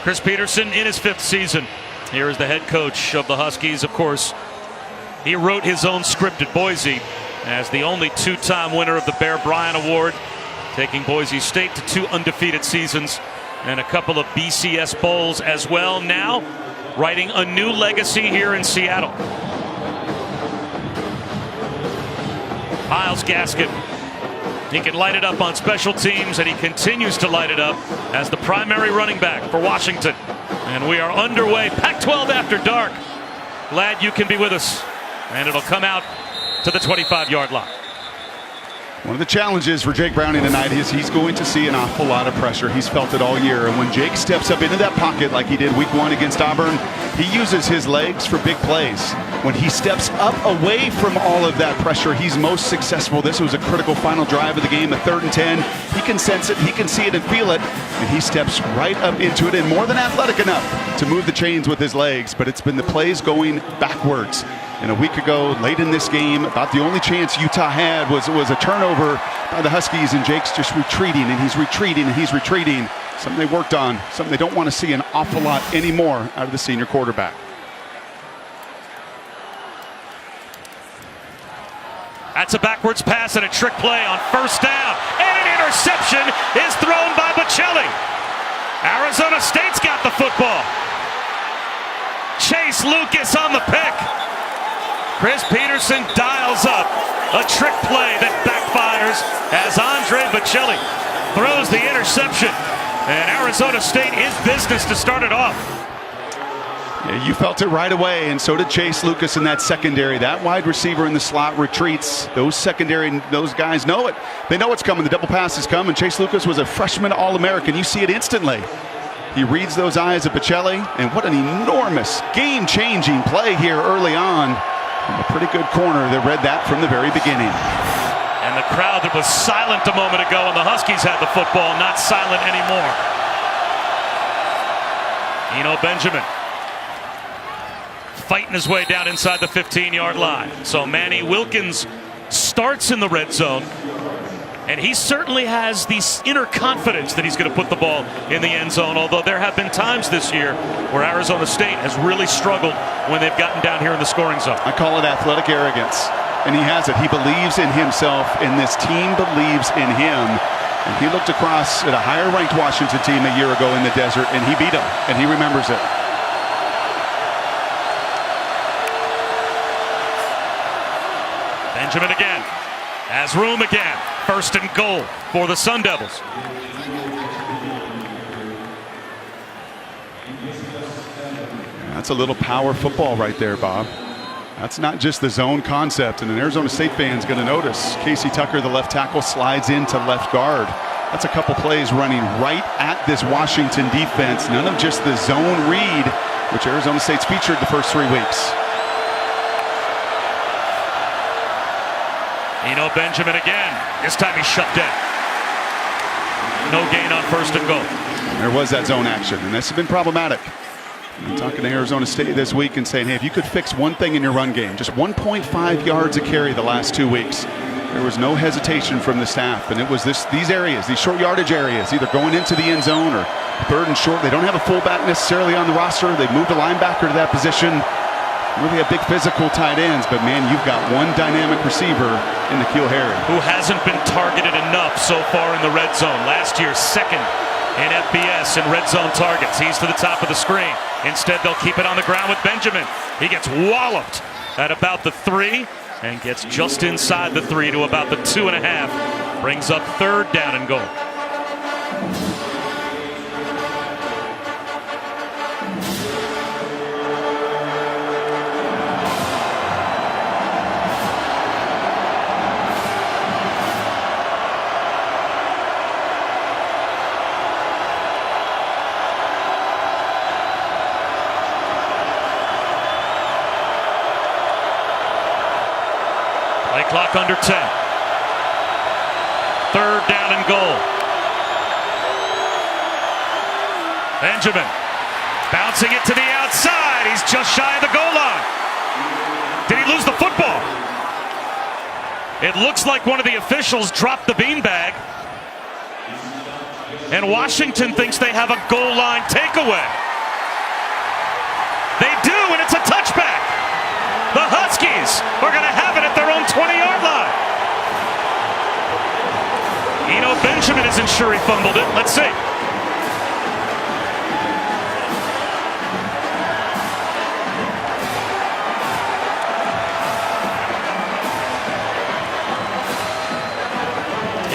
Chris Peterson in his 5th season here is the head coach of the Huskies. Of course, he wrote his own script at Boise as the only 2-time winner of the Bear Bryant Award, taking Boise State to 2 undefeated seasons and a couple of BCS bowls as well. Now writing a new legacy here in Seattle. Myles Gaskin, he can light it up on special teams, and he continues to light it up as the primary running back for Washington. And we are underway. Pac-12 After Dark. Glad you can be with us. And it'll come out to the 25-yard line. One of the challenges for Jake Browning tonight is he's going to see an awful lot of pressure. He's felt it all year. And when Jake steps up into that pocket like he did week 1 against Auburn, he uses his legs for big plays. When he steps up away from all of that pressure, he's most successful. This was a critical final drive of the game, a 3rd and 10. He can sense it, he can see it and feel it, and he steps right up into it, and more than athletic enough to move the chains with his legs. But it's been the plays going backwards. And a week ago, late in this game, about the only chance Utah had was a turnover by the Huskies, and Jake's just retreating, and he's retreating, and he's retreating. Something they worked on, something they don't want to see an awful lot anymore out of the senior quarterback. That's a backwards pass and a trick play on 1st down. And an interception is thrown by Bocelli. Arizona State's got the football. Chase Lucas on the pick. Chris Peterson dials up a trick play that backfires as Andre Bocelli throws the interception. And Arizona State is business to start it off. Yeah, you felt it right away, and so did Chase Lucas in that secondary. That wide receiver in the slot retreats. Those secondary, those guys know it. They know it's coming. The double pass is coming. Chase Lucas was a freshman All-American. You see it instantly. He reads those eyes of Bocelli, and what an enormous game-changing play here early on. A pretty good corner that read that from the very beginning. And the crowd that was silent a moment ago when the Huskies had the football, not silent anymore. Eno Benjamin fighting his way down inside the 15-yard line. So Manny Wilkins starts in the red zone, and he certainly has the inner confidence that he's going to put the ball in the end zone, although there have been times this year where Arizona State has really struggled when they've gotten down here in the scoring zone. I call it athletic arrogance, and he has it. He believes in himself, and this team believes in him. And he looked across at a higher-ranked Washington team a year ago in the desert, and he beat them, and he remembers it. Benjamin again, has room again. 1st and goal for the Sun Devils. That's a little power football right there, Bob. That's not just the zone concept, and an Arizona State fan's going to notice. Casey Tucker, the left tackle, slides into left guard. That's a couple plays running right at this Washington defense. None of just the zone read, which Arizona State's featured the first 3 weeks. Eno Benjamin again. This time he's shut down. No gain on 1st and goal. There was that zone action, and this has been problematic. I'm talking to Arizona State this week and saying, hey, if you could fix one thing in your run game, just 1.5 yards a carry the last 2 weeks. There was no hesitation from the staff, and it was these areas, these short yardage areas, either going into the end zone or 3rd and short. They don't have a fullback necessarily on the roster. They've moved a linebacker to that position. Really have big physical tight ends, but man, you've got one dynamic receiver in N'Keal Harry, who hasn't been targeted enough so far in the red zone. Last year, 2nd in FBS in red zone targets. He's to the top of the screen. Instead, they'll keep it on the ground with Benjamin. He gets walloped at about the 3 and gets just inside the 3 to about the 2.5. Brings up 3rd down and goal. Play clock under 10. 3rd down and goal. Benjamin bouncing it to the outside. He's just shy of the goal line. Did he lose the football? It looks like one of the officials dropped the beanbag. And Washington thinks they have a goal line takeaway. They do, and it's a touchback. The Huskies are going to have it at their own 20-yard line. Benjamin isn't sure he fumbled it. Let's see.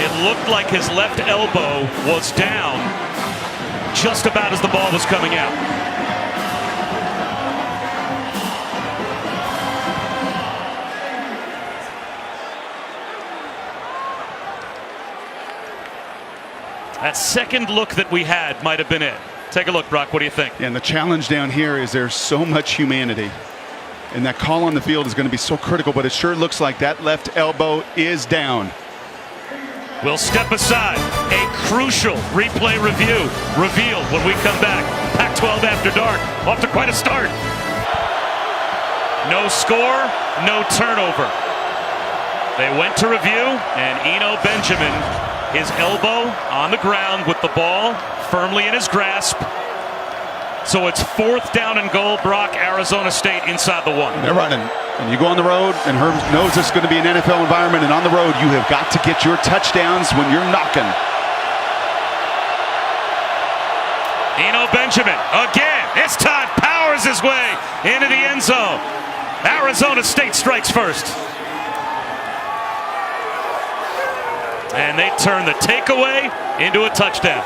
It looked like his left elbow was down just about as the ball was coming out. That second look that we had might have been it. Take a look, Brock. What do you think? And the challenge down here is there's so much humanity. And that call on the field is going to be so critical, but it sure looks like that left elbow is down. We'll step aside. A crucial replay review revealed when we come back. Pac-12 After Dark. Off to quite a start. No score, no turnover. They went to review, and Benjamin, his elbow on the ground with the ball firmly in his grasp. So it's 4th down and goal. Brock, Arizona State inside the 1. They're running. And you go on the road, and Herm knows it's going to be an NFL environment, and on the road, you have got to get your touchdowns when you're knocking. Benjamin, again, this time powers his way into the end zone. Arizona State strikes first. And they turn the takeaway into a touchdown.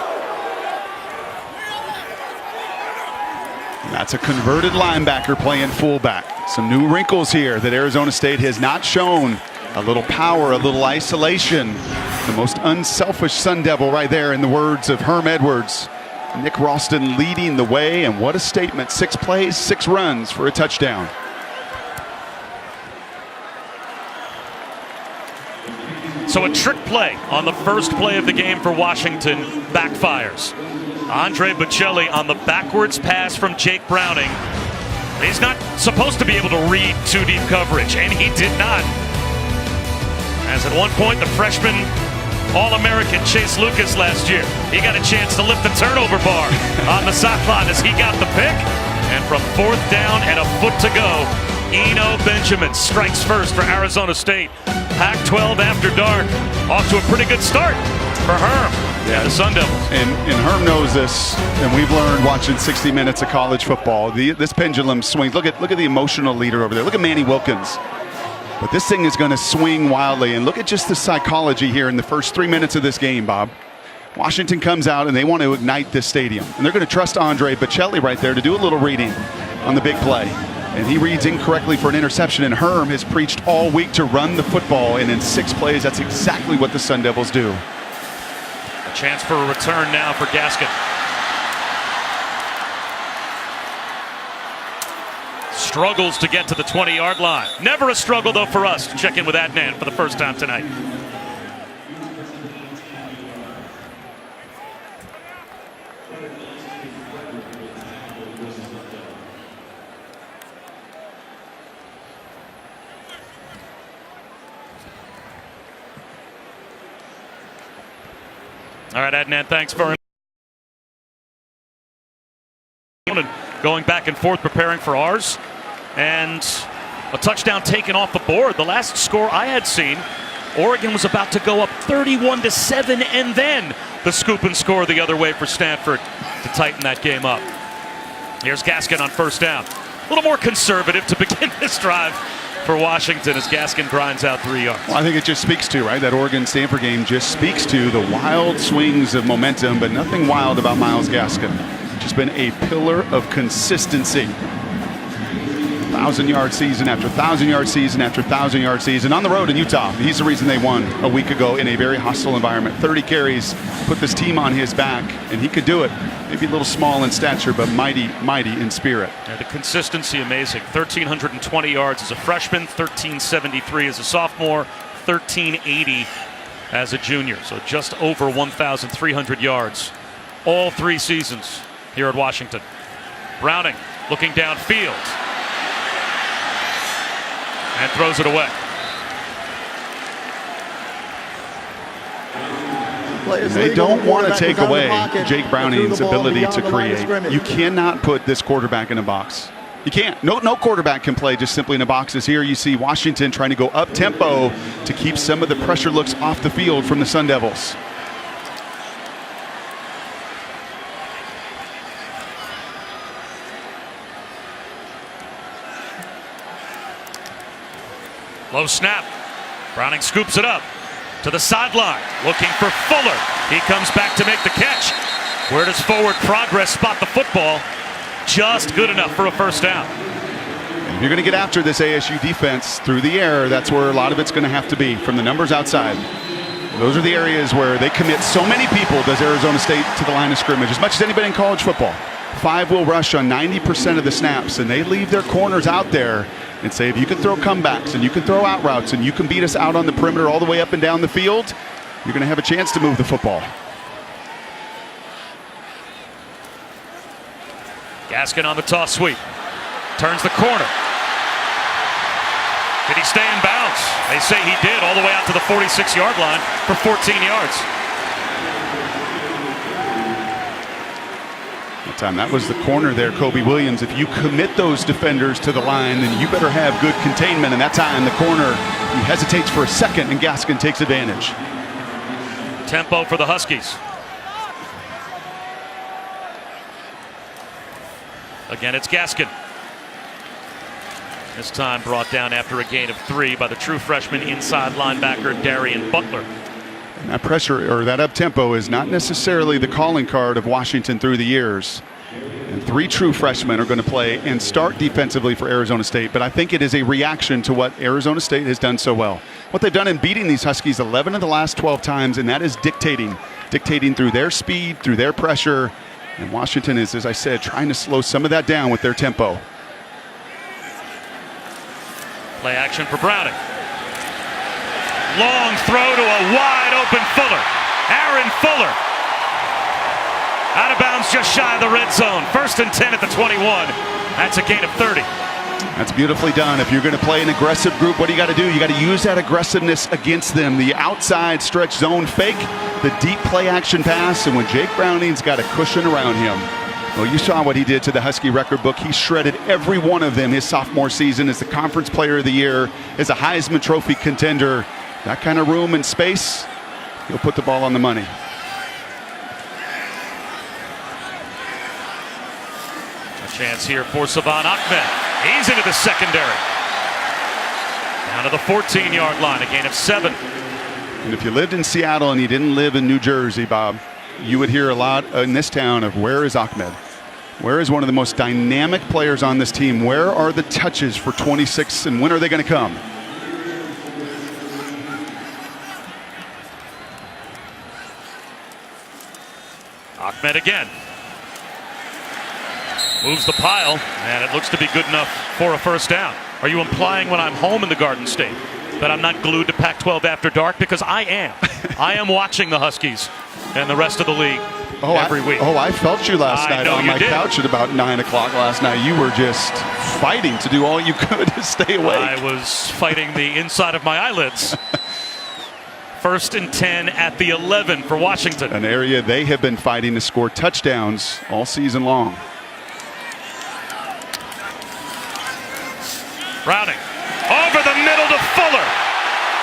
That's a converted linebacker playing fullback. Some new wrinkles here that Arizona State has not shown. A little power, a little isolation. The most unselfish Sun Devil right there, in the words of Herm Edwards. Nick Ralston leading the way, and what a statement. 6 plays, 6 runs for a touchdown. So a trick play on the first play of the game for Washington backfires. Andre Bocelli on the backwards pass from Jake Browning. He's not supposed to be able to read 2 deep coverage, and he did not. As at one point, the freshman All-American Chase Lucas last year, he got a chance to lift the turnover bar on the sideline as he got the pick. And from 4th down and a foot to go, Benjamin strikes first for Arizona State. Pac-12 After Dark, off to a pretty good start for Herm and the Sun Devils. And Herm knows this, and we've learned watching 60 minutes of college football. This pendulum swings. Look at the emotional leader over there. Look at Manny Wilkins. But this thing is going to swing wildly. And look at just the psychology here in the first 3 minutes of this game, Bob. Washington comes out, and they want to ignite this stadium. And they're going to trust Andre Bocelli right there to do a little reading on the big play. And he reads incorrectly for an interception, and Herm has preached all week to run the football, and in 6 plays, that's exactly what the Sun Devils do. A chance for a return now for Gaskin. Struggles to get to the 20-yard line. Never a struggle, though, for us to check in with Adnan for the first time tonight. All right, Adnan, thanks for going back and forth preparing for ours. And a touchdown taken off the board. The last score I had seen, Oregon was about to go up 31-7, and then the scoop and score the other way for Stanford to tighten that game up. Here's Gaskin on 1st down. A little more conservative to begin this drive for Washington as Gaskin grinds out 3 yards. Well, I think it just speaks to, right, that Oregon-Stanford game just speaks to the wild swings of momentum, but nothing wild about Myles Gaskin. Just been a pillar of consistency. 1,000-yard season after 1,000-yard season after 1,000-yard season on the road in Utah. He's the reason they won a week ago in a very hostile environment. 30 carries, put this team on his back, and he could do it. Maybe a little small in stature, but mighty, mighty in spirit. Yeah, the consistency amazing. 1,320 yards as a freshman, 1,373 as a sophomore, 1,380 as a junior. So just over 1,300 yards all 3 seasons here at Washington. Browning looking downfield and throws it away. They don't want to take away Jake Browning's ability to create. You cannot put this quarterback in a box. You can't. No quarterback can play just simply in a box. As here you see Washington trying to go up tempo to keep some of the pressure looks off the field from the Sun Devils. Low snap. Browning scoops it up to the sideline, looking for Fuller. He comes back to make the catch. Where does forward progress spot the football? Just good enough for a first down. If you're going to get after this ASU defense through the air, that's where a lot of it's going to have to be, from the numbers outside. Those are the areas where they commit so many people, does Arizona State, to the line of scrimmage, as much as anybody in college football. 5 will rush on 90% of the snaps, and they leave their corners out there and say, if you can throw comebacks and you can throw out routes and you can beat us out on the perimeter all the way up and down the field, you're going to have a chance to move the football. Gaskin on the toss sweep. Turns the corner. Did he stay in bounds? They say he did, all the way out to the 46-yard line for 14 yards. That was the corner there, Kobe Williams. If you commit those defenders to the line, then you better have good containment. And that time, the corner, he hesitates for a second, and Gaskin takes advantage. Tempo for the Huskies. Again, it's Gaskin. This time brought down after a gain of 3 by the true freshman inside linebacker Darian Butler. And that pressure, or that up-tempo, is not necessarily the calling card of Washington through the years. And 3 true freshmen are going to play and start defensively for Arizona State. But I think it is a reaction to what Arizona State has done so well. What they've done in beating these Huskies 11 of the last 12 times, and that is dictating through their speed, through their pressure. And Washington is, as I said, trying to slow some of that down with their tempo. Play action for Browning. Long throw to a wide open Fuller. Aaron Fuller. Out of bounds just shy of the red zone. 1st and 10 at the 21. That's a gain of 30. That's beautifully done. If you're going to play an aggressive group, what do? You got to use that aggressiveness against them. The outside stretch zone fake, the deep play action pass, and when Jake Browning's got a cushion around him. Well, you saw what he did to the Husky record book. He shredded every one of them his sophomore season as the Conference Player of the Year, as a Heisman Trophy contender. That kind of room and space, he'll put the ball on the money. A chance here for Savon Ahmed. He's into the secondary. Down to the 14-yard line, a gain of 7. And if you lived in Seattle and you didn't live in New Jersey, Bob, you would hear a lot in this town of, where is Ahmed? Where is one of the most dynamic players on this team? Where are the touches for 26, and when are they going to come? Ahmed again. Moves the pile, and it looks to be good enough for a first down. Are you implying when I'm home in the Garden State that I'm not glued to Pac-12 After Dark? Because I am. I am watching the Huskies and the rest of the league every week. I felt you last night on my couch at about 9 o'clock last night. You were just fighting to do all you could to stay awake. I was fighting the inside of my eyelids. 1st and 10 at the 11 for Washington. An area they have been fighting to score touchdowns all season long. Browning over the middle to Fuller.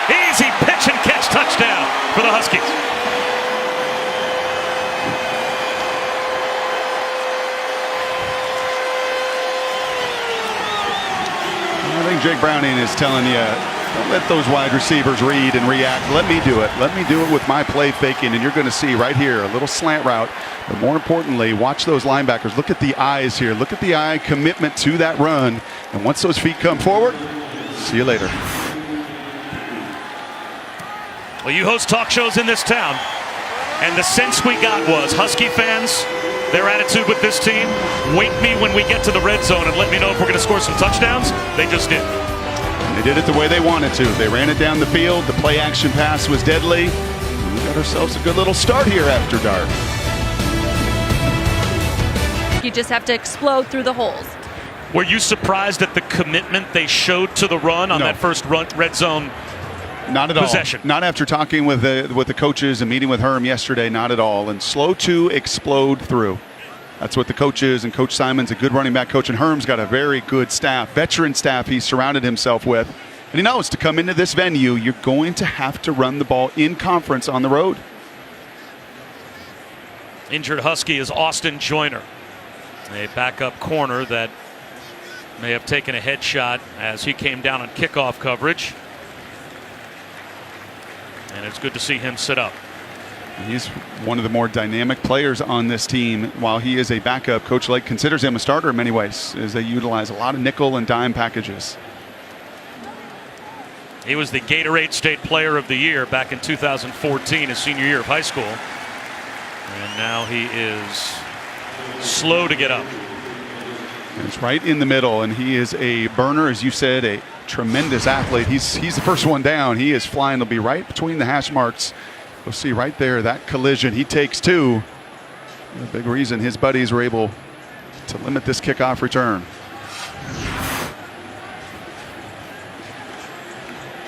Easy pitch and catch touchdown for the Huskies. I think Jake Browning is telling you, don't let those wide receivers read and react. Let me do it. Let me do it with my play faking. And you're going to see right here a little slant route. But more importantly, watch those linebackers. Look at the eyes here. Look at the eye commitment to that run. And once those feet come forward, see you later. Well, you host talk shows in this town. And the sense we got was Husky fans, their attitude with this team, wake me when we get to the red zone and let me know if we're going to score some touchdowns. They just did. They did it the way they wanted to. They ran it down the field. The play action pass was deadly. We got ourselves a good little start here after dark. You just have to explode through the holes. Were you surprised at the commitment they showed to the run on that first red zone Not at possession. all. Not after talking with the coaches and meeting with Herm yesterday. Not at all. And slow to explode through. That's what the coach is, and Coach Simon's a good running back coach, and Herm's got a very good staff, veteran staff he's surrounded himself with. And he knows to come into this venue, you're going to have to run the ball in conference on the road. Injured Husky is Austin Joyner, a backup corner that may have taken a headshot as he came down on kickoff coverage. And it's good to see him sit up. He's one of the more dynamic players on this team. While he is a backup, Coach Lake considers him a starter in many ways, as they utilize a lot of nickel and dime packages. He was the Gatorade State Player of the Year back in 2014, his senior year of high school. And now he is slow to get up. And it's right in the middle, and he is a burner, as you said, a tremendous athlete. He's the first one down. He is flying. He'll be right between the hash marks. We'll see right there, that collision. He takes two. A big reason his buddies were able to limit this kickoff return.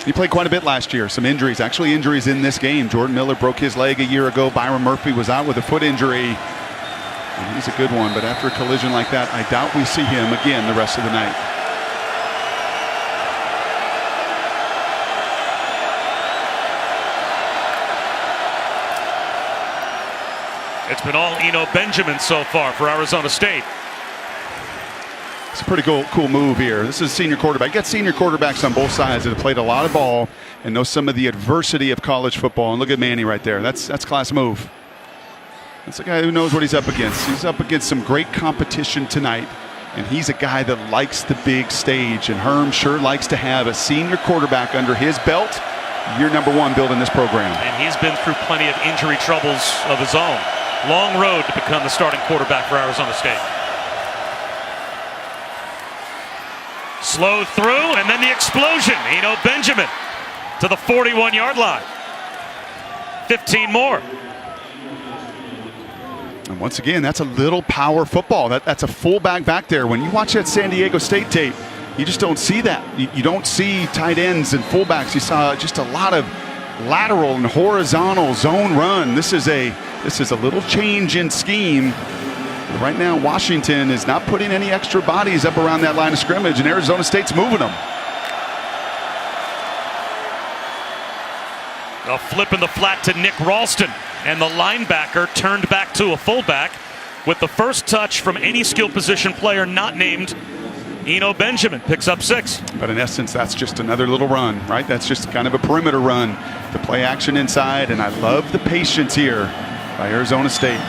He played quite a bit last year. Some injuries, actually injuries in this game. Jordan Miller broke his leg a year ago. Byron Murphy was out with a foot injury. And he's a good one, but after a collision like that, I doubt we see him again the rest of the night. It's been all Eno Benjamin so far for Arizona State. It's a pretty cool move here. This is a senior quarterback. You got senior quarterbacks on both sides that have played a lot of ball and know some of the adversity of college football. And look at Manny right there. That's class move. That's a guy who knows what he's up against. He's up against some great competition tonight, and he's a guy that likes the big stage. And Herm sure likes to have a senior quarterback under his belt. Year number one building this program. And he's been through plenty of injury troubles of his own. Long road to become the starting quarterback for Arizona State. Slow through, and then the explosion. Eno Benjamin to the 41-yard line. 15 more. And once again, that's a little power football. That's a fullback back there. When you watch that San Diego State tape, you just don't see that. You don't see tight ends and fullbacks. You saw just a lot of lateral and horizontal zone run. This is a little change in scheme. But right now, Washington is not putting any extra bodies up around that line of scrimmage, and Arizona State's moving them. A flip in the flat to Nick Ralston, and the linebacker turned back to a fullback with the first touch from any skill position player not named Eno Benjamin. Picks up 6. But in essence, that's just another little run, right? That's just kind of a perimeter run to play action inside, and I love the patience here by Arizona State.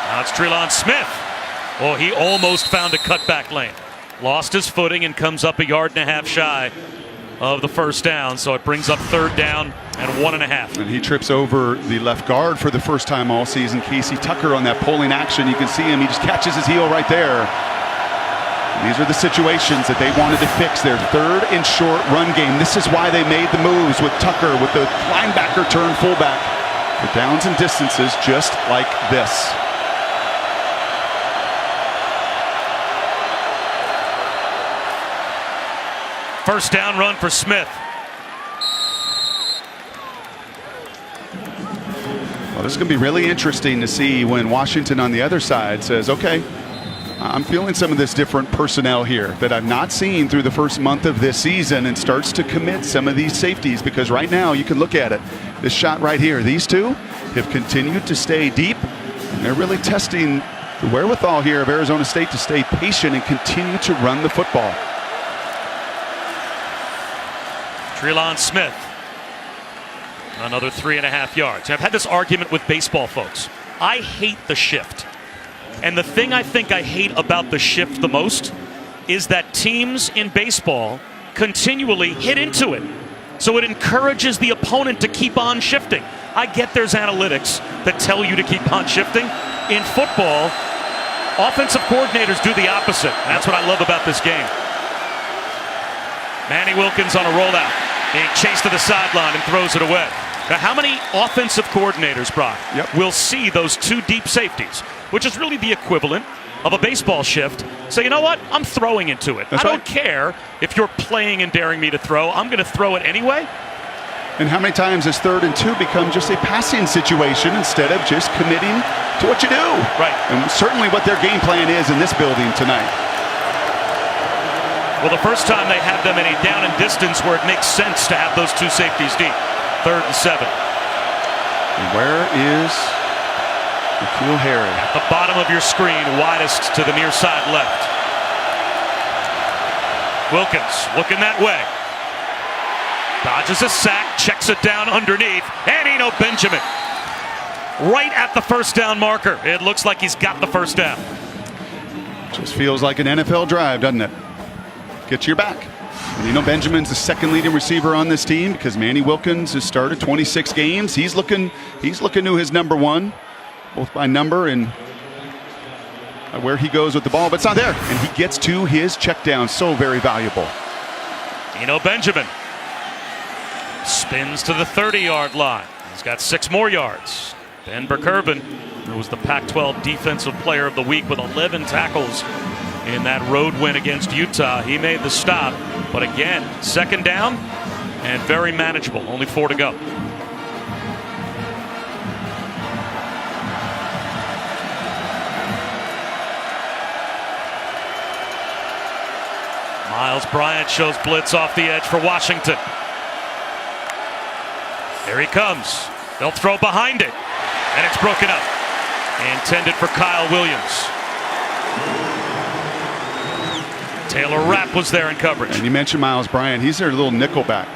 Now it's Trelon Smith. Oh, he almost found a cutback lane. Lost his footing and comes up 1.5 yards shy of the first down. So it brings up 3rd down and 1.5. And he trips over the left guard for the first time all season, Casey Tucker, on that pulling action. You can see him. He just catches his heel right there. And these are the situations that they wanted to fix, their 3rd and short run game. This is why they made the moves with Tucker, with the linebacker turn fullback, for downs and distances just like this. First down run for Smith. Well, this is going to be really interesting to see when Washington on the other side says, okay, I'm feeling some of this different personnel here that I've not seen through the first month of this season, and starts to commit some of these safeties, because right now you can look at it. This shot right here, these two have continued to stay deep, and they're really testing the wherewithal here of Arizona State to stay patient and continue to run the football. Trelon Smith, another 3.5 yards. I've had this argument with baseball folks. I hate the shift. And the thing I think I hate about the shift the most is that teams in baseball continually hit into it. So it encourages the opponent to keep on shifting. I get there's analytics that tell you to keep on shifting. In football, offensive coordinators do the opposite. That's what I love about this game. Manny Wilkins on a rollout, being chased to the sideline and throws it away. Now, how many offensive coordinators, Brock, Yep. will see those two deep safeties, which is really the equivalent of a baseball shift, say, you know what, I'm throwing into it. That's I don't right. care if you're playing and daring me to throw. I'm going to throw it anyway. And how many times does 3rd and 2 become just a passing situation instead of just committing to what you do? Right. And certainly what their game plan is in this building tonight. Well, the first time they have them in a down and distance where it makes sense to have those two safeties deep. 3rd and 7. And where is N'Keal Harry? At the bottom of your screen, widest to the near side left. Wilkins looking that way. Dodges a sack, checks it down underneath, and Eno Benjamin. Right at the first down marker. It looks like he's got the first down. Just feels like an NFL drive, doesn't it? Get to your back. And Benjamin's the 2nd leading receiver on this team because Manny Wilkins has started 26 games. He's looking to his number 1, both by number and where he goes with the ball, but it's not there. And he gets to his check down. So very valuable. Eno Benjamin spins to the 30-yard line. He's got 6 more yards. Ben Burkervin, who was the Pac-12 Defensive Player of the Week with 11 tackles in that road win against Utah. He made the stop, but again, 2nd down and very manageable. Only 4 to go. Miles Bryant shows blitz off the edge for Washington. Here he comes. They'll throw behind it, and it's broken up. Intended for Kyle Williams. Taylor Rapp was there in coverage. And you mentioned Miles Bryant. He's their little nickel back.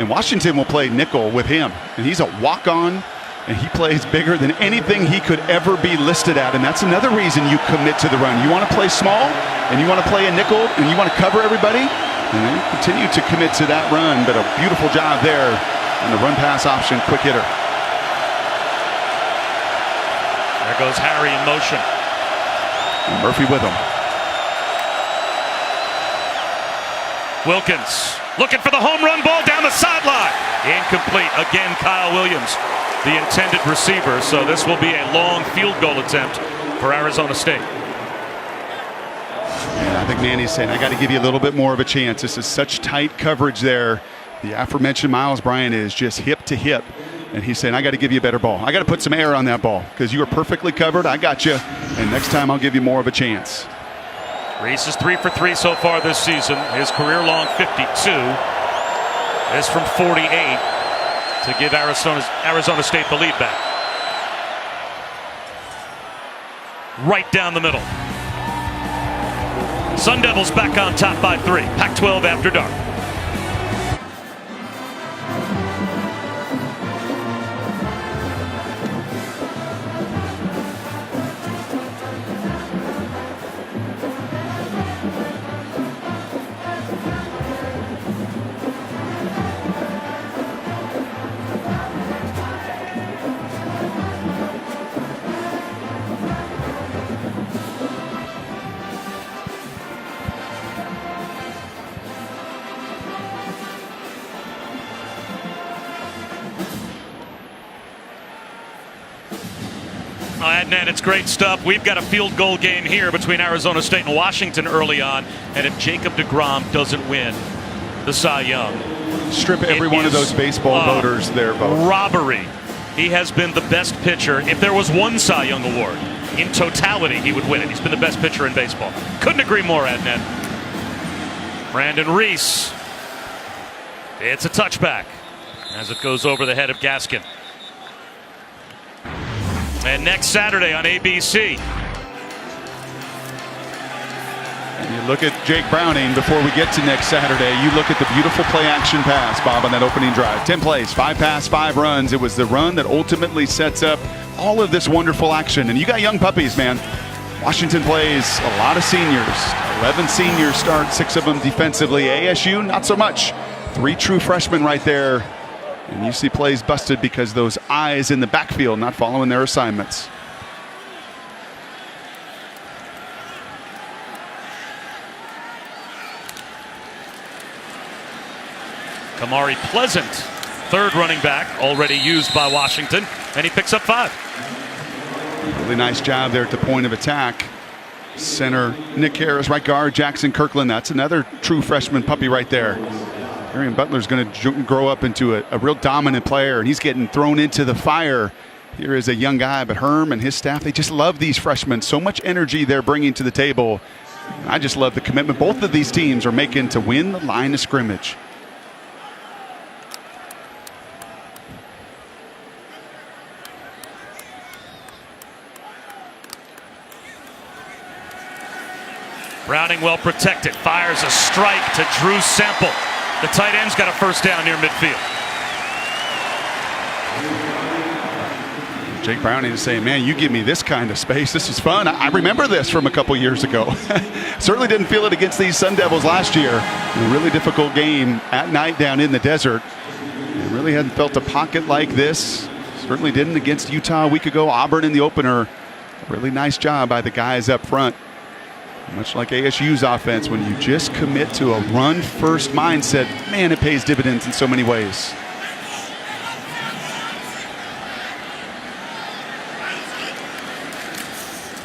And Washington will play nickel with him. And he's a walk-on, and he plays bigger than anything he could ever be listed at. And that's another reason you commit to the run. You want to play small, and you want to play a nickel, and you want to cover everybody. And they continue to commit to that run, but a beautiful job there on the run-pass option, quick hitter. There goes Harry in motion. And Murphy with him. Wilkins looking for the home run ball down the sideline. Incomplete. Again, Kyle Williams, the intended receiver. So this will be a long field goal attempt for Arizona State. And I think Manny's saying, I got to give you a little bit more of a chance. This is such tight coverage there. The aforementioned Miles Bryant is just hip to hip. And he's saying, I got to give you a better ball. I got to put some air on that ball because you are perfectly covered. I got you. And next time I'll give you more of a chance. Reese is 3 for 3 so far this season. His career-long 52 is from 48 to give Arizona State the lead back. Right down the middle. Sun Devils back on top by 3. Pac-12 after dark. Adnan, it's great stuff. We've got a field goal game here between Arizona State and Washington early on. And if Jacob deGrom doesn't win the Cy Young, strip every one of those baseball voters there, vote. Robbery. He has been the best pitcher. If there was one Cy Young award, in totality, he would win it. He's been the best pitcher in baseball. Couldn't agree more, Adnan. Brandon Reese. It's a touchback as it goes over the head of Gaskin. And next Saturday on ABC. And you look at Jake Browning before we get to next Saturday. You look at the beautiful play-action pass, Bob, on that opening drive. 10 plays, 5 pass, 5 runs. It was the run that ultimately sets up all of this wonderful action. And you got young puppies, man. Washington plays a lot of seniors. 11 seniors start, 6 of them defensively. ASU, not so much. 3 true freshmen right there. And you see plays busted because those eyes in the backfield not following their assignments. Kamari Pleasant third running back already used by Washington, and he picks up 5. Really nice job there at the point of attack. Center Nick Harris, right guard Jackson Kirkland. That's another true freshman puppy right there. Marion Butler's going to grow up into a real dominant player, and he's getting thrown into the fire. Here is a young guy, but Herm and his staff, they just love these freshmen. So much energy they're bringing to the table. I just love the commitment both of these teams are making to win the line of scrimmage. Browning well protected, fires a strike to Drew Sample. The tight end's got a first down near midfield. Jake Browning is saying, man, you give me this kind of space. This is fun. I remember this from a couple years ago. Certainly didn't feel it against these Sun Devils last year. A really difficult game at night down in the desert. Really hadn't felt a pocket like this. Certainly didn't against Utah a week ago. Auburn in the opener. Really nice job by the guys up front. Much like ASU's offense, when you just commit to a run-first mindset, man, it pays dividends in so many ways.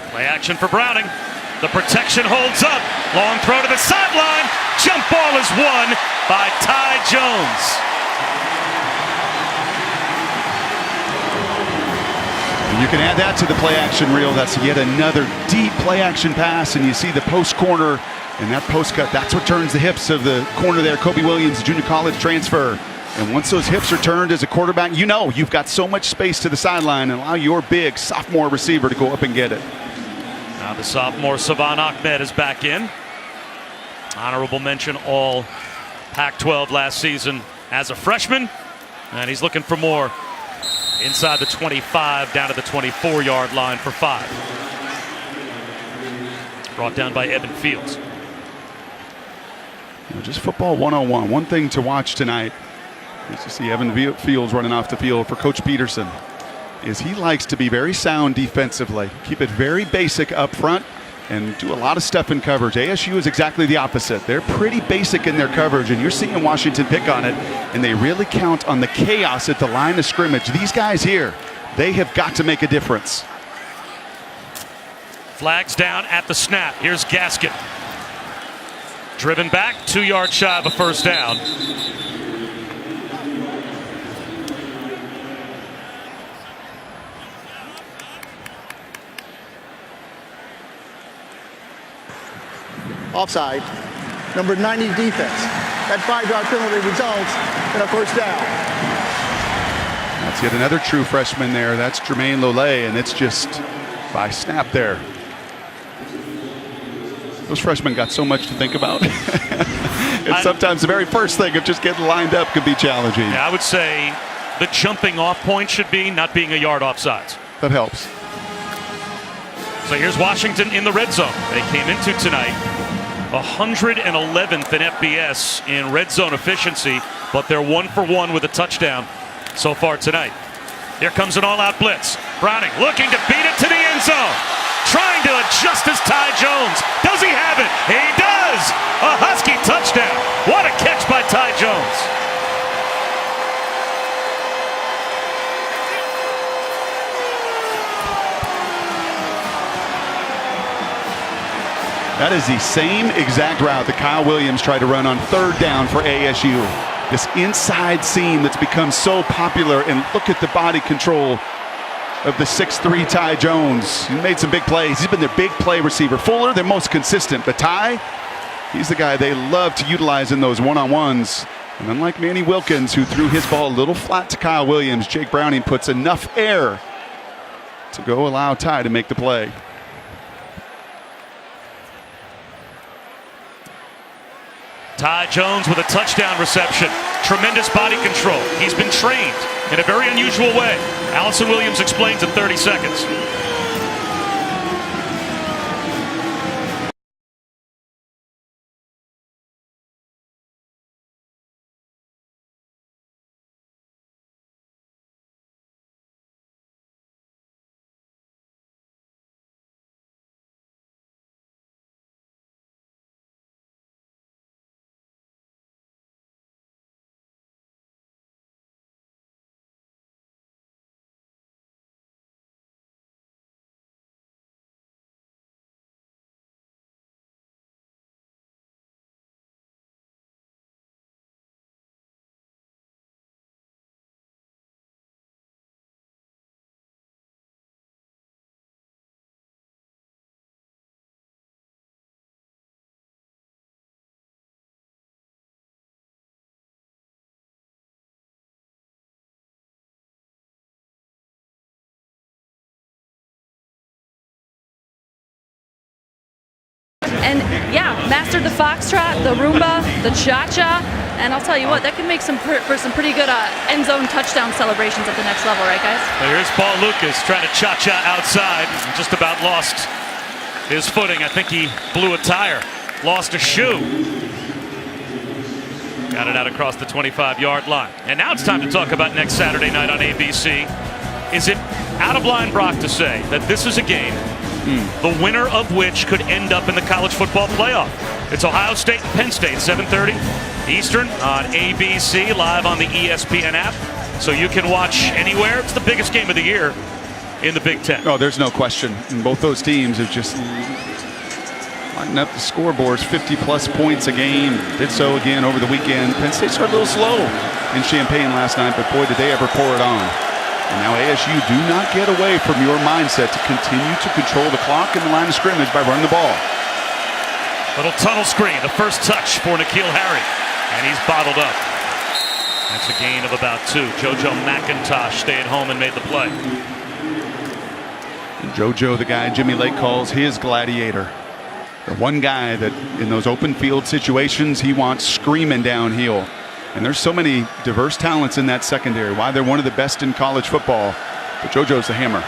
Play action for Browning. The protection holds up. Long throw to the sideline. Jump ball is won by Ty Jones. You can add that to the play action reel. That's yet another deep play action pass, and you see the post corner and that post cut. That's what turns the hips of the corner there. Kobe Williams, junior college transfer. And once those hips are turned as a quarterback, you know you've got so much space to the sideline and allow your big sophomore receiver to go up and get it. Now the sophomore Savon Ahmed is back in. Honorable mention all Pac-12 last season as a freshman, and he's looking for more. Inside the 25, down to the 24-yard line for 5. Brought down by Evan Fields. Just football 101. One thing to watch tonight is to see Evan Fields running off the field for Coach Peterson. Is he likes to be very sound defensively. Keep it very basic up front and do a lot of stuff in coverage. ASU is exactly the opposite. They're pretty basic in their coverage, and you're seeing Washington pick on it, and they really count on the chaos at the line of scrimmage. These guys here, they have got to make a difference. Flags down at the snap. Here's Gaskin. Driven back, 2 yards shy of a first down. Offside. Number 90 defense. That 5-yard penalty results in a first down. That's yet another true freshman there. That's Jermaine Lole, and it's just by snap there. Those freshmen got so much to think about. And sometimes the very first thing of just getting lined up could be challenging. Yeah, I would say the jumping off point should be not being a yard offsides. That helps. So here's Washington in the red zone. They came into tonight 111th in FBS in red zone efficiency, but they're 1 for 1 with a touchdown so far tonight. Here comes an all-out blitz. Browning looking to beat it to the end zone. Trying to adjust as Ty Jones. Does he have it? He does! A Husky touchdown. What a catch by Ty Jones. That is the same exact route that Kyle Williams tried to run on third down for ASU. This inside seam that's become so popular, and look at the body control of the 6'3" Ty Jones. He made some big plays. He's been their big play receiver. Fuller, their most consistent, but Ty, he's the guy they love to utilize in those one-on-ones. And unlike Manny Wilkins, who threw his ball a little flat to Kyle Williams, Jake Browning puts enough air to go allow Ty to make the play. Ty Jones with a touchdown reception. Tremendous body control. He's been trained in a very unusual way. Allison Williams explains in 30 seconds. And yeah, mastered the foxtrot, the Roomba, the cha-cha. And I'll tell you what, that can make for some pretty good end zone touchdown celebrations at the next level, right, guys? Well, here's Paul Lucas trying to cha-cha outside. Just about lost his footing. I think he blew a tire, lost a shoe. Got it out across the 25-yard line. And now it's time to talk about next Saturday night on ABC. Is it out of line, Brock, to say that this is a game the winner of which could end up in the college football playoff? It's Ohio State and Penn State, 7:30 Eastern on ABC, live on the ESPN app. So you can watch anywhere. It's the biggest game of the year in the Big Ten. Oh, there's no question. And both those teams have just lighting up the scoreboards, 50-plus points a game. Did so again over the weekend. Penn State started a little slow in Champaign last night, but boy, did they ever pour it on. And now ASU, do not get away from your mindset to continue to control the clock and the line of scrimmage by running the ball. Little tunnel screen, the first touch for N'Keal Harry, and he's bottled up. That's a gain of about 2. JoJo McIntosh stayed home and made the play. And JoJo, the guy Jimmy Lake calls his gladiator. The one guy that in those open field situations he wants screaming downhill. And there's so many diverse talents in that secondary. Why they're one of the best in college football. But JoJo's the hammer.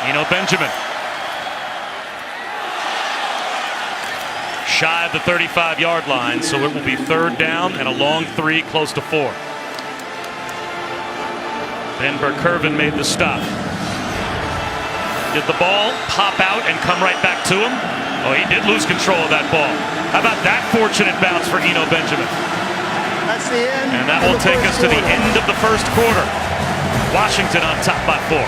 Eno Benjamin. Shy of the 35-yard line, so it will be 3rd down and a long 3 close to 4. Ben Burkervin made the stop. Did the ball pop out and come right back to him? Oh, he did lose control of that ball. How about that fortunate bounce for Eno Benjamin? That's the end. And that will take us to the end of the first quarter. Washington on top by 4.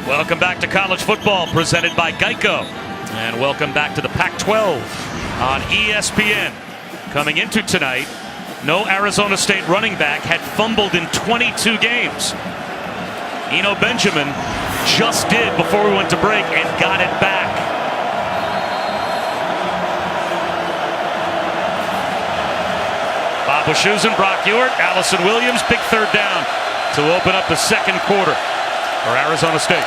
Welcome back to college football, presented by Geico. And welcome back to the Pac-12 on ESPN. Coming into tonight, no Arizona State running back had fumbled in 22 games. Eno Benjamin just did before we went to break and got it back. Bob Wischusen, Brock Ewert, Allison Williams, big 3rd down to open up the second quarter for Arizona State.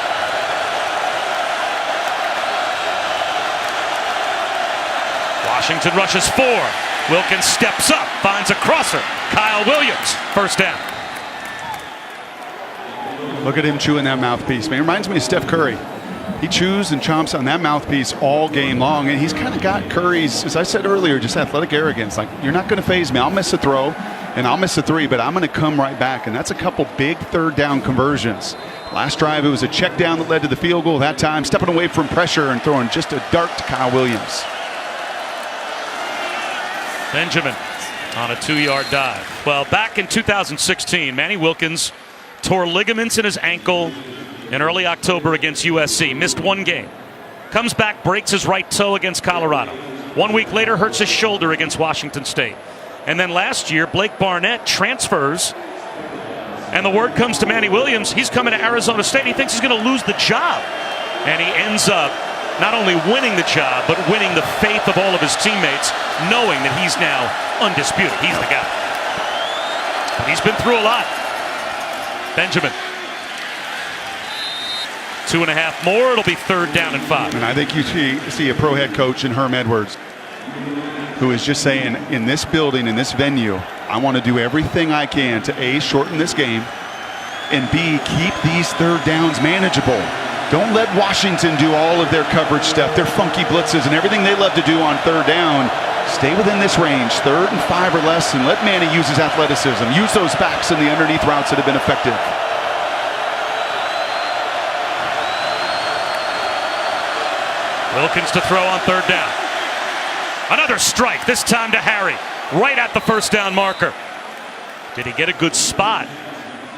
Washington rushes 4. Wilkins steps up, finds a crosser. Kyle Williams, 1st down. Look at him chewing that mouthpiece, man. It reminds me of Steph Curry. He chews and chomps on that mouthpiece all game long, and he's kind of got Curry's, as I said earlier, just athletic arrogance. Like, you're not going to faze me. I'll miss a throw, and I'll miss a 3, but I'm going to come right back, and that's a couple big 3rd down conversions. Last drive, it was a check down that led to the field goal. That time, stepping away from pressure and throwing just a dart to Kyle Williams. Benjamin on a 2-yard dive. Well, back in 2016, Manny Wilkins tore ligaments in his ankle in early October against USC. Missed 1 game. Comes back, breaks his right toe against Colorado. 1 week later, hurts his shoulder against Washington State. And then last year, Blake Barnett transfers. And the word comes to Manny Williams, he's coming to Arizona State. He thinks he's going to lose the job. And he ends up not only winning the job, but winning the faith of all of his teammates, knowing that he's now undisputed. He's the guy. But he's been through a lot. Benjamin. 2.5 more. It'll be 3rd down and 5. And I think you see a pro head coach in Herm Edwards who is just saying, in this building, in this venue, I want to do everything I can to A, shorten this game, and B, keep these 3rd downs manageable. Don't let Washington do all of their coverage stuff, their funky blitzes, and everything they love to do on 3rd down. Stay within this range, 3rd and 5 or less, and let Manny use his athleticism. Use those backs and the underneath routes that have been effective. Wilkins to throw on 3rd down. Another strike, this time to Harry, right at the 1st down marker. Did he get a good spot?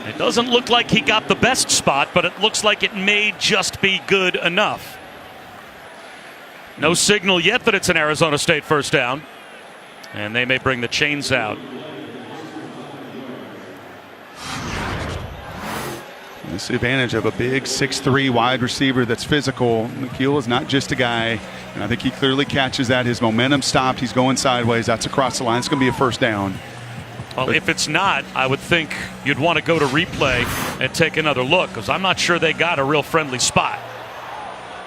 It doesn't look like he got the best spot, but it looks like it may just be good enough. No signal yet that it's an Arizona State 1st down. And they may bring the chains out. This is the advantage of a big 6'3" wide receiver that's physical. N'Keal is not just a guy, and I think he clearly catches that. His momentum stopped. He's going sideways. That's across the line. It's going to be a 1st down. Well, if it's not, I would think you'd want to go to replay and take another look, because I'm not sure they got a real friendly spot.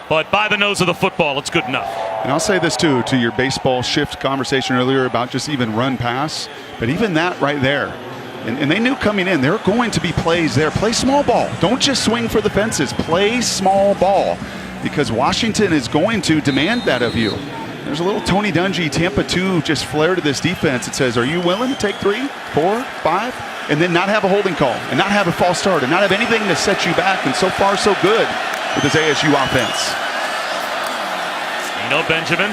But by the nose of the football, it's good enough. And I'll say this too, to your baseball shift conversation earlier about just even run pass, but even that right there, and they knew coming in, there are going to be plays there. Play small ball. Don't just swing for the fences. Play small ball, because Washington is going to demand that of you. There's a little Tony Dungy, Tampa 2 just flair to this defense. It says, are you willing to take 3, 4, 5, and then not have a holding call, and not have a false start, and not have anything to set you back? And so far, so good with this ASU offense. Eno Benjamin,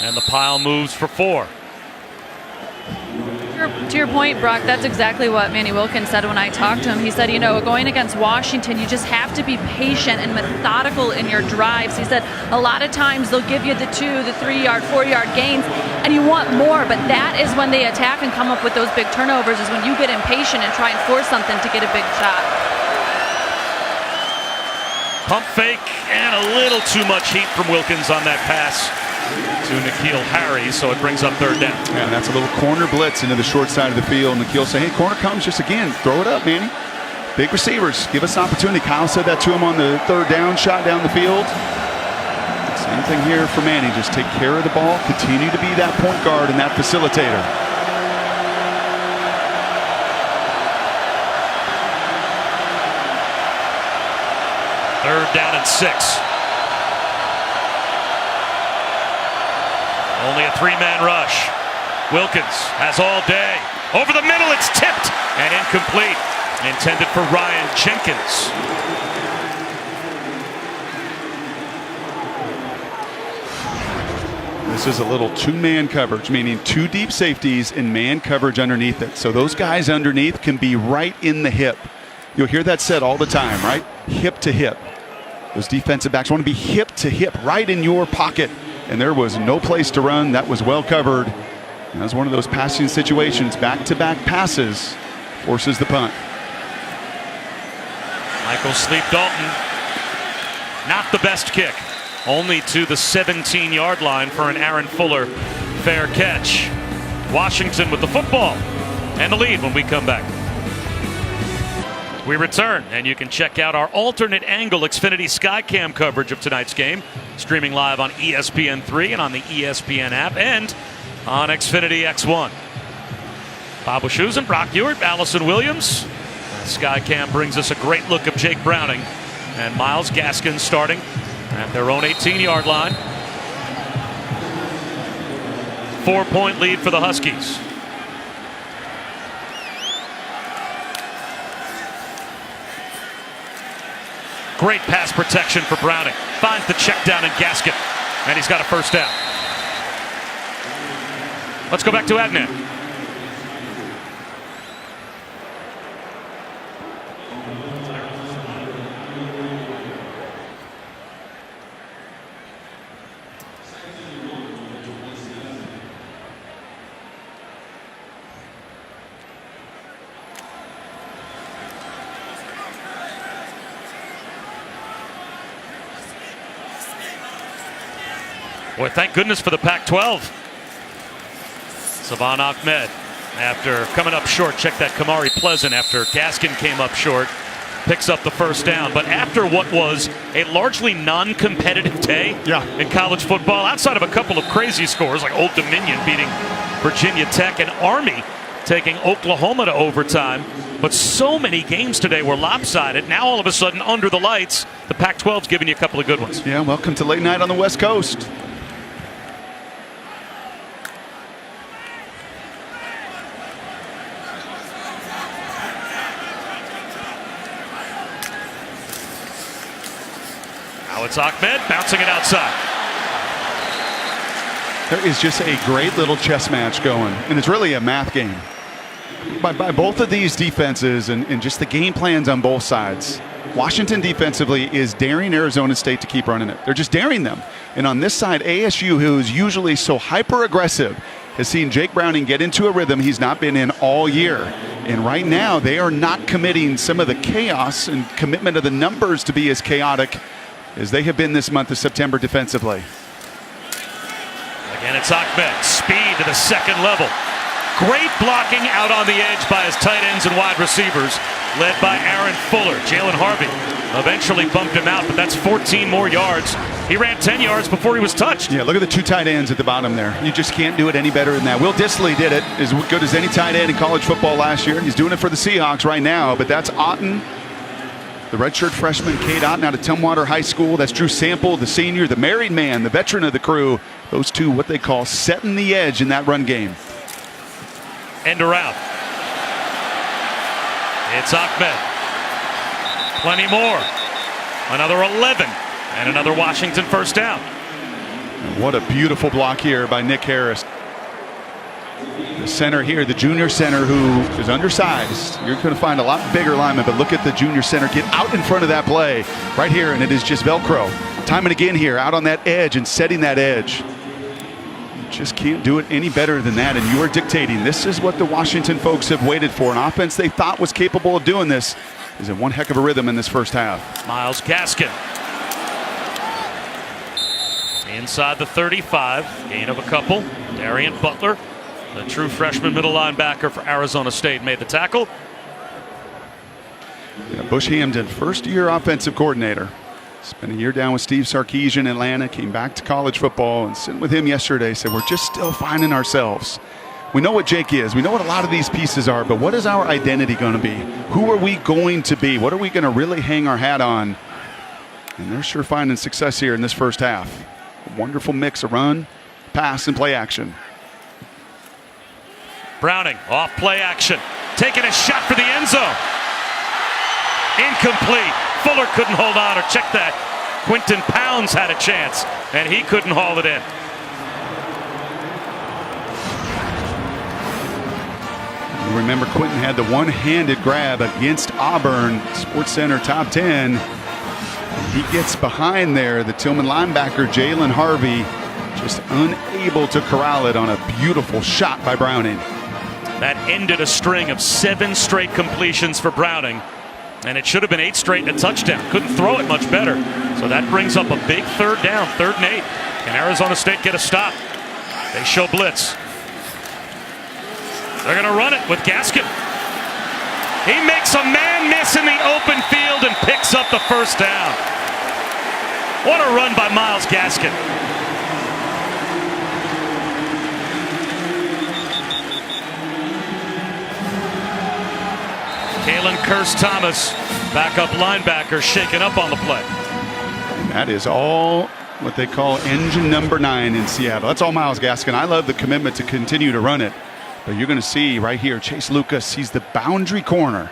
and the pile moves for 4. To your point, Brock, that's exactly what Manny Wilkins said when I talked to him. He said, going against Washington, you just have to be patient and methodical in your drives. He said a lot of times they'll give you the 2, the 3-yard, 4-yard gains, and you want more, but that is when they attack and come up with those big turnovers, is when you get impatient and try and force something to get a big shot. Pump fake, and a little too much heat from Wilkins on that pass to N'Keal Harry, so it brings up 3rd down. Yeah, and that's a little corner blitz into the short side of the field. N'Keal saying, hey, corner comes, just again, throw it up, Manny. Big receivers, give us an opportunity. Kyle said that to him on the 3rd down shot down the field. Same thing here for Manny, just take care of the ball, continue to be that point guard and that facilitator. Third down and 6. Only a 3-man rush. Wilkins has all day. Over the middle, it's tipped and incomplete. Intended for Ryan Jenkins. This is a little 2-man coverage, meaning 2 deep safeties and man coverage underneath it. So those guys underneath can be right in the hip. You'll hear that said all the time, right? Hip to hip. Those defensive backs want to be hip to hip, right in your pocket. And there was no place to run. That was well covered. And that was one of those passing situations. Back-to-back passes forces the punt. Michael Sleep Dalton, not the best kick. Only to the 17-yard line for an Aaron Fuller fair catch. Washington with the football and the lead when we come back. We return, and you can check out our alternate angle Xfinity Skycam coverage of tonight's game, streaming live on ESPN3 and on the ESPN app and on Xfinity X1. Bob Wischusen, Brock Ewert, Allison Williams. Skycam brings us a great look of Jake Browning and Myles Gaskin starting at their own 18-yard line. 4-point lead for the Huskies. Great pass protection for Browning. Finds the check down in Gaskin, and he's got a 1st down. Let's go back to Adnan. Boy, thank goodness for the Pac-12. Savon Ahmed, after coming up short, check that Kamari Pleasant after Gaskin came up short, picks up the 1st down. But after what was a largely non-competitive day in college football, outside of a couple of crazy scores like Old Dominion beating Virginia Tech and Army taking Oklahoma to overtime, but so many games today were lopsided. Now all of a sudden, under the lights, the Pac-12's giving you a couple of good ones. Yeah, welcome to late night on the West Coast. Now it's Ahmed bouncing it outside. There is just a great little chess match going, and it's really a math game by both of these defenses and just the game plans on both sides. Washington defensively is daring Arizona State to keep running it. They're just daring them. And on this side, ASU, who is usually so hyper-aggressive, has seen Jake Browning get into a rhythm he's not been in all year. And right now, they are not committing some of the chaos and commitment of the numbers to be as chaotic as they have been this month of September defensively. Again, it's Ahmed. Speed to the 2nd level. Great blocking out on the edge by his tight ends and wide receivers, led by Aaron Fuller. Jalen Harvey eventually bumped him out, but that's 14 more yards. He ran 10 yards before he was touched. Yeah, look at the two tight ends at the bottom there. You just can't do it any better than that. Will Dissly did it as good as any tight end in college football last year. He's doing it for the Seahawks right now, but that's Otten, the redshirt freshman, Cade Otten out of Tumwater High School. That's Drew Sample, the senior, the married man, the veteran of the crew. Those two, what they call setting the edge in that run game. End around. It's Ahmed. Plenty more. Another 11 and another Washington first down. What a beautiful block here by Nick Harris. The center here, the junior center who is undersized. You're going to find a lot bigger linemen, but look at the junior center get out in front of that play right here, and it is just Velcro. Time and again here, out on that edge and setting that edge. Just can't do it any better than that, and you are dictating. This is what the Washington folks have waited for. An offense they thought was capable of doing this is in one heck of a rhythm in this first half. Myles Gaskin inside the 35, gain of a couple. Darian Butler, the true freshman middle linebacker for Arizona State, made the tackle. Yeah, Bush Hamden, first-year offensive coordinator. Spent a year down with Steve Sarkisian in Atlanta, came back to college football, and sitting with him yesterday said, we're just still finding ourselves. We know what Jake is. We know what a lot of these pieces are, but what is our identity going to be? Who are we going to be? What are we going to really hang our hat on? And they're sure finding success here in this first half. A wonderful mix of run, pass, and play action. Browning off play action, taking a shot for the end zone. Incomplete. Fuller couldn't hold on, or check that. Quinton Pounds had a chance, and he couldn't haul it in. You remember Quinton had the one-handed grab against Auburn, SportsCenter top 10. He gets behind there, the Tillman linebacker, Jalen Harvey, just unable to corral it on a beautiful shot by Browning. That ended a string of 7 straight completions for Browning. And it should have been 8 straight and a touchdown. Couldn't throw it much better. So that brings up a big third down, 3rd and 8. Can Arizona State get a stop? They show blitz. They're going to run it with Gaskin. He makes a man miss in the open field and picks up the first down. What a run by Myles Gaskin. Kalen Kearse-Thomas, backup linebacker, shaken up on the play. And that is all what they call engine number 9 in Seattle. That's all Myles Gaskin. I love the commitment to continue to run it. But you're going to see right here, Chase Lucas, he's the boundary corner.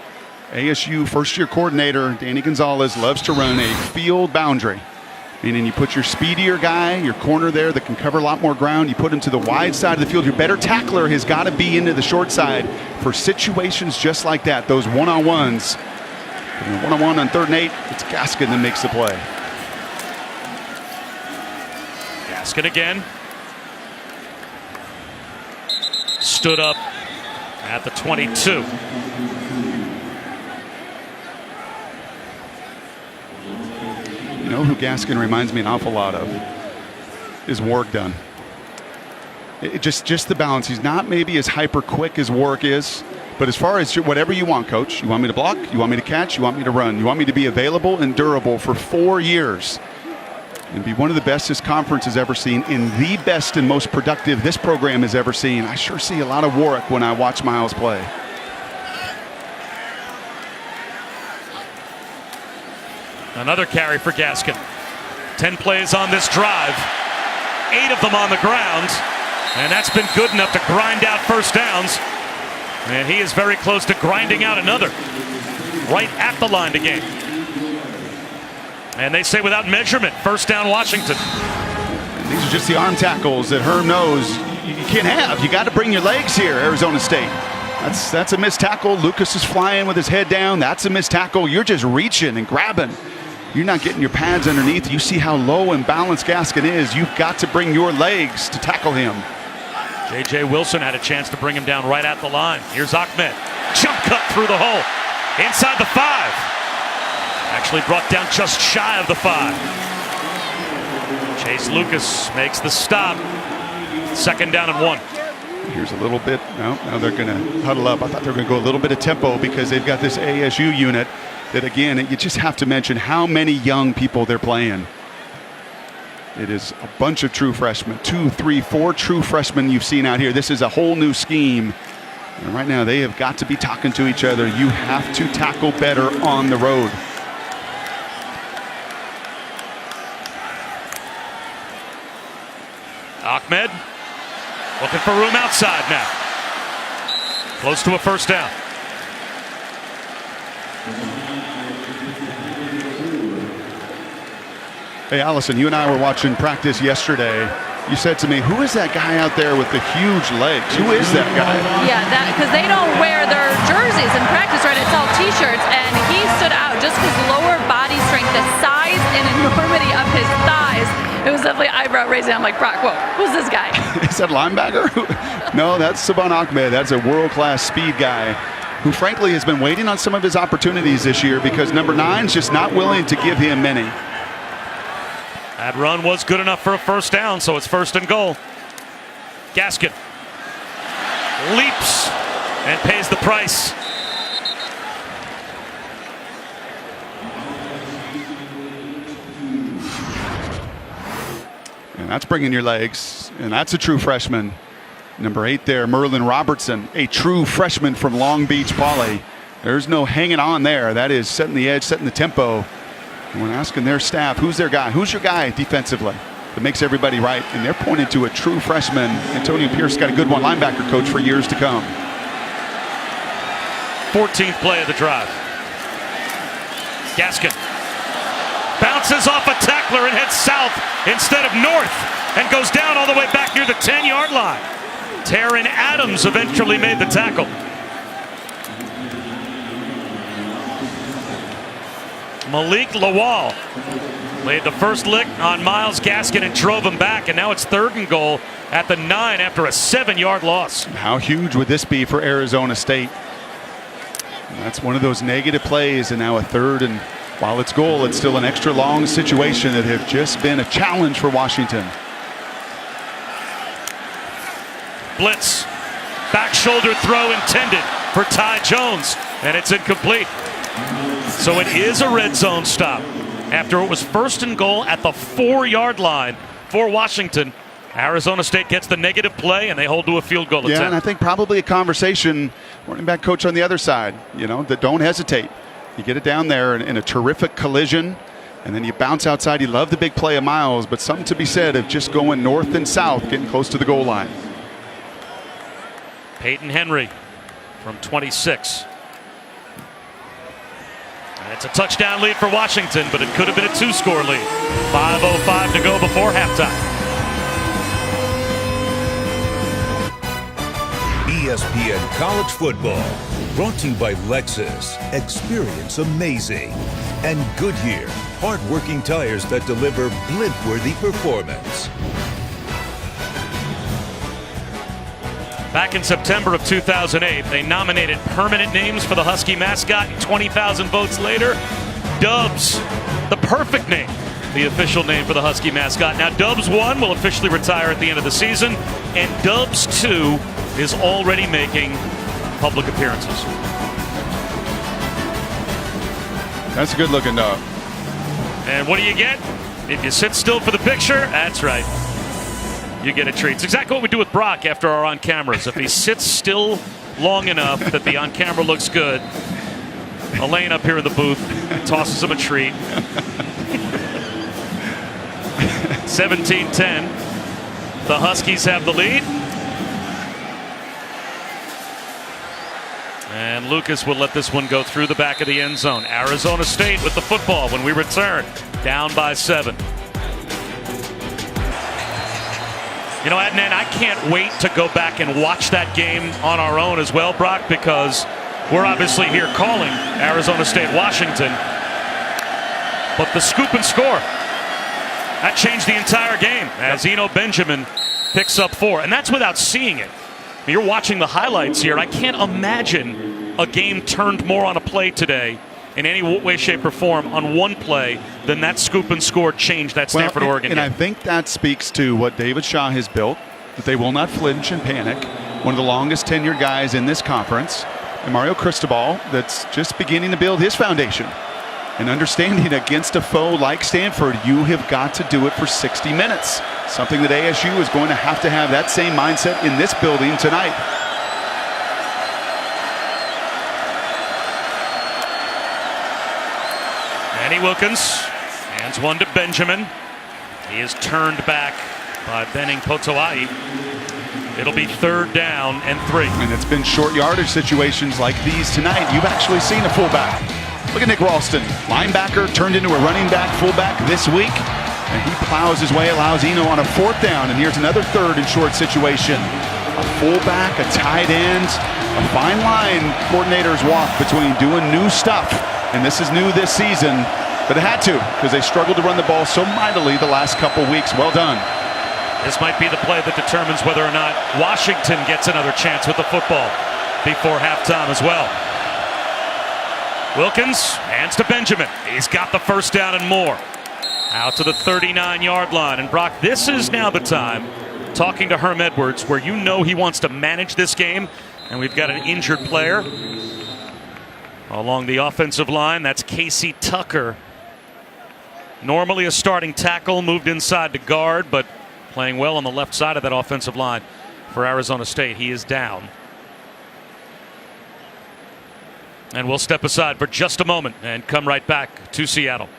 ASU first-year coordinator, Danny Gonzalez, loves to run a field boundary. Meaning you put your speedier guy, your corner there that can cover a lot more ground. You put him to the wide side of the field. Your better tackler has got to be into the short side for situations just like that. Those one-on-ones. One-on-one on 3rd and 8. It's Gaskin that makes the play. Gaskin again. Stood up at the 22. You know who Gaskin reminds me an awful lot of? Is Warwick Dunn. Just the balance. He's not maybe as hyper quick as Warwick is, but as far as whatever you want, coach. You want me to block? You want me to catch? You want me to run? You want me to be available and durable for 4 years and be one of the best this conference has ever seen, in the best and most productive this program has ever seen. I sure see a lot of Warwick when I watch Myles play. Another carry for Gaskin. 10 plays on this drive. 8 of them on the ground. And that's been good enough to grind out first downs. And he is very close to grinding out another. Right at the line to gain. And they say without measurement, first down Washington. And these are just the arm tackles that Herm knows you can't have. You got to bring your legs here, Arizona State. That's a missed tackle. Lucas is flying with his head down. That's a missed tackle. You're just reaching and grabbing. You're not getting your pads underneath. You see how low and balanced Gaskin is. You've got to bring your legs to tackle him. J.J. Wilson had a chance to bring him down right at the line. Here's Ahmed. Jump cut through the hole. Inside the 5. Actually brought down just shy of the 5. Chase Lucas makes the stop. 2nd down and 1. Here's a little bit. No, now they're going to huddle up. I thought they were going to go a little bit of tempo because they've got this ASU unit that, again, you just have to mention how many young people they're playing. It is a bunch of true freshmen, 2, 3, 4 true freshmen you've seen out here. This is a whole new scheme. And right now they have got to be talking to each other. You have to tackle better on the road. Ahmed looking for room outside now. Close to a first down. Hey, Allison, you and I were watching practice yesterday. You said to me, who is that guy out there with the huge legs? Who is that guy? Yeah, because they don't wear their jerseys in practice, right? It's all T-shirts, and he stood out just his lower body strength, the size and enormity of his thighs. It was definitely eyebrow raising. I'm like, Brock, whoa, who's this guy? Is that linebacker? No, that's Saban Ahmed. That's a world-class speed guy who, frankly, has been waiting on some of his opportunities this year because number 9's just not willing to give him many. That run was good enough for a first down, so it's 1st and goal. Gaskin leaps and pays the price. And that's bringing your legs, and that's a true freshman. Number 8 there, Merlin Robertson, a true freshman from Long Beach Poly. There's no hanging on there. That is setting the edge, setting the tempo. And when asking their staff, who's their guy? Who's your guy defensively that makes everybody right? And they're pointing to a true freshman. Antonio Pierce got a good one linebacker coach for years to come. 14th play of the drive. Gaskin bounces off a tackler and heads south instead of north and goes down all the way back near the 10-yard line. Taryn Adams eventually made the tackle. Malik Lawal laid the first lick on Myles Gaskin and drove him back, and now it's 3rd and goal at the 9 after a 7-yard loss. How huge would this be for Arizona State? And that's one of those negative plays, and now a 3rd, and while it's goal, it's still an extra long situation that have just been a challenge for Washington. Blitz, back shoulder throw intended for Ty Jones, and it's incomplete. So it is a red zone stop after it was 1st and goal at the 4-yard line for Washington. Arizona State gets the negative play and they hold to a field goal attempt. Yeah, and I think probably a conversation, running back coach on the other side, that don't hesitate. You get it down there in a terrific collision, and then you bounce outside. You love the big play of Myles, but something to be said of just going north and south, getting close to the goal line. Peyton Henry from 26. It's a touchdown lead for Washington, but it could have been a 2-score lead. 5:05 to go before halftime. ESPN College Football, brought to you by Lexus. Experience amazing. And Goodyear, hard-working tires that deliver blimp-worthy performance. Back in September of 2008, they nominated permanent names for the Husky mascot. 20,000 votes later, Dubs, the perfect name, the official name for the Husky mascot. Now, Dubs 1 will officially retire at the end of the season, and Dubs 2 is already making public appearances. That's a good-looking dog. And what do you get? If you sit still for the picture, that's right. You get a treat. It's exactly what we do with Brock after our on-cameras. If he sits still long enough that the on-camera looks good, Elaine up here in the booth tosses him a treat. 17-10. The Huskies have the lead. And Lucas will let this one go through the back of the end zone. Arizona State with the football when we return. Down by 7. Adnan, I can't wait to go back and watch that game on our own as well, Brock, because we're obviously here calling Arizona State, Washington. But the scoop and score, that changed the entire game as Eno Benjamin picks up 4. And that's without seeing it. You're watching the highlights here. I can't imagine a game turned more on a play today in any way, shape, or form on one play than that scoop and score changed that Stanford, Oregon and game. I think that speaks to what David Shaw has built, that they will not flinch and panic. one of the longest tenured guys in this conference, and Mario Cristobal that's just beginning to build his foundation. And understanding against a foe like Stanford, you have got to do it for 60 minutes. Something that ASU is going to have that same mindset in this building tonight. Manny Wilkins hands one to Benjamin. He is turned back by Benning Potoa'e. It'll be 3rd down and 3. And it's been short yardage situations like these tonight. You've actually seen a fullback. Look at Nick Ralston, linebacker turned into a running back, fullback this week. And he plows his way, allows Eno on a 4th down. And here's another 3rd and short situation. A fullback, a tight end, a fine line coordinators walk between doing new stuff. And this is new this season, but it had to because they struggled to run the ball so mightily the last couple weeks. Well done. This might be the play that determines whether or not Washington gets another chance with the football before halftime as well. Wilkins hands to Benjamin. He's got the 1st down and more. Out to the 39-yard line. And Brock, this is now the time, talking to Herm Edwards, where you know he wants to manage this game. And we've got an injured player along the offensive line. That's Casey Tucker. Normally a starting tackle, moved inside to guard, but playing well on the left side of that offensive line for Arizona State. He is down. And we'll step aside for just a moment and come right back to Seattle.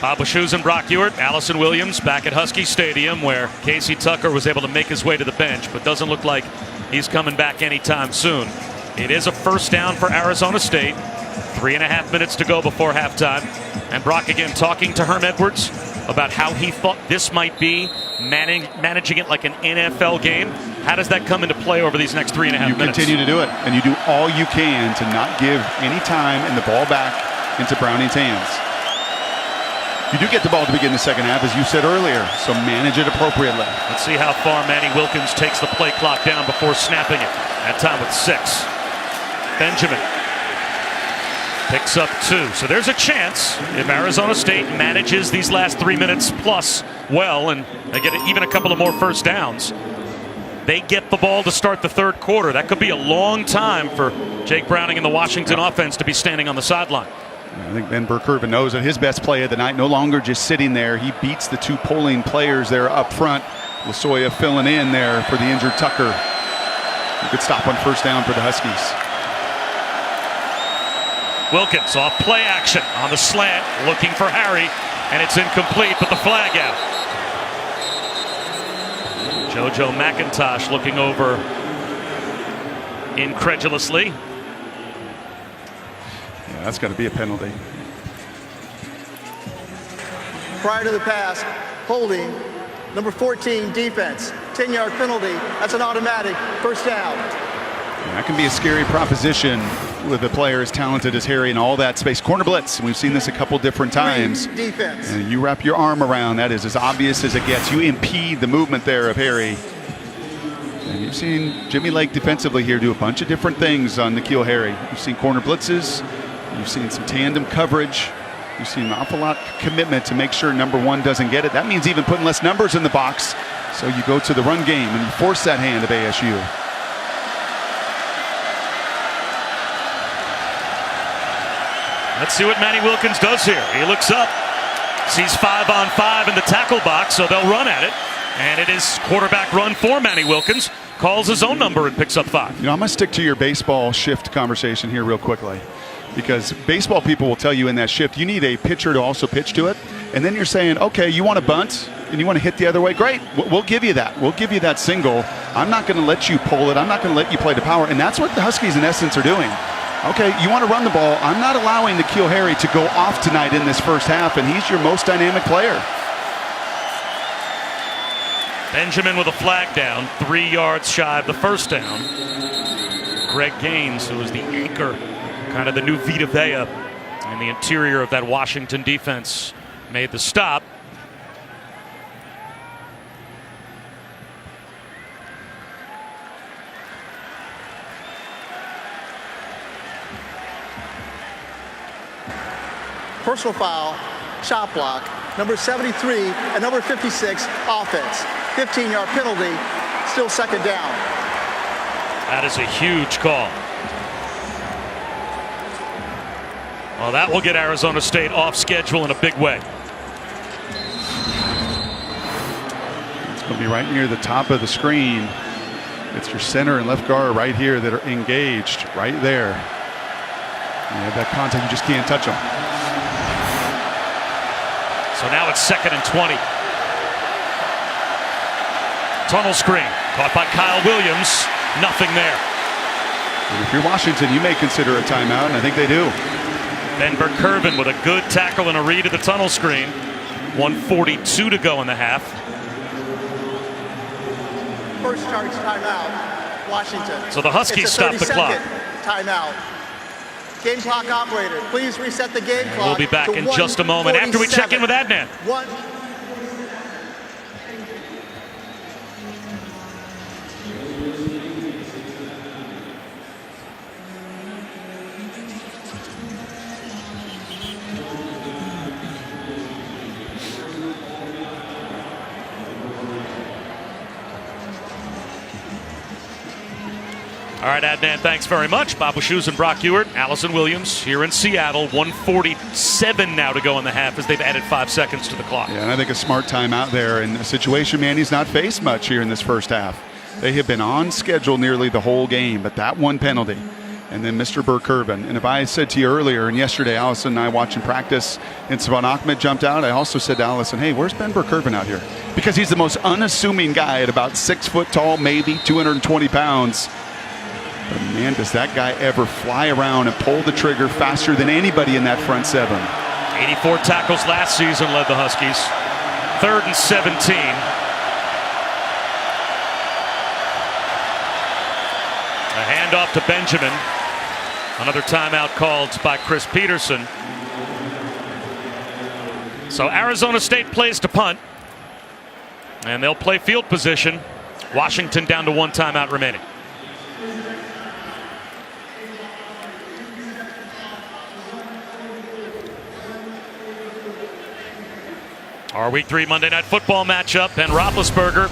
Bob Wischusen and Brock Ewert, Allison Williams back at Husky Stadium, where Casey Tucker was able to make his way to the bench, but doesn't look like he's coming back anytime soon. It is a 1st down for Arizona State. 3.5 minutes to go before halftime. And Brock again talking to Herm Edwards about how he thought this might be, managing it like an NFL game. How does that come into play over these next 3.5 minutes? You continue to do it, and you do all you can to not give any time and the ball back into Browning's hands. You do get the ball to begin the second half, as you said earlier, so manage it appropriately. Let's see how far Manny Wilkins takes the play clock down before snapping it. That time with 6. Benjamin picks up 2. So there's a chance if Arizona State manages these last 3 minutes plus well, and they get even a couple of more 1st downs, they get the ball to start the 3rd quarter. That could be a long time for Jake Browning and the Washington offense to be standing on the sideline. I think Ben Burke-Irvin knows that his best play of the night, no longer just sitting there. He beats the 2 polling players there up front. Lasoya filling in there for the injured Tucker. A good stop on 1st down for the Huskies. Wilkins off play action on the slant, looking for Harry, and it's incomplete, but the flag out. JoJo McIntosh looking over incredulously. Yeah, that's got to be a penalty. Prior to the pass, holding, number 14, defense. 10-yard penalty. That's an automatic 1st down. Yeah, that can be a scary proposition with a player as talented as Harry and all that space. Corner blitz, we've seen this a couple different times. Defense. And you wrap your arm around, that is as obvious as it gets. You impede the movement there of Harry. And you've seen Jimmy Lake defensively here do a bunch of different things on N'Keal Harry. You've seen corner blitzes, you've seen some tandem coverage, you've seen an awful lot of commitment to make sure number 1 doesn't get it. That means even putting less numbers in the box. So you go to the run game and you force that hand of ASU. Let's see what Manny Wilkins does here. He looks up, sees 5 on 5 in the tackle box, so they'll run at it. And it is quarterback run for Manny Wilkins. Calls his own number and picks up 5. You know, I'm going to stick to your baseball shift conversation here real quickly, because baseball people will tell you in that shift, you need a pitcher to also pitch to it. And then you're saying, okay, you want to bunt and you want to hit the other way. Great. We'll give you that. We'll give you that single. I'm not going to let you pull it. I'm not going to let you play the power. And that's what the Huskies in essence are doing. Okay, you want to run the ball. I'm not allowing N'Keal Harry to go off tonight in this 1st half, and he's your most dynamic player. Benjamin with a flag down, 3 yards shy of the 1st down. Greg Gaines, who is the anchor, kind of the new Vita Vea in the interior of that Washington defense, made the stop. Personal foul, shot block, number 73, and number 56 offense. 15-yard penalty, still second down. That is a huge call. Well, that will get Arizona State off schedule in a big way. It's going to be right near the top of the screen. It's your center and left guard right here that are engaged right there. You have that contact, you just can't touch them. So now it's 2nd and 20. Tunnel screen caught by Kyle Williams. Nothing there. And if you're Washington, you may consider a timeout, and I think they do. Ben Burkervin with a good tackle and a read of the tunnel screen. 1:42 to go in the half. First charge timeout, Washington. So the Huskies stop the clock. Timeout. Game clock operator, please reset the game clock. We'll be back in just a moment after we check in with Adnan. All right, Adnan, thanks very much. Bob Wischusen and Brock Ewert, Allison Williams here in Seattle. 1:47 now to go in the half as they've added 5 seconds to the clock. Yeah, and I think a smart timeout there in a situation Manny's not faced much here in this first half. They have been on schedule nearly the whole game, but that one penalty. And then Mr. Burkervin. And if I said to you earlier, and yesterday Allison and I watching practice, and Savon Ahmed jumped out, I also said to Allison, hey, where's Ben Burkervin out here? Because he's the most unassuming guy at about 6 foot tall, maybe 220 pounds. But man, does that guy ever fly around and pull the trigger faster than anybody in that front seven. 84 tackles last season led the Huskies. 3rd and 17. A handoff to Benjamin. Another timeout called by Chris Peterson. So Arizona State plays to punt. And they'll play field position. Washington down to 1 timeout remaining. Our Week 3 Monday Night Football matchup, Ben Roethlisberger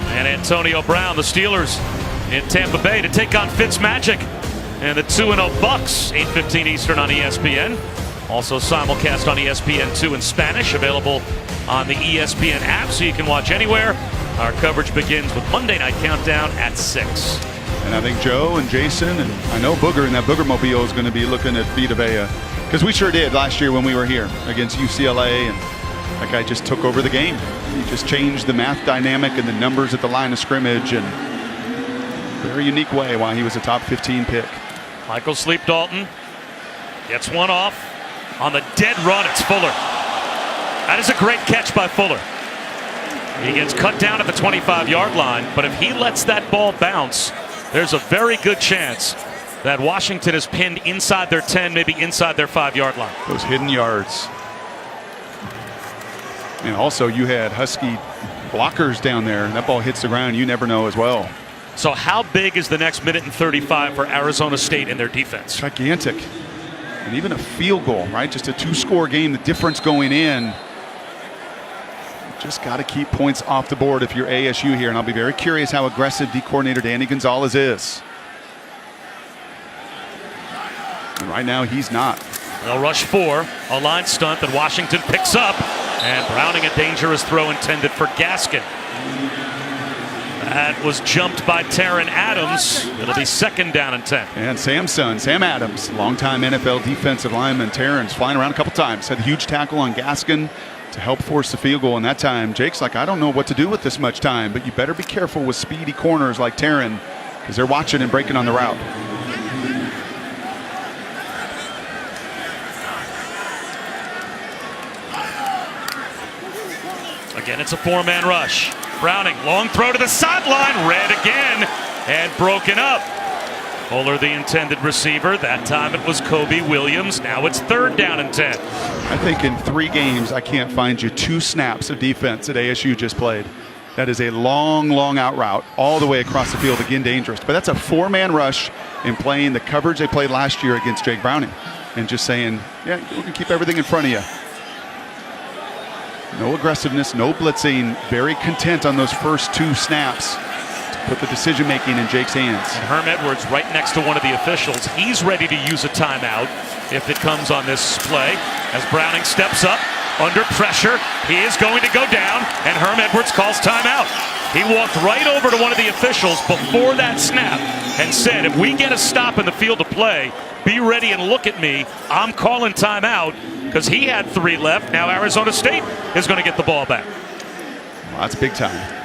and Antonio Brown, the Steelers in Tampa Bay to take on Fitzmagic and the 2-0 Bucks, 8:15 Eastern on ESPN. Also simulcast on ESPN2 in Spanish, available on the ESPN app so you can watch anywhere. Our coverage begins with Monday Night Countdown at 6. And I think Joe and Jason and I know Booger in that Booger Mobile is going to be looking at Vita Vea, because we sure did last year when we were here against UCLA, and that guy just took over the game. He just changed the math dynamic and the numbers at the line of scrimmage in a very unique way why he was a top 15 pick. Michael Sleep Dalton gets one off. On the dead run, it's Fuller. That is a great catch by Fuller. He gets cut down at the 25-yard line, but if he lets that ball bounce, there's a very good chance that Washington is pinned inside their 10, maybe inside their 5-yard line. Those hidden yards. And also you had Husky blockers down there. That ball hits the ground, you never know as well. So how big is the next minute and 35 for Arizona State and their defense? Gigantic. And even a field goal, right? Just a 2-score game, the difference going in. Just got to keep points off the board if you're ASU here. And I'll be very curious how aggressive D coordinator Danny Gonzalez is. And right now he's not. They'll rush 4, a line stunt that Washington picks up, and Browning a dangerous throw intended for Gaskin. That was jumped by Taron Adams. It'll be 2nd down and 10. And Sam's son, Sam Adams, longtime NFL defensive lineman. Taron's flying around a couple times. Had a huge tackle on Gaskin to help force the field goal. And that time, Jake's like, I don't know what to do with this much time, but you better be careful with speedy corners like Taron, because they're watching and breaking on the route. Again, it's a 4-man rush. Browning, long throw to the sideline, read again, and broken up. Fuller, the intended receiver. That time it was Kobe Williams. Now it's 3rd down and 10. I think in 3 games, I can't find you 2 snaps of defense that ASU just played. That is a long, long out route all the way across the field, again dangerous. But that's a 4-man rush in playing the coverage they played last year against Jake Browning. And just saying, yeah, we can keep everything in front of you. No aggressiveness, no blitzing. Very content on those first 2 snaps. Put the decision-making in Jake's hands. And Herm Edwards right next to one of the officials. He's ready to use a timeout if it comes on this play. As Browning steps up under pressure, he is going to go down, and Herm Edwards calls timeout. He walked right over to one of the officials before that snap and said, if we get a stop in the field of play, be ready and look at me. I'm calling timeout, because he had 3 left. Now Arizona State is going to get the ball back. Well, that's big time.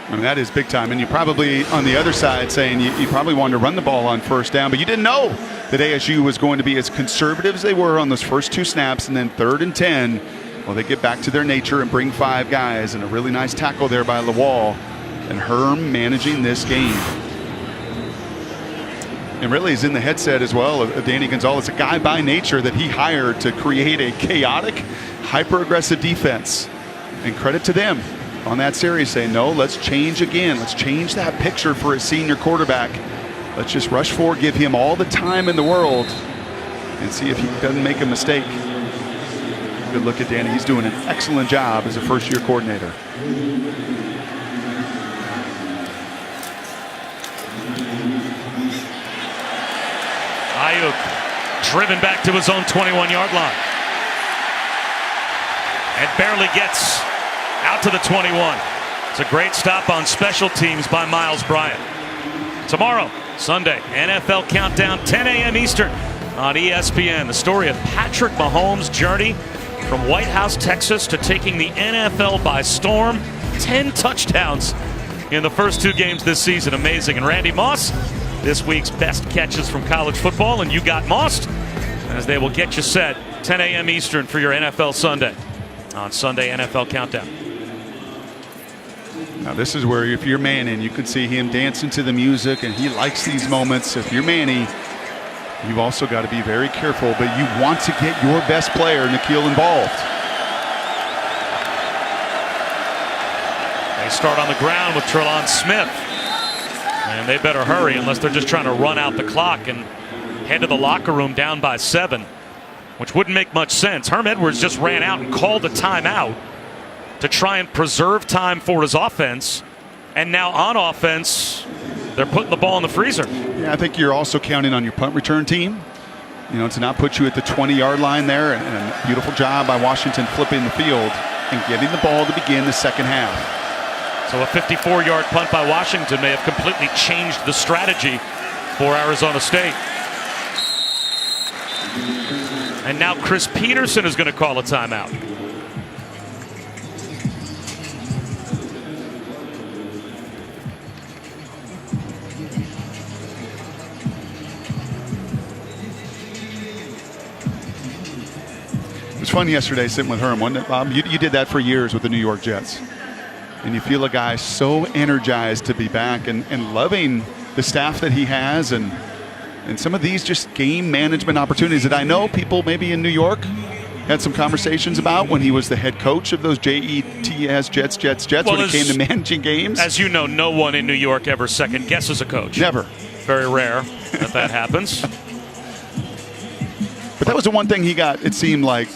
I mean, that is big time. And you probably, on the other side, saying you probably wanted to run the ball on first down, but you didn't know that ASU was going to be as conservative as they were on those first 2 snaps, and then 3rd and 10. Well, they get back to their nature and bring 5 guys, and a really nice tackle there by Lawal. And Herm managing this game. And really is in the headset as well of Danny Gonzalez, a guy by nature that he hired to create a chaotic, hyper-aggressive defense. And credit to them on that series, saying, no, let's change again. Let's change that picture for a senior quarterback. Let's just rush forward, give him all the time in the world, and see if he doesn't make a mistake. Good look at Danny. He's doing an excellent job as a first-year coordinator. Ayuk driven back to his own 21-yard line. And barely gets out to the 21. It's a great stop on special teams by Miles Bryant. Tomorrow, Sunday, NFL Countdown, 10 a.m. Eastern on ESPN. The story of Patrick Mahomes' journey from White House, Texas to taking the NFL by storm. 10 touchdowns in the first 2 games this season. Amazing. And Randy Moss, this week's best catches from college football. And you got Mossed, as they will get you set 10 a.m. Eastern for your NFL Sunday on Sunday NFL Countdown. Now this is where if you're Manning, you can see him dancing to the music, and he likes these moments. If you're Manning, you've also got to be very careful, but you want to get your best player, N'Keal, involved. They start on the ground with Trelon Smith, and they better hurry unless they're just trying to run out the clock and head to the locker room down by 7, which wouldn't make much sense. Herm Edwards just ran out and called a timeout to try and preserve time for his offense, and now on offense, they're putting the ball in the freezer. Yeah, I think you're also counting on your punt return team, to not put you at the 20-yard line there. And a beautiful job by Washington flipping the field and getting the ball to begin the second half. So a 54-yard punt by Washington may have completely changed the strategy for Arizona State. And now Chris Peterson is going to call a timeout. It was fun yesterday sitting with Herm, wasn't it, Bob? You did that for years with the New York Jets. And you feel a guy so energized to be back and loving the staff that he has and some of these just game management opportunities that I know people maybe in New York had some conversations about when he was the head coach of those Jets well, when he came to managing games. As you know, no one in New York ever second guesses a coach. Never. Very rare that happens. But that was the one thing he got, it seemed like,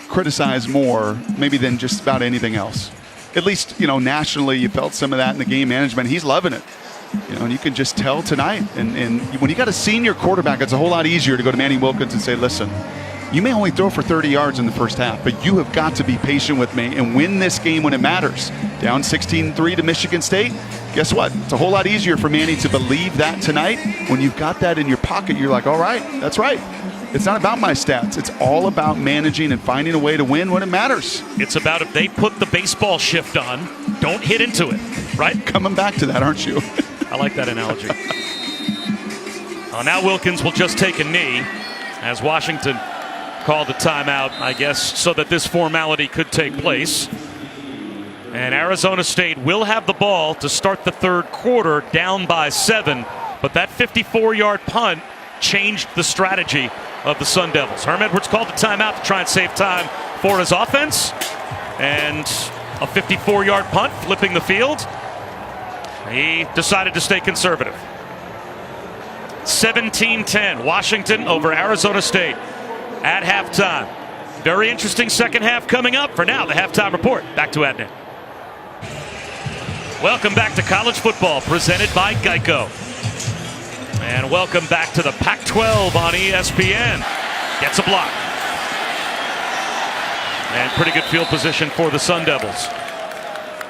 criticized more maybe than just about anything else. At least, nationally, you felt some of that in the game management. He's loving it. And you can just tell tonight. And when you got a senior quarterback, it's a whole lot easier to go to Manny Wilkins and say, listen, you may only throw for 30 yards in the first half, but you have got to be patient with me and win this game when it matters. Down 16-3 to Michigan State. Guess what? It's a whole lot easier for Manny to believe that tonight. When you've got that in your pocket, you're like, all right, that's right. It's not about my stats. It's all about managing and finding a way to win when it matters. It's about if they put the baseball shift on, don't hit into it, right? Coming back to that, aren't you? I like that analogy. Now Wilkins will just take a knee as Washington called a timeout, I guess, so that this formality could take place. And Arizona State will have the ball to start the third quarter down by 7. But that 54-yard punt changed the strategy of the Sun Devils. Herm Edwards called the timeout to try and save time for his offense. And a 54-yard punt flipping the field. He decided to stay conservative. 17-10, Washington over Arizona State at halftime. Very interesting second half coming up. For now, the halftime report. Back to Adnan. Welcome back to college football, presented by Geico. And welcome back to the Pac-12 on ESPN. Gets a block. And pretty good field position for the Sun Devils.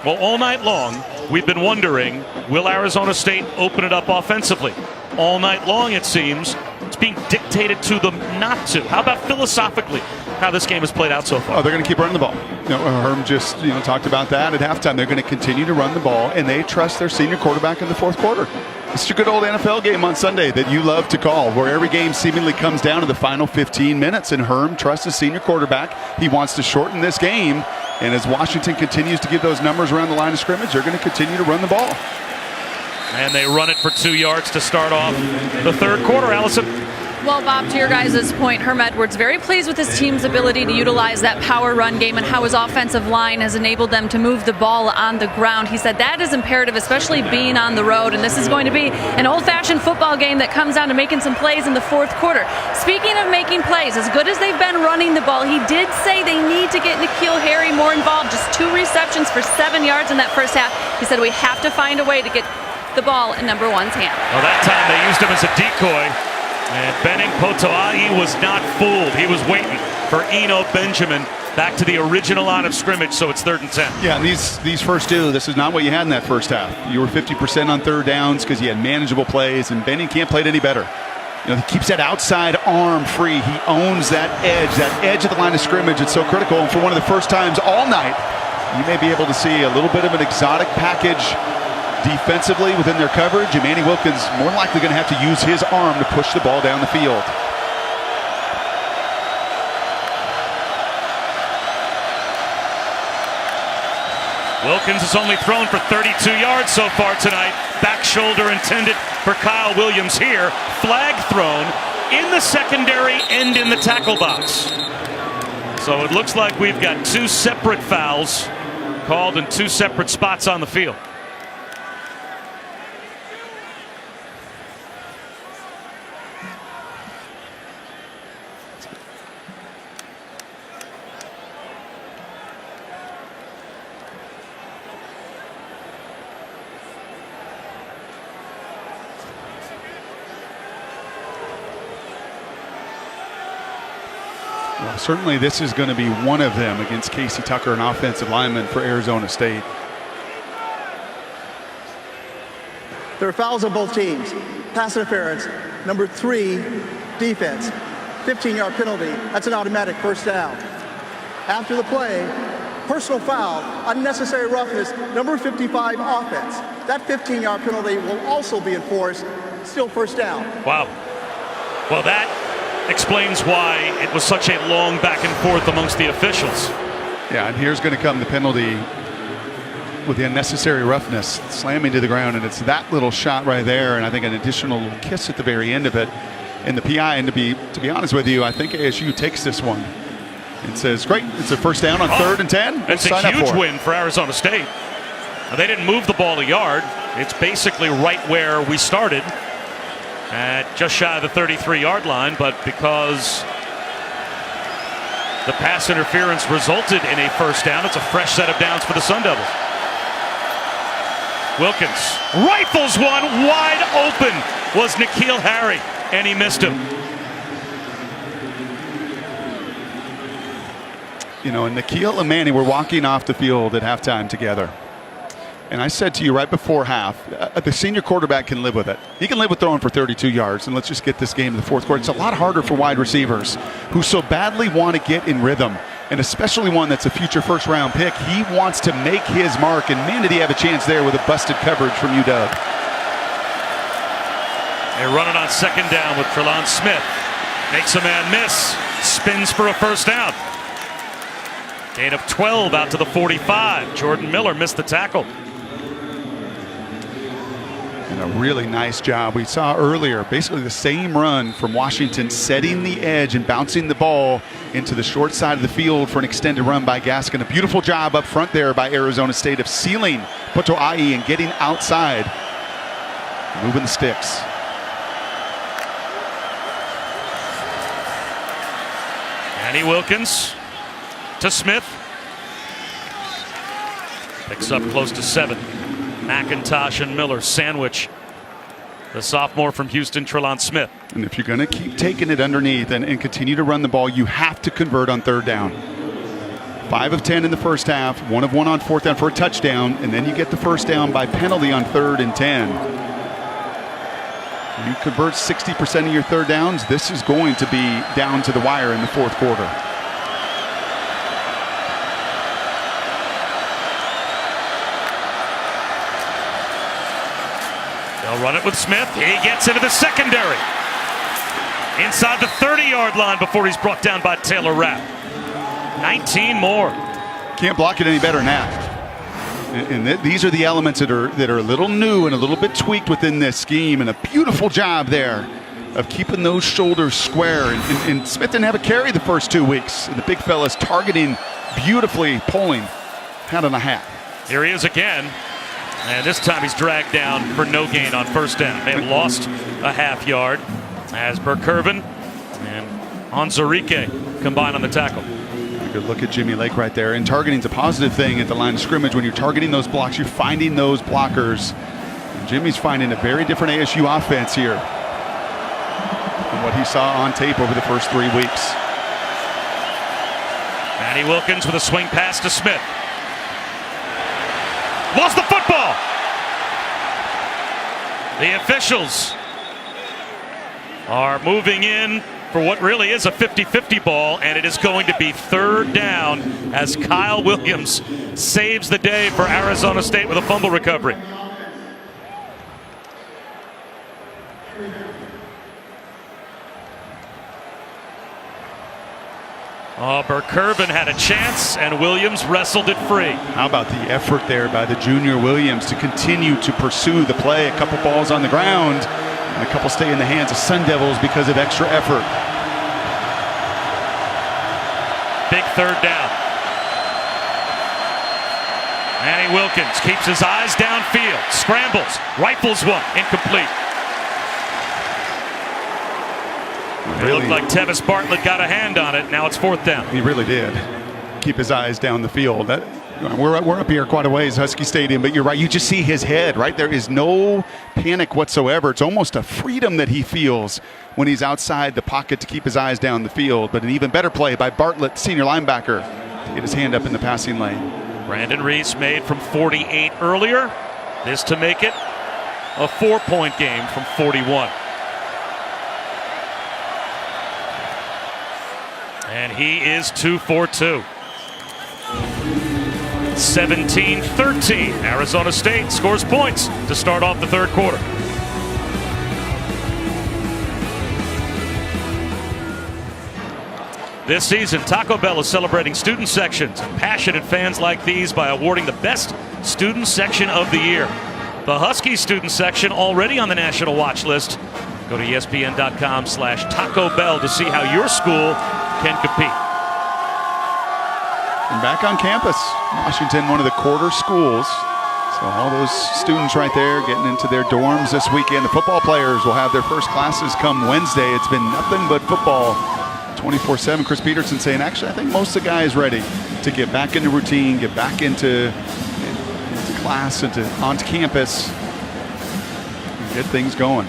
Well, all night long, we've been wondering, will Arizona State open it up offensively? All night long, it seems, it's being dictated to them not to. How about philosophically, how this game has played out so far? Oh, they're going to keep running the ball. Herm just talked about that at halftime. They're going to continue to run the ball, and they trust their senior quarterback in the fourth quarter. It's a good old NFL game on Sunday that you love to call, where every game seemingly comes down to the final 15 minutes, and Herm trusts his senior quarterback. He wants to shorten this game, and as Washington continues to give those numbers around the line of scrimmage, they're going to continue to run the ball. And they run it for 2 yards to start off the third quarter, Allison. Well, Bob, to your guys' point, Herm Edwards very pleased with his team's ability to utilize that power run game and how his offensive line has enabled them to move the ball on the ground. He said that is imperative, especially being on the road, and this is going to be an old-fashioned football game that comes down to making some plays in the fourth quarter. Speaking of making plays, as good as they've been running the ball, he did say they need to get N'Keal Harry more involved. Just 2 receptions for 7 yards in that first half. He said we have to find a way to get the ball in number one's hand. Well, that time they used him as a decoy. And Benning Potoa'e was not fooled. He was waiting for Eno Benjamin back to the original line of scrimmage, so it's 3rd and 10. Yeah, and these first two, this is not what you had in that first half. You were 50% on third downs because you had manageable plays, and Benning can't play it any better. He keeps that outside arm free. He owns that edge of the line of scrimmage. It's so critical. And for one of the first times all night, you may be able to see a little bit of an exotic package defensively within their coverage, and Manny Wilkins more than likely going to have to use his arm to push the ball down the field. Wilkins has only thrown for 32 yards so far tonight. Back shoulder intended for Kyle Williams here. Flag thrown in the secondary and in the tackle box. So it looks like we've got 2 separate fouls called in 2 separate spots on the field. Well, certainly this is going to be one of them against Casey Tucker, an offensive lineman for Arizona State. There are fouls on both teams. Pass interference, number 3, defense. 15-yard penalty. That's an automatic first down. After the play, personal foul, unnecessary roughness, number 55, offense. That 15-yard penalty will also be enforced. Still first down. Wow. Well, that explains why it was such a long back and forth amongst the officials. Yeah, and here's going to come the penalty with the unnecessary roughness, slamming to the ground, and it's that little shot right there, and I think an additional little kiss at the very end of it. And the PI, and to be honest with you, I think ASU takes this one and says, great, it's a first down on 3rd and 10. It's a huge win for Arizona State. Now, they didn't move the ball a yard. It's basically right where we started, at just shy of the 33-yard line, but because the pass interference resulted in a first down, it's a fresh set of downs for the Sun Devils. Wilkins rifles one wide open. Was N'Keal Harry, and he missed him. And N'Keal and Manny were walking off the field at halftime together. And I said to you right before half, the senior quarterback can live with it. He can live with throwing for 32 yards, and let's just get this game in the fourth quarter. It's a lot harder for wide receivers who so badly want to get in rhythm, and especially one that's a future first-round pick. He wants to make his mark, and man, did he have a chance there with a busted coverage from UW. They run it on 2nd down with Trelon Smith. Makes a man miss. Spins for a first down. Gain of 12 out to the 45. Jordan Miller missed the tackle. And a really nice job. We saw earlier basically the same run from Washington, setting the edge and bouncing the ball into the short side of the field for an extended run by Gaskin. A beautiful job up front there by Arizona State of sealing Potoa'e and getting outside, moving the sticks. Manny Wilkins to Smith. Picks up close to 7. McIntosh and Miller sandwich the sophomore from Houston, Trelon Smith. And if you're going to keep taking it underneath and continue to run the ball, you have to convert on 3rd down. 5 of 10 in the first half, 1 of 1 on 4th down for a touchdown, and then you get the first down by penalty on 3rd and 10. You convert 60% of your 3rd downs, this is going to be down to the wire in the 4th quarter. They'll run it with Smith. He gets into the secondary. Inside the 30-yard line before he's brought down by Taylor Rapp. 19 more. Can't block it any better than that. And these are the elements that are a little new and a little bit tweaked within this scheme, and a beautiful job there of keeping those shoulders square. And Smith didn't have a carry the first 2 weeks. And the big fella's targeting beautifully, pulling, hat on a hat. Here he is again. And this time he's dragged down for no gain on first down. They have lost a half yard as Burkervin and Onzarike combine on the tackle. Good look at Jimmy Lake right there. And targeting's a positive thing at the line of scrimmage. When you're targeting those blocks, you're finding those blockers. And Jimmy's finding a very different ASU offense here from what he saw on tape over the first 3 weeks. Manny Wilkins with a swing pass to Smith. Lost the football. The officials are moving in for what really is a 50-50 ball, and it is going to be 3rd down as Kyle Williams saves the day for Arizona State with a fumble recovery. Oh, Burkervin had a chance, and Williams wrestled it free. How about the effort there by the junior Williams to continue to pursue the play? A couple balls on the ground, and a couple stay in the hands of Sun Devils because of extra effort. Big 3rd down. Manny Wilkins keeps his eyes downfield, scrambles, rifles one, incomplete. It looked like Tevis Bartlett got a hand on it. Now it's 4th down. He really did keep his eyes down the field. We're up here quite a ways, Husky Stadium, but you're right. You just see his head, right? There is no panic whatsoever. It's almost a freedom that he feels when he's outside the pocket to keep his eyes down the field. But an even better play by Bartlett, senior linebacker, to get his hand up in the passing lane. Brandon Reese made from 48 earlier. This to make it a 4-point game from 41. And he is 2 for 2. 17-13. Arizona State scores points to start off the 3rd quarter. This season, Taco Bell is celebrating student sections and passionate fans like these by awarding the best student section of the year. The Husky student section already on the national watch list. Go to ESPN.com/Taco Bell to see how your school can compete. And back on campus, Washington, one of the quarter schools. So all those students right there getting into their dorms this weekend. The football players will have their first classes come Wednesday. It's been nothing but football 24/7. Chris Peterson saying, actually, I think most of the guys ready to get back into routine, get back into class, onto campus, and get things going.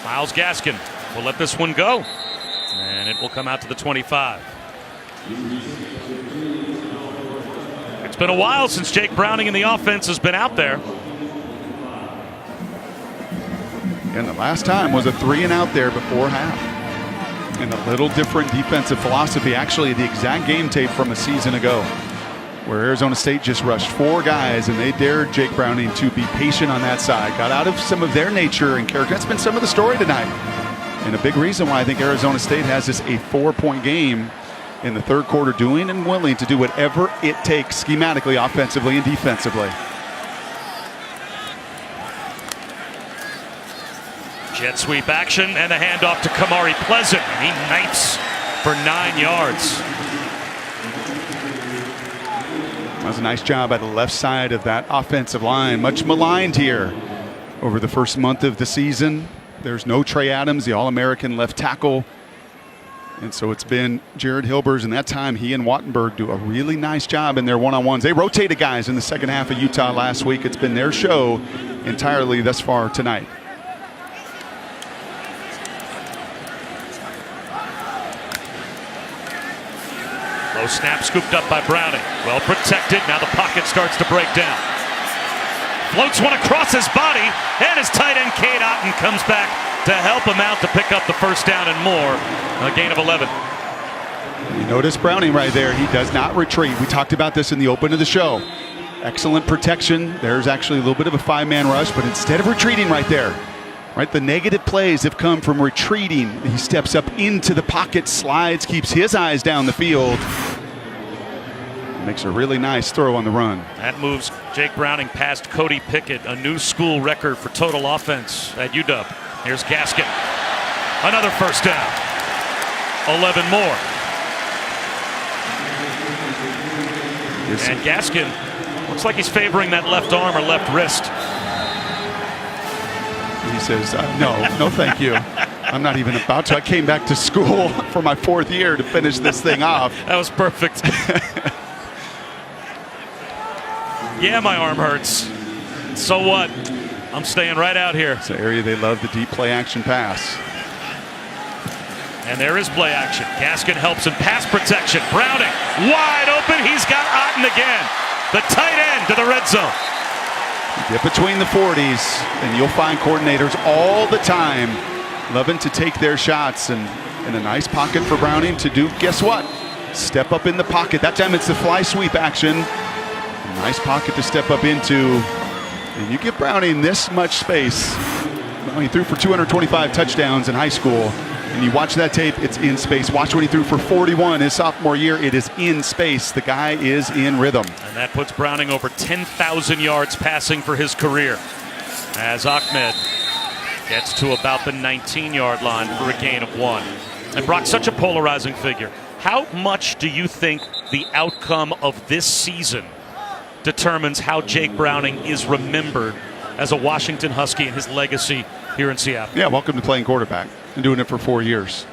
Miles Gaskin will let this one go, and it will come out to the 25. It's been a while since Jake Browning in the offense has been out there. And the last time was a 3-and-out there before half. And a little different defensive philosophy, actually the exact game tape from a season ago, where Arizona State just rushed 4 guys and they dared Jake Browning to be patient on that side. Got out of some of their nature and character. That's been some of the story tonight. And a big reason why I think Arizona State has this a 4-point game in the 3rd quarter, doing and willing to do whatever it takes schematically, offensively, and defensively. Jet sweep action and a handoff to Kamari Pleasant. He knifes for 9 yards. That was a nice job by the left side of that offensive line. Much maligned here over the first month of the season. There's no Trey Adams, the All-American left tackle. And so it's been Jared Hilbers, and that time he and Wattenberg do a really nice job in their one-on-ones. They rotated guys in the second half of Utah last week. It's been their show entirely thus far tonight. Low snap scooped up by Browning. Well protected. Now the pocket starts to break down. Floats one across his body, and his tight end Cade Otton comes back to help him out to pick up the first down and more. A gain of 11. You notice Browning right there. He does not retreat. We talked about this in the open of the show. Excellent protection. There's actually a little bit of a five-man rush, but instead of retreating right there, right, the negative plays have come from retreating. He steps up into the pocket, slides, keeps his eyes down the field. Makes a really nice throw on the run. That moves Jake Browning past Cody Pickett, a new school record for total offense at UW. Here's Gaskin. Another first down. 11 more. And Gaskin looks like he's favoring that left arm or left wrist. He says, no, thank you. I'm not even about to. I came back to school for my 4th year to finish this thing off. That was perfect. Yeah, my arm hurts. So what? I'm staying right out here. It's an area they love, the deep play action pass. And there is play action. Gaskin helps in pass protection. Browning wide open. He's got Otton again. The tight end to the red zone. Get between the 40s, and you'll find coordinators all the time loving to take their shots. And in a nice pocket for Browning to do, guess what? Step up in the pocket. That time it's the fly sweep action. Nice pocket to step up into. And you give Browning this much space. Well, he threw for 225 touchdowns in high school. And you watch that tape, it's in space. Watch when he threw for 41 his sophomore year. It is in space. The guy is in rhythm. And that puts Browning over 10,000 yards passing for his career, as Ahmed gets to about the 19-yard line for a gain of 1. And Brock, such a polarizing figure. How much do you think the outcome of this season determines how Jake Browning is remembered as a Washington Husky and his legacy here in Seattle? Yeah, welcome to playing quarterback and doing it for 4 years.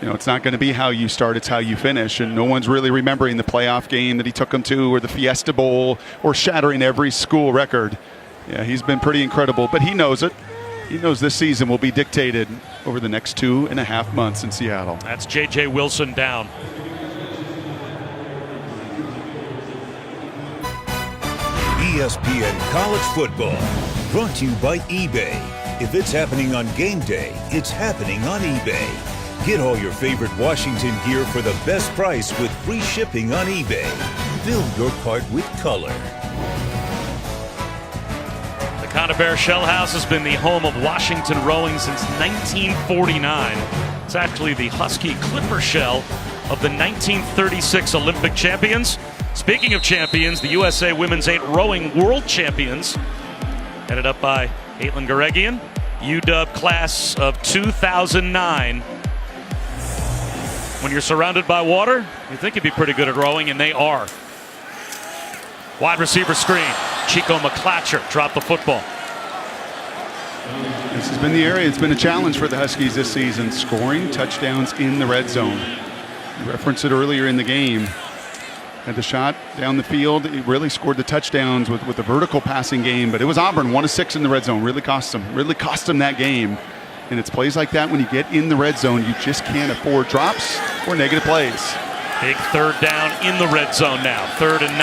You know, it's not going to be how you start, it's how you finish. And no one's really remembering the playoff game that he took them to, or the Fiesta Bowl, or shattering every school record. Yeah, he's been pretty incredible, but he knows it. He knows this season will be dictated over the next 2.5 months in Seattle. That's J.J. Wilson down. ESPN College Football, brought to you by eBay. If it's happening on game day, it's happening on eBay. Get all your favorite Washington gear for the best price with free shipping on eBay. Build your part with color. The Conibear Shell House has been the home of Washington rowing since 1949. It's actually the Husky Clipper shell of the 1936 Olympic champions. Speaking of champions, the USA Women's 8 Rowing World Champions, headed up by Caitlin Garegian, UW class of 2009. When you're surrounded by water, you think you'd be pretty good at rowing, and they are. Wide receiver screen. Chico McClatcher dropped the football. This has been the area. It's been a challenge for the Huskies this season, scoring touchdowns in the red zone. You referenced it earlier in the game. Had the shot down the field. He really scored the touchdowns with the vertical passing game, but it was Auburn 1 of 6 in the red zone. Really cost them that game. And it's plays like that when you get in the red zone, you just can't afford drops or negative plays. Big third down in the red zone now. 3rd and 9.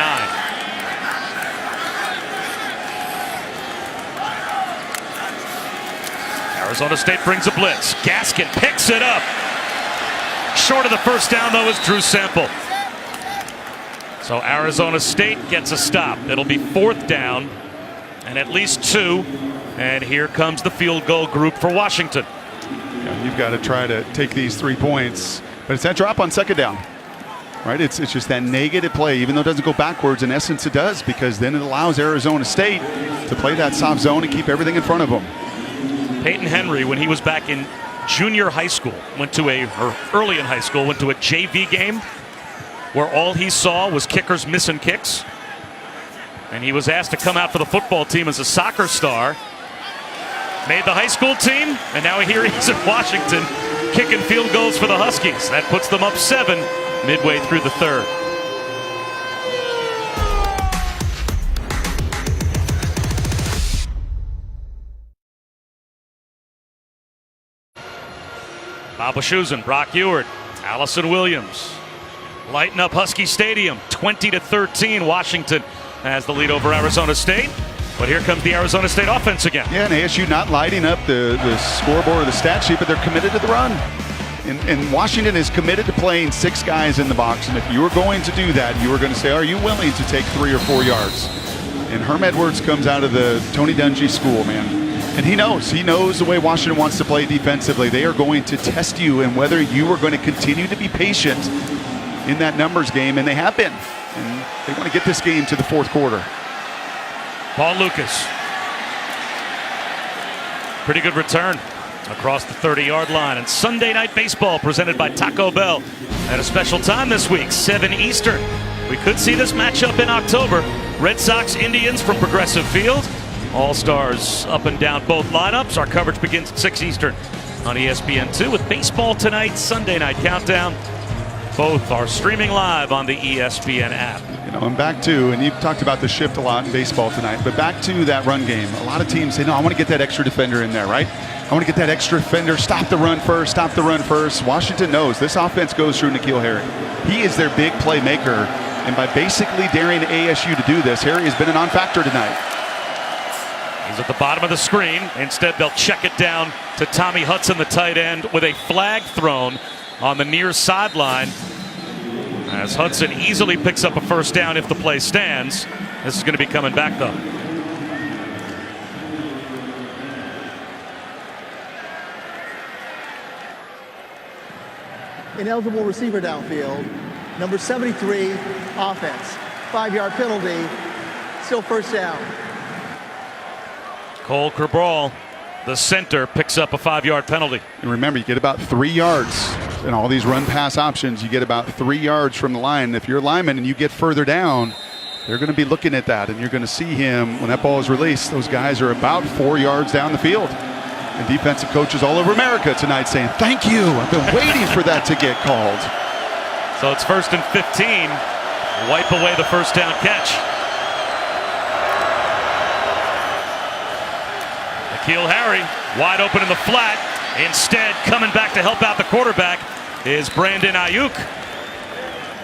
Arizona State brings a blitz. Gaskin picks it up. Short of the first down, though, is Drew Sample. So Arizona State gets a stop. It'll be 4th down and at least 2. And here comes the field goal group for Washington. Yeah, you've got to try to take these 3 points. But it's that drop on 2nd down. Right? It's just that negative play. Even though it doesn't go backwards, in essence it does, because then it allows Arizona State to play that soft zone and keep everything in front of them. Peyton Henry, when he was back in junior high school, early in high school, went to a JV game where all he saw was kickers missing kicks. And he was asked to come out for the football team as a soccer star. Made the high school team, and now here he is at Washington kicking field goals for the Huskies. That puts them up 7 midway through the third. Baba Schusen, Brock Ewart, Allison Williams lighten up Husky Stadium. 20-13. Washington has the lead over Arizona State. But here comes the Arizona State offense again. Yeah, and ASU not lighting up the scoreboard or the stat sheet, but they're committed to the run. And Washington is committed to playing 6 guys in the box. And if you were going to do that, you were going to say, are you willing to take 3 or 4 yards? And Herm Edwards comes out of the Tony Dungy school, man. And he knows the way Washington wants to play defensively. They are going to test you and whether you are going to continue to be patient in that numbers game, and they have been. And they want to get this game to the fourth quarter. Paul Lucas. Pretty good return across the 30-yard line. And Sunday Night Baseball presented by Taco Bell at a special time this week, 7 Eastern. We could see this matchup in October. Red Sox Indians from Progressive Field. All-Stars up and down both lineups. Our coverage begins at 6 Eastern on ESPN2 with baseball tonight, Sunday Night Countdown. Both are streaming live on the ESPN app. You know, and back to, and you've talked about the shift a lot in baseball tonight, but back to that run game. A lot of teams say, no, I want to get that extra defender in there, right? I want to get that extra defender, stop the run first, stop the run first. Washington knows this offense goes through N'Keal Harry. He is their big playmaker, and by basically daring ASU to do this, Harry has been a non-factor tonight. He's at the bottom of the screen. Instead, they'll check it down to Tommy Hudson, the tight end, with a flag thrown on the near sideline. As Hudson easily picks up a first down if the play stands. This is going to be coming back, though. Ineligible receiver downfield. Number 73, offense. 5-yard penalty. Still first down. Cole Cabral, the center, picks up a 5-yard penalty. And remember, you get about 3 yards in all these run-pass options. You get about 3 yards from the line. If you're a lineman and you get further down, they're going to be looking at that, and you're going to see him when that ball is released. Those guys are about 4 yards down the field. And defensive coaches all over America tonight saying, thank you. I've been waiting for that to get called. So it's 1st and 15. Wipe away the first down catch. N'Keal Harry wide open in the flat. Instead, coming back to help out the quarterback is Brandon Ayuk.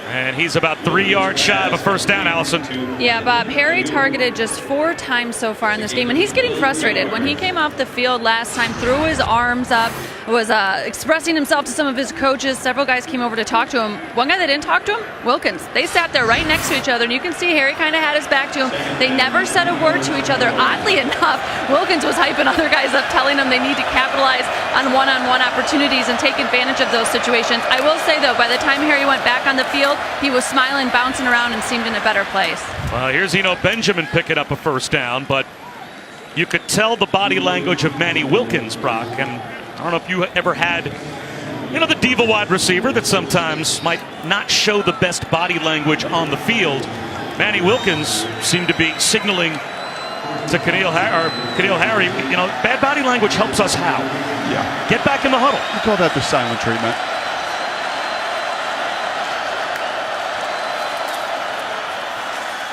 And he's about 3 yards shy of a first down, Allison. Yeah, Bob, Harry targeted just 4 times so far in this game, and he's getting frustrated. When he came off the field last time, threw his arms up, was expressing himself to some of his coaches. Several guys came over to talk to him. One guy that didn't talk to him, Wilkins. They sat there right next to each other, and you can see Harry kind of had his back to him. They never said a word to each other. Oddly enough, Wilkins was hyping other guys up, telling them they need to capitalize on one-on-one opportunities and take advantage of those situations. I will say, though, by the time Harry went back on the field, he was smiling, bouncing around, and seemed in a better place. Well, here's Eno Benjamin picking up a first down, but you could tell the body language of Manny Wilkins, Brock, and I don't know if you ever had, the diva wide receiver that sometimes might not show the best body language on the field. Manny Wilkins seemed to be signaling to N'Keal Harry, bad body language helps us how? Yeah. Get back in the huddle. I call that the silent treatment.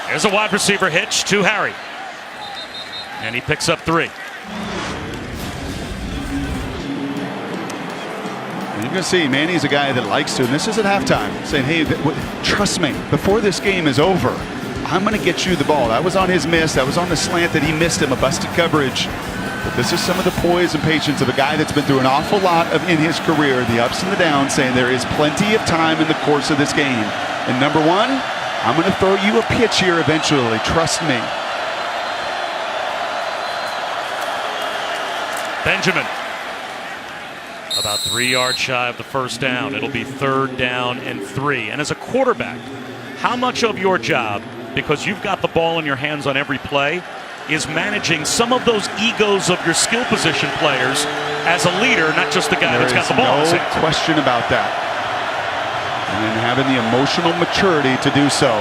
There's a wide receiver hitch to Harry. And he picks up 3. And you're going to see Manny's a guy that likes to, and this is at halftime, saying, hey, trust me, before this game is over, I'm going to get you the ball. That was on his miss. That was on the slant that he missed him, a busted coverage. But this is some of the poise and patience of a guy that's been through an awful lot in his career, the ups and the downs, saying there is plenty of time in the course of this game. And number 1, I'm going to throw you a pitch here eventually. Trust me. Benjamin, about 3 yards shy of the first down. It'll be 3rd down and 3. And as a quarterback, how much of your job, because you've got the ball in your hands on every play, is managing some of those egos of your skill position players as a leader, not just the guy that's got the ball in his hands? No question about that. And then having the emotional maturity to do so.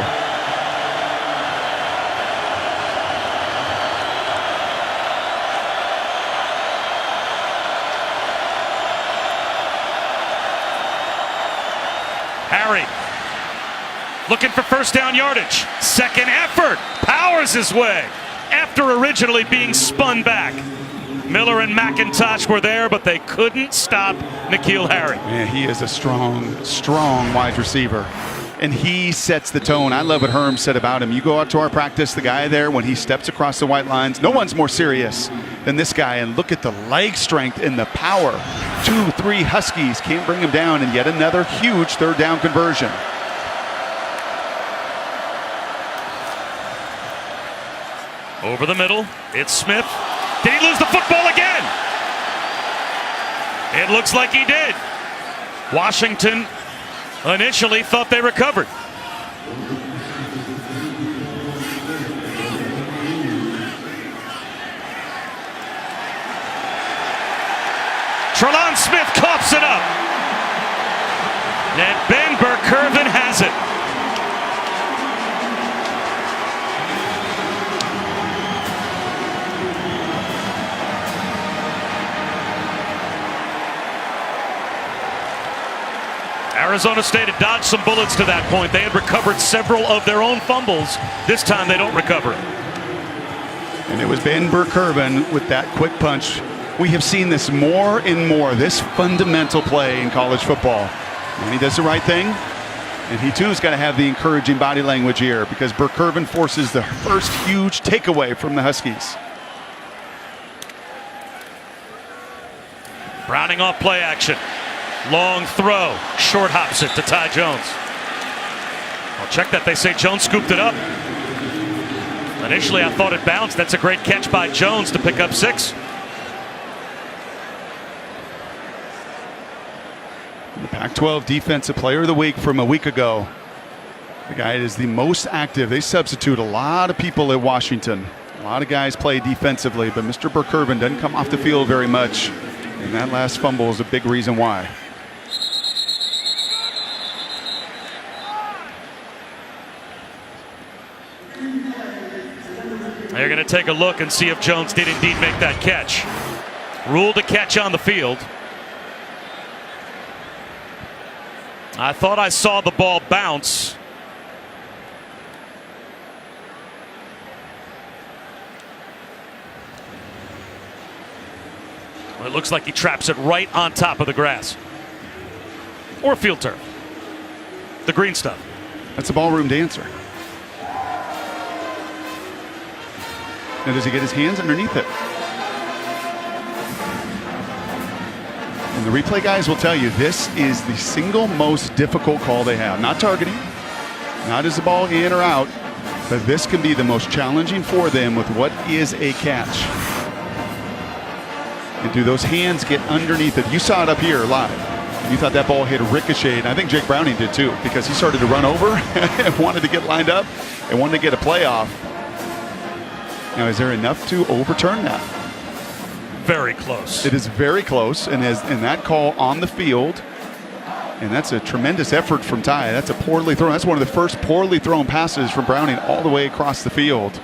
looking for first down yardage. Second effort, powers his way after originally being spun back. Miller and McIntosh were there, but they couldn't stop N'Keal Harry. Man, he is a strong, strong wide receiver. And he sets the tone. I love what Herm said about him. You go out to our practice, the guy there, when he steps across the white lines, no one's more serious than this guy. And look at the leg strength and the power. 2-3 Huskies can't bring him down, and yet another huge third down conversion. Over the middle, it's Smith. Did he lose the football again? It looks like he did. Washington initially thought they recovered. Trelon Smith coughs it up. And Ben Burkervin has it. Arizona State had dodged some bullets to that point. They had recovered several of their own fumbles. This time they don't recover. And it was Ben Burkervin with that quick punch. We have seen this more and more, this fundamental play in college football. And he does the right thing. And he too has got to have the encouraging body language here, because Burkervin forces the first huge takeaway from the Huskies. Browning off play action. Long throw, short hops it to Ty Jones. I'll check that. They say Jones scooped it up. Initially I thought it bounced. That's a great catch by Jones to pick up 6. The Pac-12 Defensive Player of the Week from a week ago. The guy is the most active. They substitute a lot of people at Washington. A lot of guys play defensively, but Mr. Burkervin doesn't come off the field very much. And that last fumble is a big reason why. They're going to take a look and see if Jones did indeed make that catch. Ruled a catch on the field. I thought I saw the ball bounce. Well, it looks like he traps it right on top of the grass. Or field turf. The green stuff. That's a ballroom dancer. Now, does he get his hands underneath it? And the replay guys will tell you this is the single most difficult call they have. Not targeting, not is the ball in or out, but this can be the most challenging for them with what is a catch. And do those hands get underneath it? You saw it up here live. You thought that ball hit ricocheted. I think Jake Browning did too, because he started to run over and wanted to get lined up and wanted to get a play off. Now, is there enough to overturn that? Very close. It is very close, and that call on the field, and that's a tremendous effort from Ty. That's a poorly thrown. That's one of the first poorly thrown passes from Browning all the way across the field.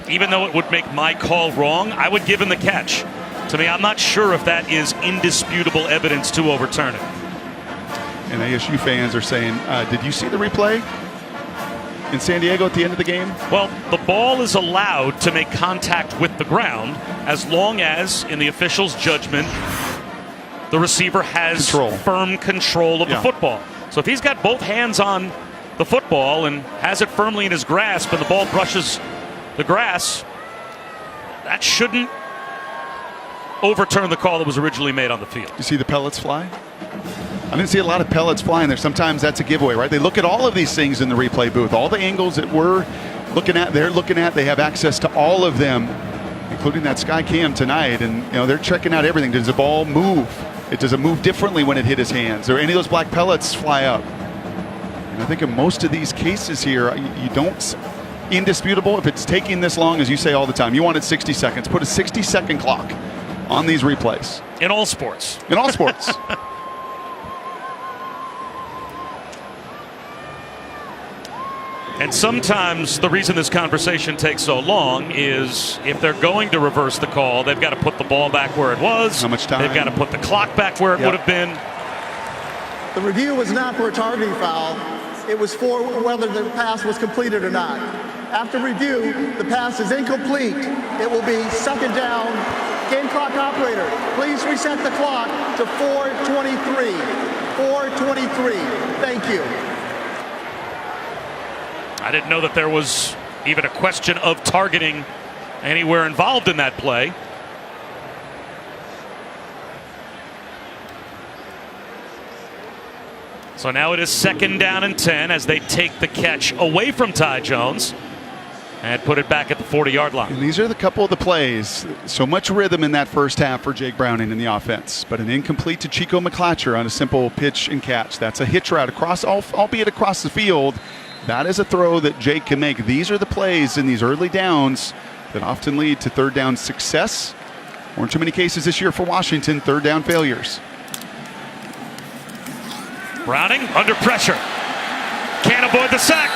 Even though it would make my call wrong, I would give him the catch. To me, I'm not sure if that is indisputable evidence to overturn it. And ASU fans are saying, did you see the replay in San Diego at the end of the game? Well, the ball is allowed to make contact with the ground as long as, in the official's judgment, the receiver has firm control of the football. So if he's got both hands on the football and has it firmly in his grasp and the ball brushes the grass, that shouldn't overturn the call that was originally made on the field. You see the pellets fly? I didn't see a lot of pellets flying there. Sometimes that's a giveaway, right? They look at all of these things in the replay booth. All the angles that we're looking at, they're looking at. They have access to all of them, including that sky cam tonight. And they're checking out everything. Does the ball move? Does it move differently when it hit his hands? Or any of those black pellets fly up? And I think in most of these cases here, you don't indisputable. If it's taking this long, as you say all the time, you wanted 60 seconds. Put a 60-second clock on these replays. In all sports. In all sports. And sometimes the reason this conversation takes so long is if they're going to reverse the call, they've got to put the ball back where it was. How much time? They've got to put the clock back where it would have been. The review was not for a targeting foul. It was for whether the pass was completed or not. After review, the pass is incomplete. It will be second down. Game clock operator, please reset the clock to 4:23. 4:23. Thank you. I didn't know that there was even a question of targeting anywhere involved in that play. So now it is second down and 10 as they take the catch away from Ty Jones and put it back at the 40-yard line. And these are the couple of the plays. So much rhythm in that first half for Jake Browning in the offense. But an incomplete to Chico McClatcher on a simple pitch and catch. That's a hitch route across, albeit across the field. That is a throw that Jake can make. These are the plays in these early downs that often lead to third down success. Weren't too many cases this year for Washington, third down failures. Browning under pressure. Can't avoid the sack.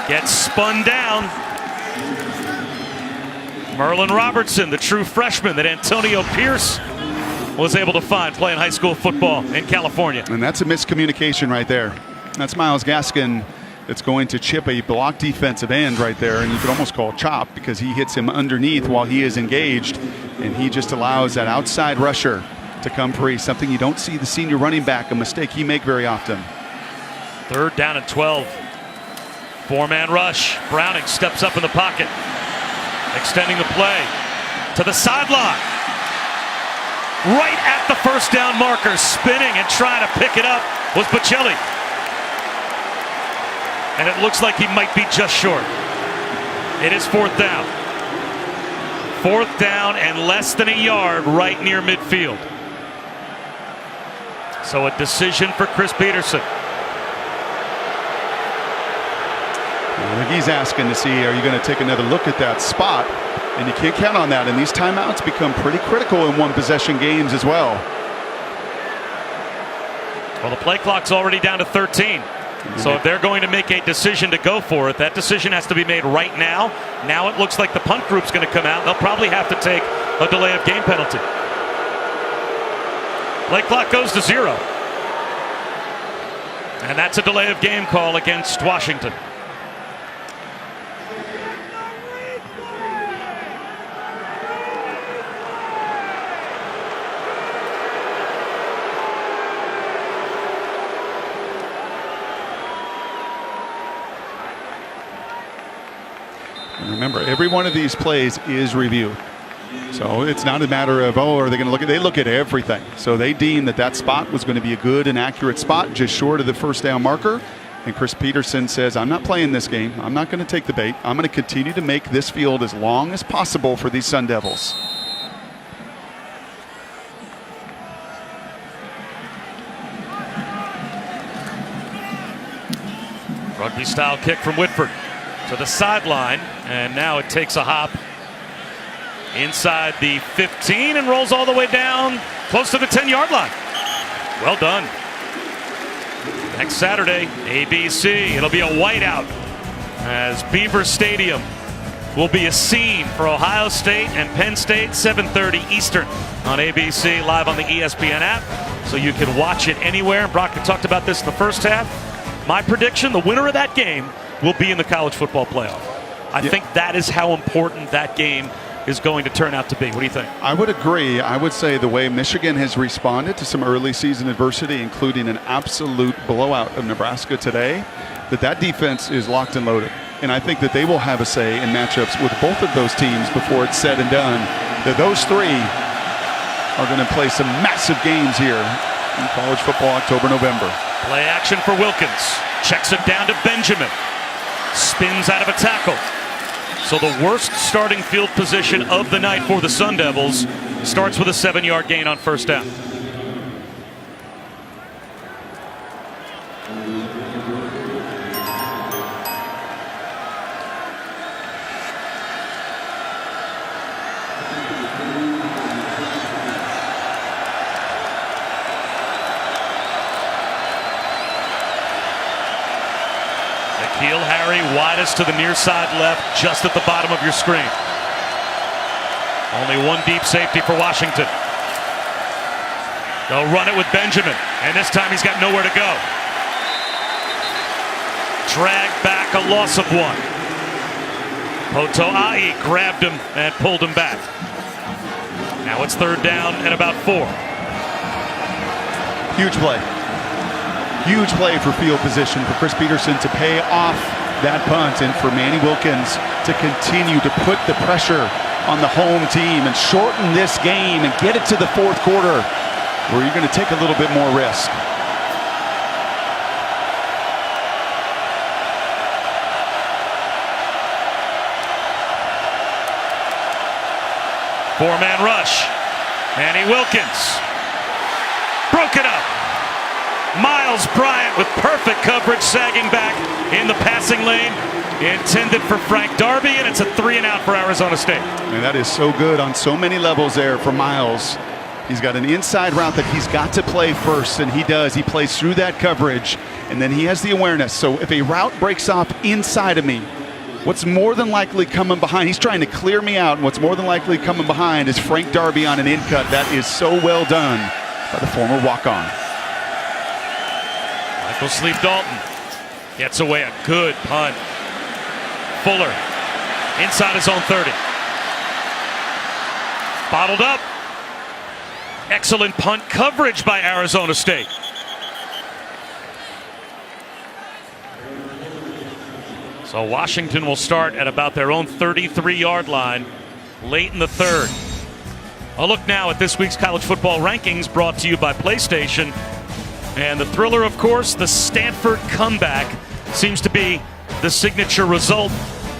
Gets spun down. Merlin Robertson, the true freshman that Antonio Pierce was able to find playing high school football in California. And that's a miscommunication right there. That's Myles Gaskin that's going to chip a blocked defensive end right there, and you could almost call chop because he hits him underneath while he is engaged, and he just allows that outside rusher to come free, something you don't see the senior running back, a mistake he make very often. Third down and 12. Four-man rush. Browning steps up in the pocket, extending the play to the sideline. Right at the first down marker, spinning and trying to pick it up was Bocelli. And it looks like he might be just short. It is fourth down. Fourth down and less than a yard right near midfield. So a decision for Chris Peterson. I think he's asking to see, are you going to take another look at that spot? And you can't count on that. And these timeouts become pretty critical in one possession games as well. Well, the play clock's already down to 13. So if they're going to make a decision to go for it, that decision has to be made right now. Now it looks like the punt group's going to come out. They'll probably have to take a delay of game penalty. Play clock goes to 0. And that's a delay of game call against Washington. And remember, every one of these plays is reviewed. So it's not a matter of, oh, are they going to look at, they look at everything. So they deem that that spot was going to be a good and accurate spot just short of the first down marker. And Chris Peterson says, I'm not playing this game. I'm not going to take the bait. I'm going to continue to make this field as long as possible for these Sun Devils. Rugby style kick from Whitford to the sideline, and now it takes a hop inside the 15 and rolls all the way down close to the 10-yard line. Well done. Next Saturday, ABC. It'll be a whiteout as Beaver Stadium will be a scene for Ohio State and Penn State, 7:30 Eastern on ABC, live on the ESPN app, so you can watch it anywhere. Brock had talked about this in the first half. My prediction, the winner of that game will be in the college football playoff. I think that is how important that game is going to turn out to be. What do you think? I would agree. I would say the way Michigan has responded to some early season adversity, including an absolute blowout of Nebraska today, that defense is locked and loaded. And I think that they will have a say in matchups with both of those teams before it's said and done. That those three are going to play some massive games here in college football, October, November. Play action for Wilkins. Checks it down to Benjamin. Spins out of a tackle. So the worst starting field position of the night for the Sun Devils starts with a 7-yard gain on first down. N'Keal Harry, widest to the near side left, just at the bottom of your screen. Only one deep safety for Washington. They'll run it with Benjamin, and this time he's got nowhere to go. dragged back, a loss of 1. Potoa'e grabbed him and pulled him back. Now it's 3rd down and about 4. Huge play. Huge play for field position for Chris Peterson to pay off that punt and for Manny Wilkins to continue to put the pressure on the home team and shorten this game and get it to the 4th quarter where you're going to take a little bit more risk. Four-man rush. Manny Wilkins broke it up. Miles Bryant with perfect coverage, sagging back in the passing lane. Intended for Frank Darby, and it's a 3-and-out for Arizona State. And that is so good on so many levels there for Miles. He's got an inside route that he's got to play first, and he does. He plays through that coverage, and then he has the awareness. So if a route breaks off inside of me, what's more than likely coming behind, he's trying to clear me out, and what's more than likely coming behind is Frank Darby on an in cut. That is so well done by the former walk-on. Michael Sleep Dalton gets away a good punt. Fuller inside his own 30. Bottled up. Excellent punt coverage by Arizona State. So Washington will start at about their own 33-yard line late in the 3rd. A look now at this week's college football rankings brought to you by PlayStation. And the thriller, of course, the Stanford comeback seems to be the signature result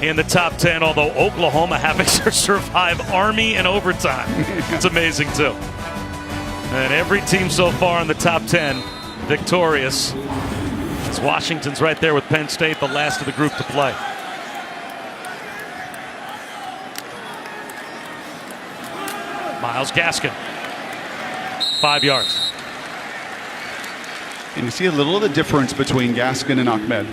in the top 10, although Oklahoma having to survive Army in overtime. It's amazing, too. And every team so far in the top 10 victorious. As Washington's right there with Penn State, the last of the group to play. Myles Gaskin, 5 yards. And you see a little of the difference between Gaskin and Ahmed.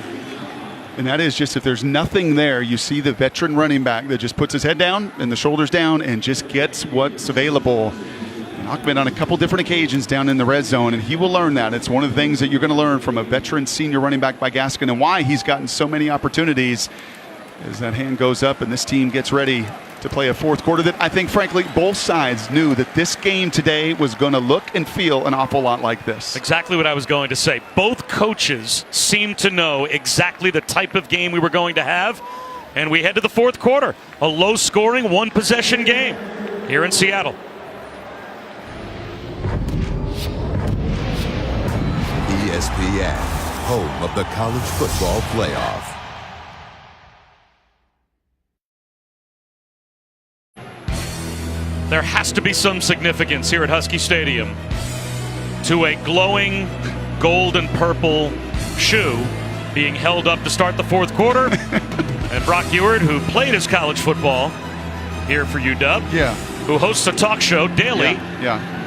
And that is just if there's nothing there, you see the veteran running back that just puts his head down and the shoulders down and just gets what's available. And Ahmed on a couple different occasions down in the red zone, and he will learn that. It's one of the things that you're going to learn from a veteran senior running back by Gaskin, and why he's gotten so many opportunities as that hand goes up and this team gets ready to play a 4th quarter that I think, frankly, both sides knew that this game today was going to look and feel an awful lot like this. Exactly what I was going to say. Both coaches seemed to know exactly the type of game we were going to have, and we head to the 4th quarter. A low-scoring, 1-possession game here in Seattle. ESPN, home of the college football playoff. There has to be some significance here at Husky Stadium to a glowing gold and purple shoe being held up to start the 4th quarter. And Brock Ewart, who played his college football here for UW, who hosts a talk show daily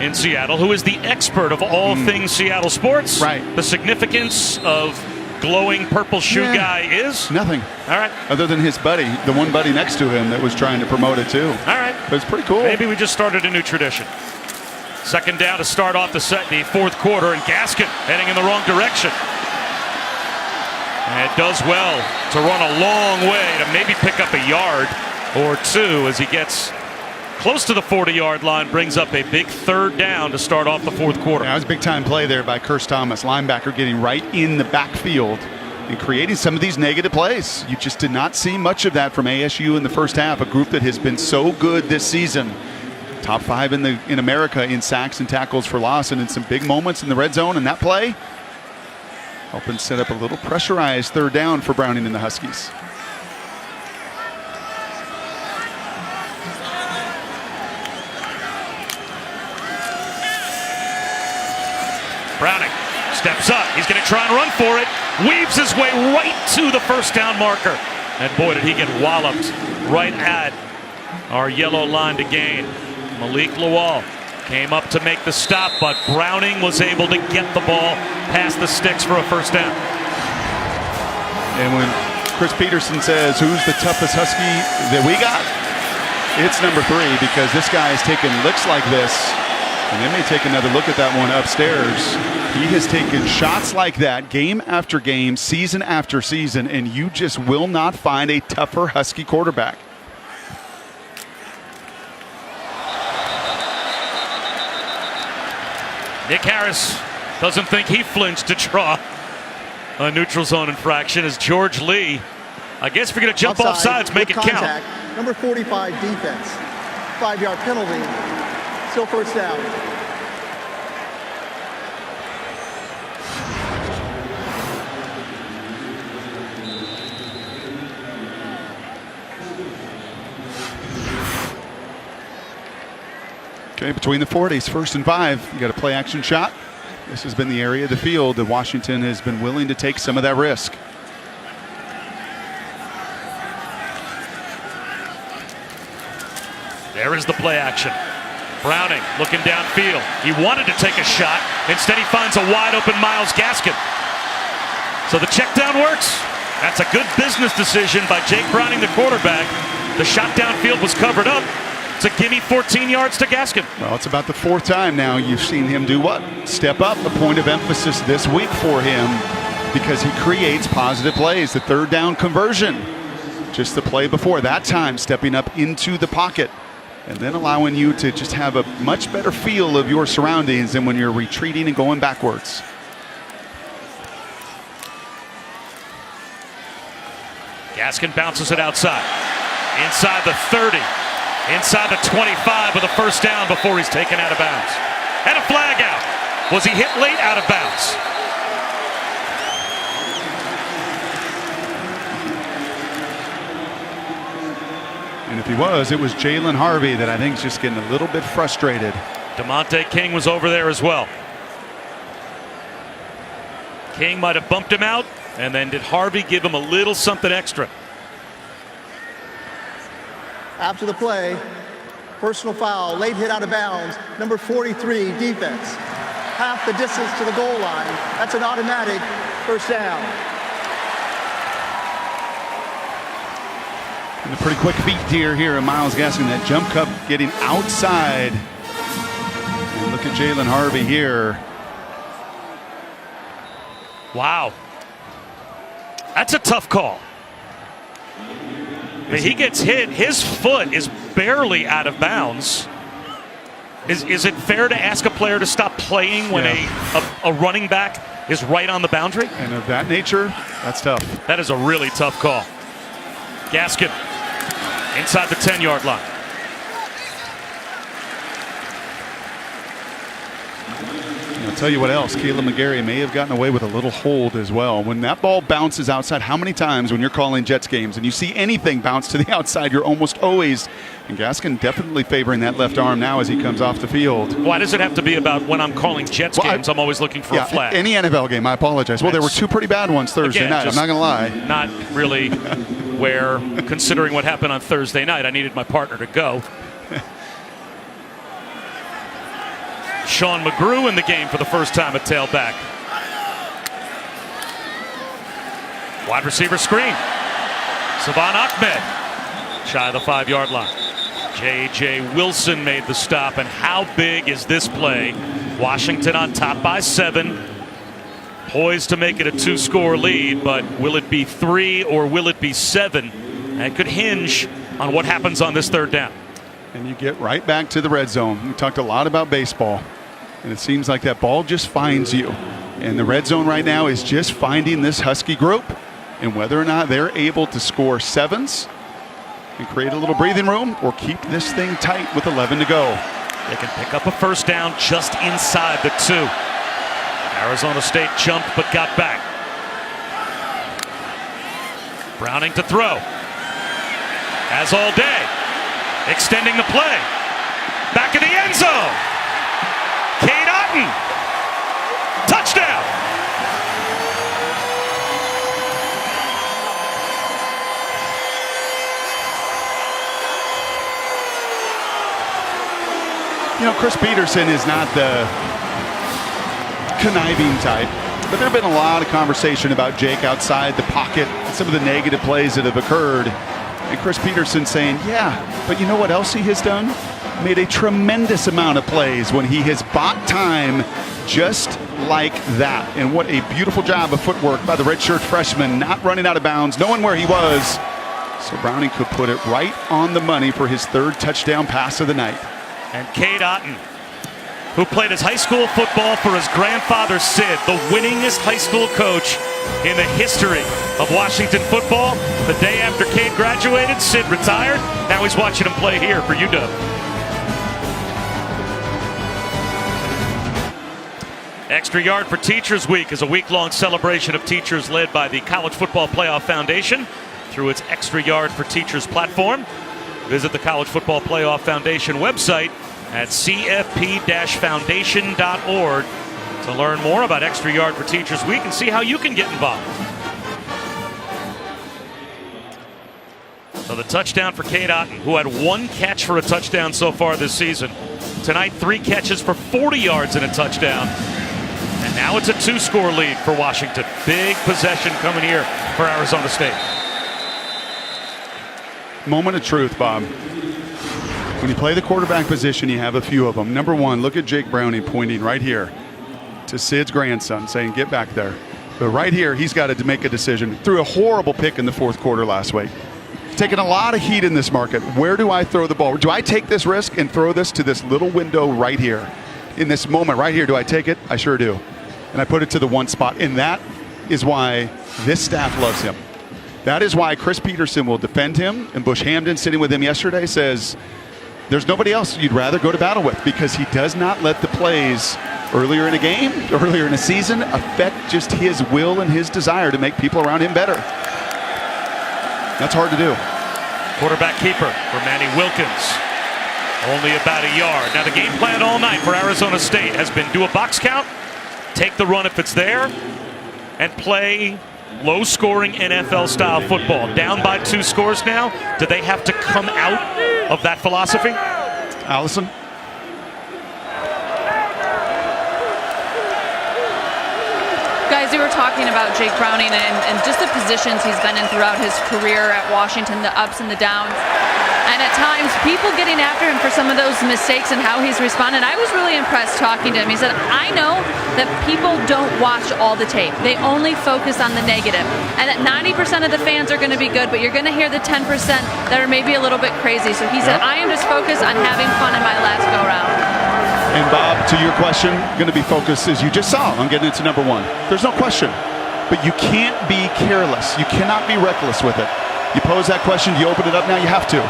in Seattle, who is the expert of all things Seattle sports. Right. The significance of glowing purple shoe guy is? Nothing. All right. Other than his buddy, the one buddy next to him that was trying to promote it too. All right. But it's pretty cool. Maybe we just started a new tradition. 2nd down to start off the 4th quarter, and Gaskin heading in the wrong direction. And it does well to run a long way to maybe pick up a yard or 2 as he gets close to the 40-yard line, brings up a big 3rd down to start off the 4th quarter. Yeah, that was a big-time play there by Curse Thomas, linebacker, getting right in the backfield and creating some of these negative plays. You just did not see much of that from ASU in the first half, a group that has been so good this season. Top 5 in America in sacks and tackles for loss, and in some big moments in the red zone. And that play helping set up a little pressurized 3rd down for Browning and the Huskies. Browning steps up. He's going to try and run for it. Weaves his way right to the 1st down marker. And boy, did he get walloped right at our yellow line to gain. Malik Lawal came up to make the stop, but Browning was able to get the ball past the sticks for a 1st down. And when Chris Peterson says, who's the toughest Husky that we got? It's number 3, because this guy is taking licks like this. And they may take another look at that one upstairs. He has taken shots like that game after game, season after season, and you just will not find a tougher Husky quarterback. Nick Harris doesn't think he flinched to draw a neutral zone infraction as George Lee, I guess if you're going to jump off sides, make it contact, count. Number 45 defense, 5-yard penalty, still first down. Okay, between the 40s, 1st and 5. You got a play action shot. This has been the area of the field that Washington has been willing to take some of that risk. There is the play action. Browning looking downfield. He wanted to take a shot. Instead, he finds a wide open Myles Gaskin. So the check down works. That's a good business decision by Jake Browning, the quarterback. The shot downfield was covered up. It's a gimme 14 yards to Gaskin. Well, it's about the 4th time now you've seen him do what? Step up. A point of emphasis this week for him because he creates positive plays. The 3rd down conversion. Just the play before that time, stepping up into the pocket and then allowing you to just have a much better feel of your surroundings than when you're retreating and going backwards. Gaskin bounces it outside. Inside the 30. Inside the 25 with a first down before he's taken out of bounds. And a flag out. Was he hit late? Out of bounds. And if he was, it was Jalen Harvey that I think is just getting a little bit frustrated. DeMonte King was over there as well. King might have bumped him out, and then did Harvey give him a little something extra? After the play, personal foul, late hit out of bounds, number 43 defense. Half the distance to the goal line. That's an automatic first down. And a pretty quick feet here of Myles Gaskin. That jump cut getting outside. And look at Jalen Harvey here. Wow. That's a tough call. He gets hit. His foot is barely out of bounds. Is it fair to ask a player to stop playing when a running back is right on the boundary? And of that nature, that's tough. That is a really tough call. Gaskin inside the 10-yard line. I'll tell you what else, Caleb McGarry may have gotten away with a little hold as well. When that ball bounces outside, how many times when you're calling Jets games and you see anything bounce to the outside, you're almost always, and Gaskin definitely favoring that left arm now as he comes off the field. Why does it have to be about when I'm calling Jets games? I'm always looking for a flag. Any NFL game, I apologize. Well, there were 2 pretty bad ones Thursday night, I'm not going to lie. Not really where, considering what happened on Thursday night, I needed my partner to go. Sean McGrew in the game for the first time at tailback. Wide receiver screen. Savon Ahmed shy of the 5-yard line. J.J. Wilson made the stop. And how big is this play? Washington on top by 7. Poised to make it a 2-score lead, but will it be 3 or will it be 7? That could hinge on what happens on this 3rd down. And you get right back to the red zone. We talked a lot about baseball, and it seems like that ball just finds you. And the red zone right now is just finding this Husky group, and whether or not they're able to score 7s and create a little breathing room or keep this thing tight with 11 to go. They can pick up a first down just inside the 2. Arizona State jumped but got back. Browning to throw. As all day. Extending the play. Back in the end zone. Cade Otton. Touchdown. You know, Chris Peterson is not the conniving type, but there have been a lot of conversation about Jake outside the pocket, some of the negative plays that have occurred. And Chris Peterson saying, yeah, but you know what else he has done? Made a tremendous amount of plays when he has bought time just like that. And what a beautiful job of footwork by the redshirt freshman, not running out of bounds, knowing where he was. So Browning could put it right on the money for his 3rd touchdown pass of the night. And Cade Otton, who played his high school football for his grandfather, Sid, the winningest high school coach in the history of Washington football. The day after Cade graduated, Sid retired. Now he's watching him play here for UW. Extra Yard for Teachers Week is a week-long celebration of teachers led by the College Football Playoff Foundation through its Extra Yard for Teachers platform. Visit the College Football Playoff Foundation website at cfp-foundation.org to learn more about Extra Yard for Teachers Week and see how you can get involved. So the touchdown for Cade Otton, who had 1 catch for a touchdown so far this season. Tonight, 3 catches for 40 yards and a touchdown. And now it's a 2-score lead for Washington. Big possession coming here for Arizona State. Moment of truth, Bob. When you play the quarterback position, you have a few of them. Number 1, look at Jake Browning pointing right here to Sid's grandson, saying, get back there. But right here, he's got to make a decision. Threw a horrible pick in the 4th quarter last week. Taking a lot of heat in this market. Where do I throw the ball? Do I take this risk and throw this to this little window right here? In this moment right here, do I take it? I sure do. And I put it to the 1 spot. And that is why this staff loves him. That is why Chris Peterson will defend him. And Bush Hamden, sitting with him yesterday, says there's nobody else you'd rather go to battle with, because he does not let the plays earlier in a game, earlier in a season, affect just his will and his desire to make people around him better. That's hard to do. Quarterback keeper for Manny Wilkins. Only about a yard. Now the game plan all night for Arizona State has been do a box count, take the run if it's there, and play low-scoring NFL-style football. Down by 2 scores now. Do they have to come out of that philosophy? Allison? Guys, we were talking about Jake Browning and just the positions he's been in throughout his career at Washington, the ups and the downs. And at times, people getting after him for some of those mistakes and how he's responded. I was really impressed talking to him. He said, I know that people don't watch all the tape. They only focus on the negative. And that 90% of the fans are going to be good, but you're going to hear the 10% that are maybe a little bit crazy. So he said, I am just focused on having fun in my last go-round. And Bob, to your question, going to be focused, as you just saw, on getting it to number 1. There's no question. But you can't be careless. You cannot be reckless with it. You pose that question, you open it up now, you have to.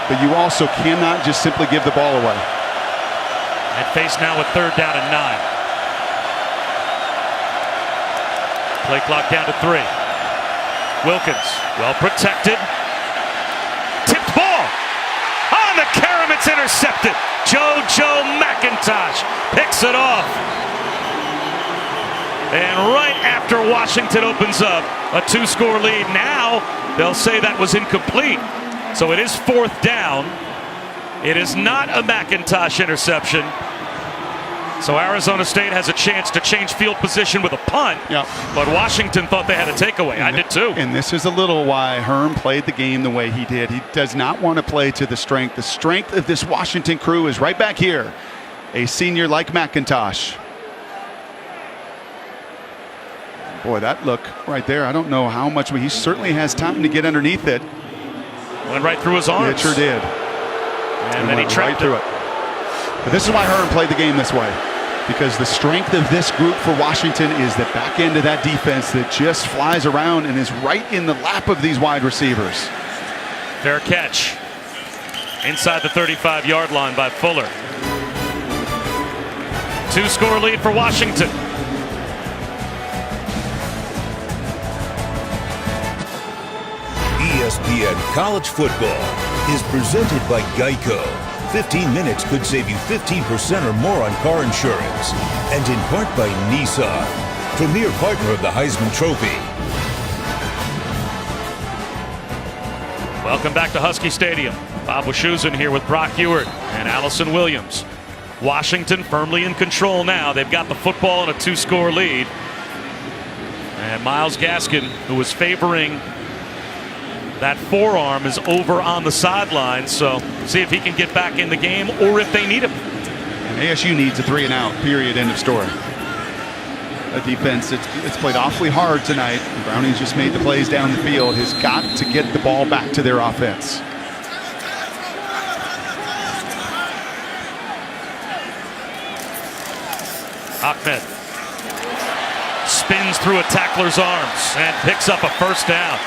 But you also cannot just simply give the ball away. And face now with 3rd down and 9. Play clock down to 3. Wilkins, well protected. Tipped ball. On the carom, it's intercepted. Joe McIntosh picks it off. And right after Washington opens up a 2-score lead, now they'll say that was incomplete. So it is 4th down. It is not a McIntosh interception. So Arizona State has a chance to change field position with a punt. Yep. But Washington thought they had a takeaway. I did too. And this is a little why Herm played the game the way he did. He does not want to play to the strength. The strength of this Washington crew is right back here. A senior like McIntosh. Boy, that look right there. I don't know how much. He certainly has time to get underneath it. Went right through his arms. It sure did. And then he trapped right through it. But this is why Herm played the game this way. Because the strength of this group for Washington is the back end of that defense that just flies around and is right in the lap of these wide receivers. Fair catch. Inside the 35-yard line by Fuller. 2-score lead for Washington. ESPN College Football is presented by Geico. 15 minutes could save you 15% or more on car insurance. And in part by Nissan, premier partner of the Heisman Trophy. Welcome back to Husky Stadium. Bob Wischusen here with Brock Ewert and Allison Williams. Washington firmly in control now. They've got the football in a 2-score lead. And Myles Gaskin, who was favoring that forearm, is over on the sideline, so see if he can get back in the game or if they need him. And ASU needs a 3-and-out, period, end of story. a defense it's played awfully hard tonight. Browning's just made the plays down the field. Has got to get the ball back to their offense. Ahmed spins through a tackler's arms and picks up a first down.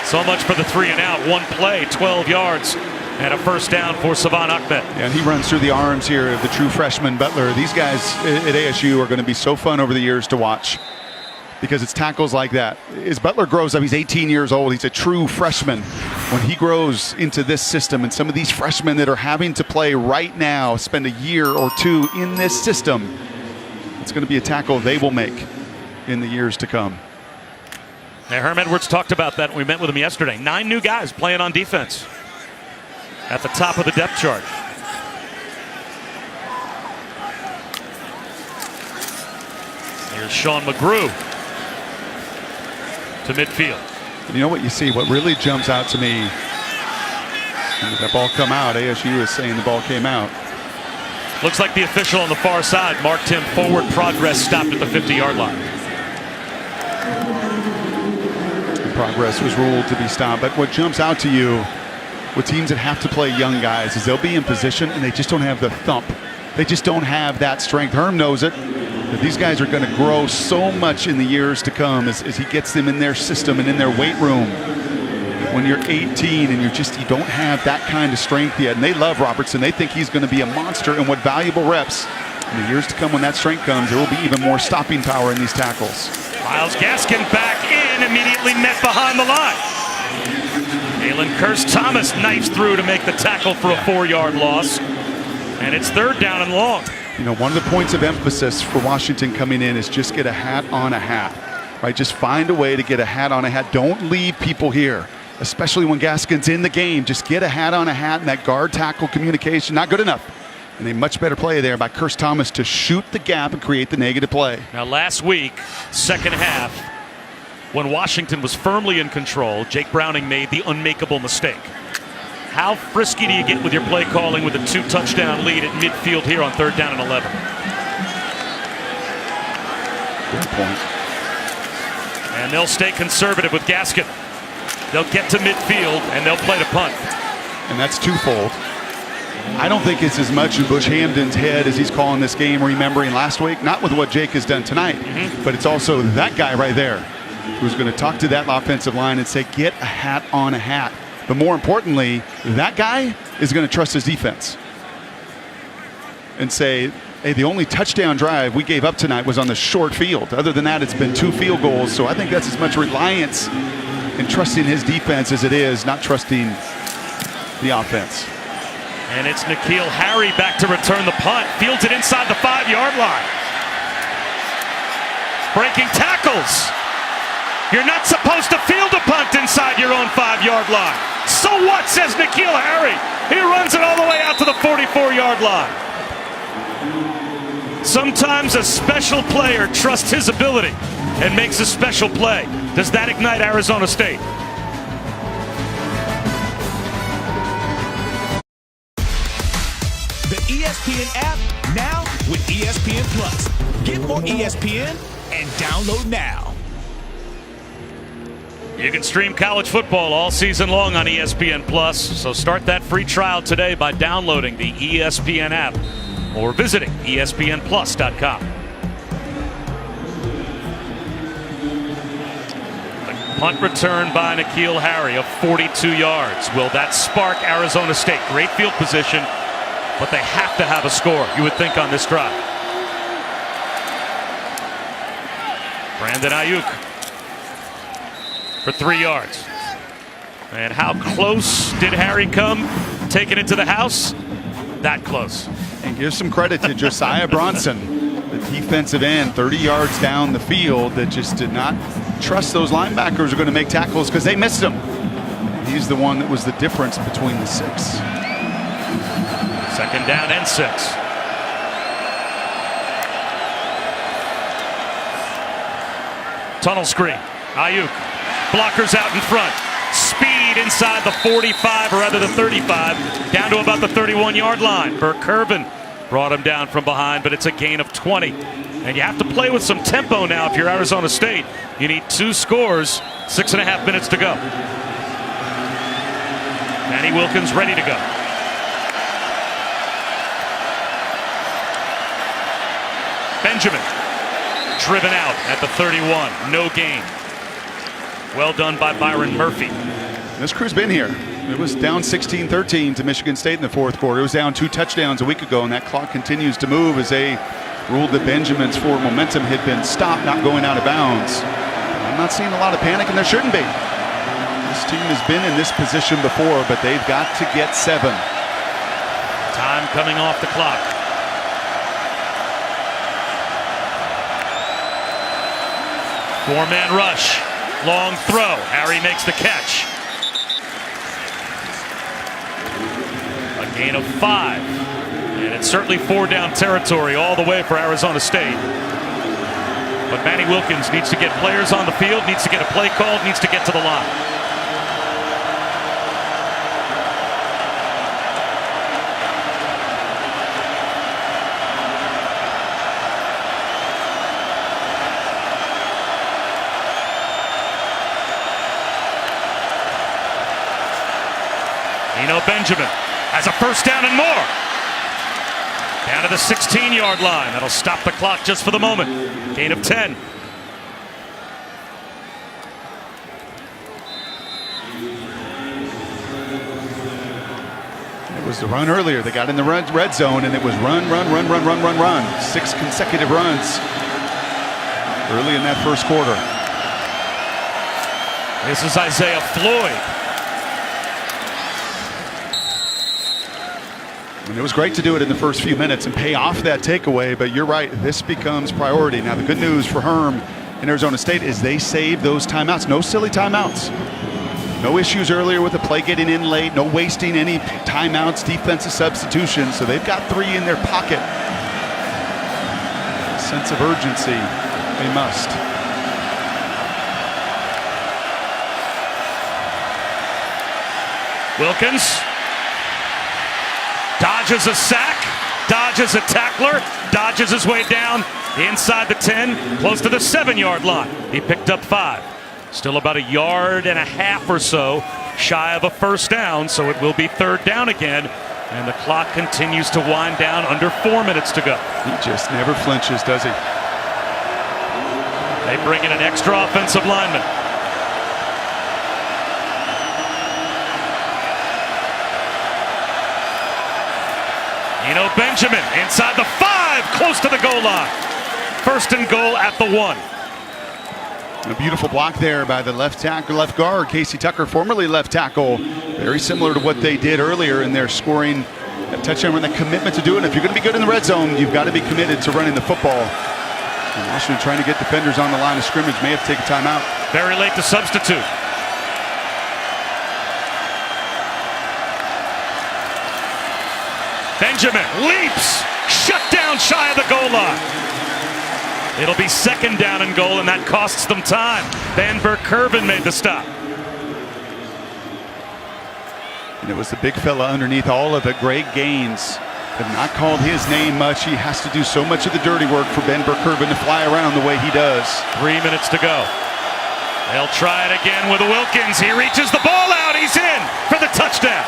So much for the 3 and out. One play, 12 yards, and a first down for Savon Ahmed. Yeah, and he runs through the arms here of the true freshman Butler. These guys at ASU are going to be so fun over the years to watch because it's tackles like that. As Butler grows up, he's 18 years old. He's a true freshman. When he grows into this system, and some of these freshmen that are having to play right now spend a year or two in this system, it's going to be a tackle they will make in the years to come. Now, Herm Edwards talked about that when we met with him yesterday. 9 new guys playing on defense at the top of the depth chart. Here's Sean McGrew to midfield. You know what you see? What really jumps out to me, when that ball come out, ASU is saying the ball came out. Looks like the official on the far side marked him forward progress, stopped at the 50-yard line. Progress was ruled to be stopped. But what jumps out to you with teams that have to play young guys is they'll be in position and they just don't have the thump. They just don't have that strength. Herm knows it. That these guys are going to grow so much in the years to come as he gets them in their system and in their weight room. When you're 18 and you don't have that kind of strength yet, and they love Robertson, they think he's going to be a monster, and what valuable reps. In the years to come, when that strength comes, there will be even more stopping power in these tackles. Myles Gaskin back in, immediately met behind the line. Alan Kearse-Thomas knifes through to make the tackle for a 4-yard loss. And it's 3rd down and long. You know, one of the points of emphasis for Washington coming in is just get a hat on a hat. Right? Just find a way to get a hat on a hat. Don't leave people here, especially when Gaskin's in the game. Just get a hat on a hat, and that guard tackle communication, not good enough. And a much better play there by Kearse-Thomas to shoot the gap and create the negative play. Now, last week, second half, when Washington was firmly in control, Jake Browning made the unmakeable mistake. How frisky do you get with your play calling with a 2-touchdown lead at midfield here on 3rd down and 11? Good point. And they'll stay conservative with Gaskin. They'll get to midfield and they'll play the punt. And that's twofold. I don't think it's as much in Bush Hamden's head as he's calling this game, remembering last week, not with what Jake has done tonight, but it's also that guy right there who's going to talk to that offensive line and say, get a hat on a hat. But more importantly, that guy is going to trust his defense and say, hey, the only touchdown drive we gave up tonight was on the short field. Other than that, it's been 2 field goals. So I think that's as much reliance in trusting his defense as it is not trusting the offense. And it's N'Keal Harry back to return the punt. Fields it inside the 5-yard line. Breaking tackles. You're not supposed to field a punt inside your own 5-yard line. So what, says N'Keal Harry. He runs it all the way out to the 44-yard line. Sometimes a special player trusts his ability and makes a special play. Does that ignite Arizona State? The ESPN app now with ESPN Plus. Get more ESPN and download now. You can stream college football all season long on ESPN Plus, so start that free trial today by downloading the ESPN app or visiting ESPNplus.com. The punt return by N'Keal Harry of 42 yards. Will that spark Arizona State? Great field position, but they have to have a score, you would think, on this drive. Brandon Ayuk for 3 yards. And how close did Harry come? Taking it to the house? That close. And give some credit to Josiah Bronson, the defensive end, 30 yards down the field, that just did not trust those linebackers are going to make tackles because they missed him. He's the one that was the difference between the 6. 2nd down and 6. Tunnel screen. Ayuk. Blockers out in front. Speed inside the 45, or rather the 35, down to about the 31-yard line. Burke Kirven brought him down from behind, but it's a gain of 20. And you have to play with some tempo now if you're Arizona State. You need 2 scores, 6.5 minutes to go. Manny Wilkins ready to go. Benjamin driven out at the 31, no gain. Well done by Byron Murphy. This crew's been here. It was down 16-13 to Michigan State in the fourth quarter. It was down 2 touchdowns a week ago, and that clock continues to move as they ruled that Benjamin's forward momentum had been stopped, not going out of bounds. I'm not seeing a lot of panic, and there shouldn't be. This team has been in this position before, but they've got to get 7. Time coming off the clock. Four-man rush. Long throw. Harry makes the catch. A gain of 5. And it's certainly 4-down territory all the way for Arizona State. But Manny Wilkins needs to get players on the field, needs to get a play called, needs to get to the line. Benjamin has a first down and more. Down to the 16-yard line. That'll stop the clock just for the moment. Gain of 10. It was the run earlier. They got in the red zone, and it was run. 6 consecutive runs early in that first quarter. This is Isaiah Floyd. And it was great to do it in the first few minutes and pay off that takeaway, but you're right, this becomes priority. Now, the good news for Herm and Arizona State is they saved those timeouts. No silly timeouts. No issues earlier with the play getting in late, no wasting any timeouts, defensive substitutions, so they've got 3 in their pocket. Sense of urgency, they must. Wilkins dodges a sack, dodges a tackler, dodges his way down inside the 10, close to the 7-yard line. He picked up 5. Still about 1.5 yards or so shy of a first down, so it will be 3rd down again. And the clock continues to wind down, under 4 minutes to go. He just never flinches, does he? They bring in an extra offensive lineman. Benjamin inside the 5, close to the goal line. 1st and goal at the 1. A beautiful block there by the left guard, Casey Tucker, formerly left tackle. Very similar to what they did earlier in their scoring a touchdown run, the commitment to do it. If you're going to be good in the red zone, you've got to be committed to running the football. And Washington trying to get defenders on the line of scrimmage, may have to take a timeout. Very late to substitute. Benjamin leaps, shut down shy of the goal line. It'll be 2nd down and goal, and that costs them time. Ben Burkervin made the stop. And it was the big fella underneath all of it, Greg Gaines. Have not called his name much. He has to do so much of the dirty work for Ben Burkervin to fly around the way he does. 3 minutes to go. They'll try it again with Wilkins. He reaches the ball out. He's in for the touchdown.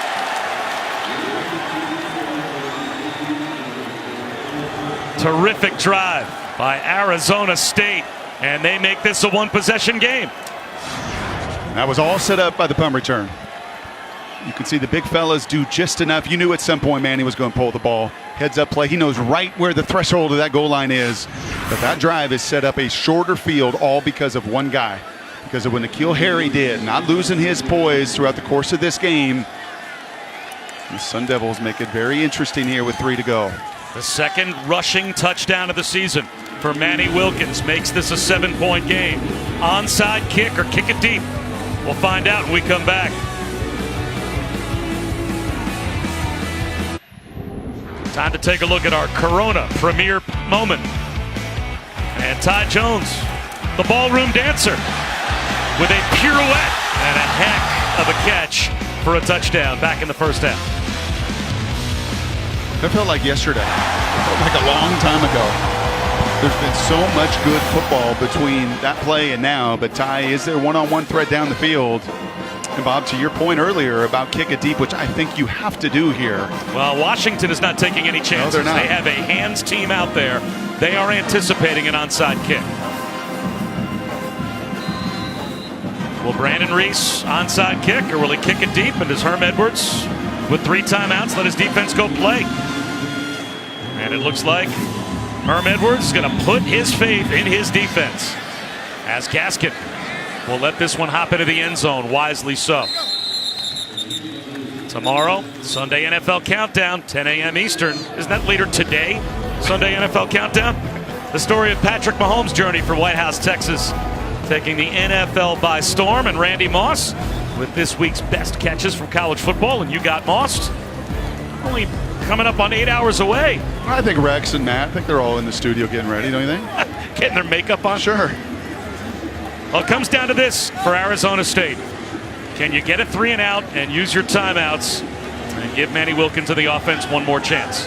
Terrific drive by Arizona State, and they make this a 1-possession game. That was all set up by the punt return. You can see the big fellas do just enough. You knew at some point Manny was going to pull the ball. Heads up play. He knows right where the threshold of that goal line is. But that drive has set up a shorter field, all because of one guy. Because of what N'Keal Harry did, not losing his poise throughout the course of this game. The Sun Devils make it very interesting here with 3 to go. The 2nd rushing touchdown of the season for Manny Wilkins makes this a 7-point game. Onside kick or kick it deep. We'll find out when we come back. Time to take a look at our Corona premiere moment. And Ty Jones, the ballroom dancer, with a pirouette and a heck of a catch for a touchdown back in the first half. That felt like yesterday. feels like a long time ago. There's been so much good football between that play and now, but Ty, is there one-on-one threat down the field? And Bob, to your point earlier about kick it deep, which I think you have to do here. Well, Washington is not taking any chances. No, they're not. They have a hands team out there. They are anticipating an onside kick. Will Brandon Reese onside kick, or will he kick it deep? And does Herm Edwards, with 3 timeouts, let his defense go play? And it looks like Herm Edwards is going to put his faith in his defense, as Gaskin will let this one hop into the end zone, wisely so. Tomorrow, Sunday NFL Countdown, 10 a.m. Eastern. Isn't that later today? Sunday NFL Countdown? The story of Patrick Mahomes' journey for White House, Texas, taking the NFL by storm, and Randy Moss with this week's best catches from college football. And you got Moss only coming up on 8 hours away. I think Rex and Matt, I think they're all in the studio getting ready, don't you think? Getting their makeup on? Sure. Well, it comes down to this for Arizona State. Can you get a 3 and out and use your timeouts and give Manny Wilkins to the offense one more chance?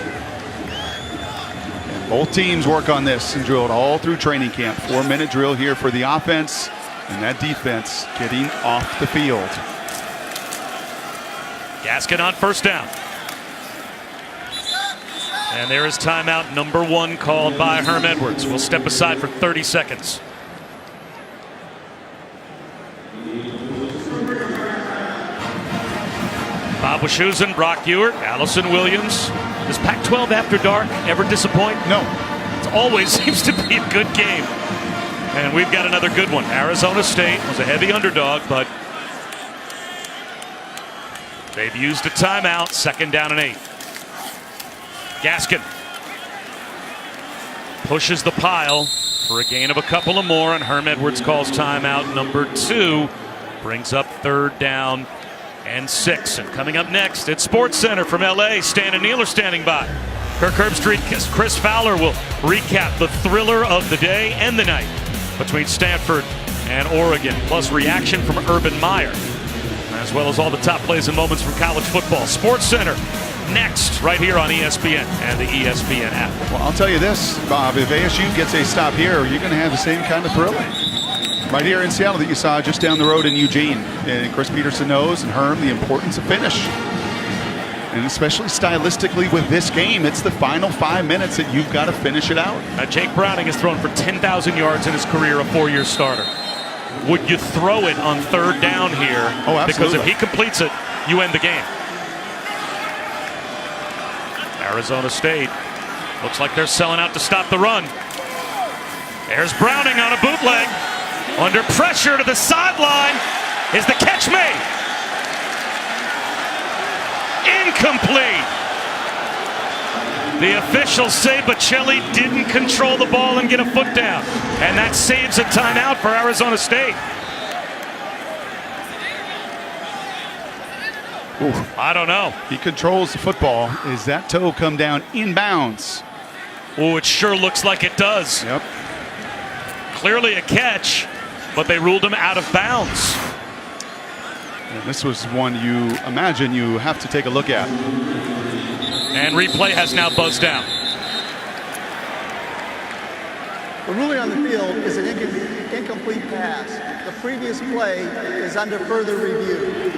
Both teams work on this and drill it all through training camp. 4-minute drill here for the offense, and that defense getting off the field. Gaskin on first down. And there is timeout number 1 called by Herm Edwards. We'll step aside for 30 seconds. Bob Wischusen, Brock Ewert, Allison Williams. Does Pac-12 After Dark ever disappoint? No. It always seems to be a good game. And we've got another good one. Arizona State was a heavy underdog, but they've used a timeout. 2nd down and 8. Gaskin pushes the pile for a gain of a couple of more, and Herm Edwards calls timeout number 2. Brings up 3rd down and 6. And coming up next, it's Sports Center from LA. Stan and Neil are standing by. Kirk Herbstreit, Chris Fowler will recap the thriller of the day and the night between Stanford and Oregon, plus reaction from Urban Meyer, as well as all the top plays and moments from college football. Sports Center next, right here on ESPN and the ESPN app. Well, I'll tell you this, Bob, if ASU gets a stop here, you're going to have the same kind of thrill right here in Seattle that you saw just down the road in Eugene. And Chris Peterson knows, and Herm, the importance of finish. And especially stylistically with this game, it's the final 5 minutes that you've got to finish it out. Jake Browning has thrown for 10,000 yards in his career, a 4-year starter. Would you throw it on 3rd down here? Oh, absolutely. Because if he completes it, you end the game. Arizona State looks like they're selling out to stop the run. There's Browning on a bootleg. Under pressure to the sideline. Is the catch made? Incomplete. The officials say Bocelli didn't control the ball and get a foot down. And that saves a timeout for Arizona State. Ooh. I don't know. He controls the football. Is that toe come down inbounds? Oh, it sure looks like it does. Yep. Clearly a catch, but they ruled him out of bounds. And this was one you imagine you have to take a look at. And replay has now buzzed out. The ruling on the field is an incomplete pass. The previous play is under further review.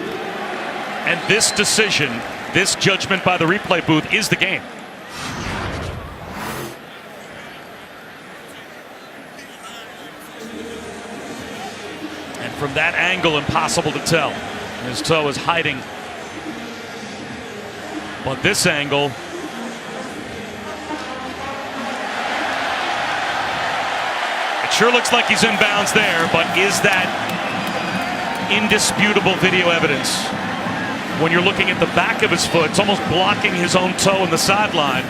And this decision, this judgment by the replay booth is the game. And from that angle, impossible to tell. His toe is hiding. But this angle, it sure looks like he's in bounds there, but is that indisputable video evidence? When you're looking at the back of his foot, it's almost blocking his own toe in the sideline.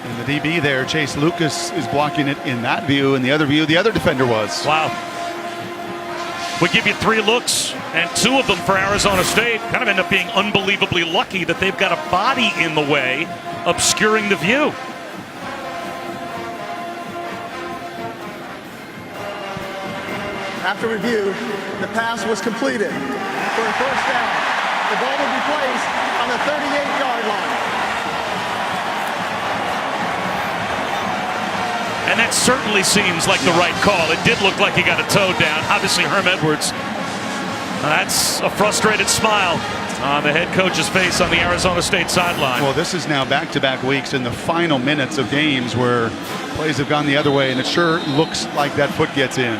And the DB there, Chase Lucas, is blocking it in that view. In the other view, the other defender was. Wow. We give you 3 looks, and 2 of them for Arizona State. Kind of end up being unbelievably lucky that they've got a body in the way, obscuring the view. After review, the pass was completed for a first down. The ball will be placed on the 38-yard line. And that certainly seems like the right call. It did look like he got a toe down. Obviously, Herm Edwards, that's a frustrated smile on the head coach's face on the Arizona State sideline. Well, this is now back-to-back weeks in the final minutes of games where plays have gone the other way, and it sure looks like that foot gets in.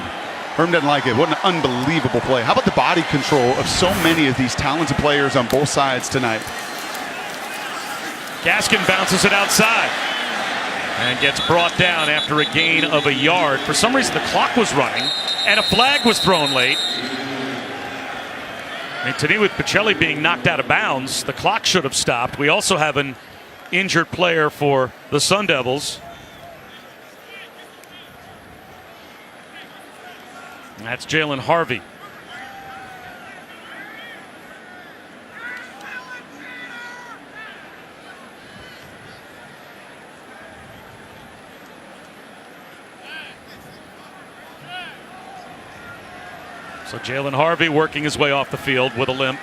Herm doesn't like it. What an unbelievable play. How about the body control of so many of these talented players on both sides tonight? Gaskin bounces it outside and gets brought down after a gain of a yard. For some reason, the clock was running, and a flag was thrown late. And today, with Pacelli being knocked out of bounds, the clock should have stopped. We also have an injured player for the Sun Devils. That's Jalen Harvey. So Jalen Harvey working his way off the field with a limp.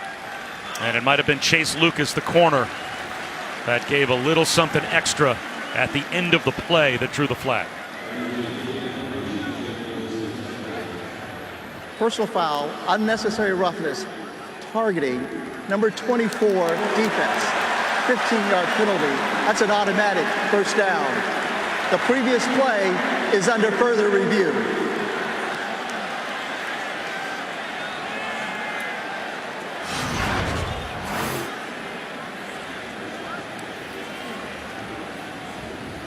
And it might have been Chase Lucas, the corner, that gave a little something extra at the end of the play that drew the flag. Personal foul, unnecessary roughness, targeting, number 24 defense, 15-yard penalty. That's an automatic first down. The previous play is under further review.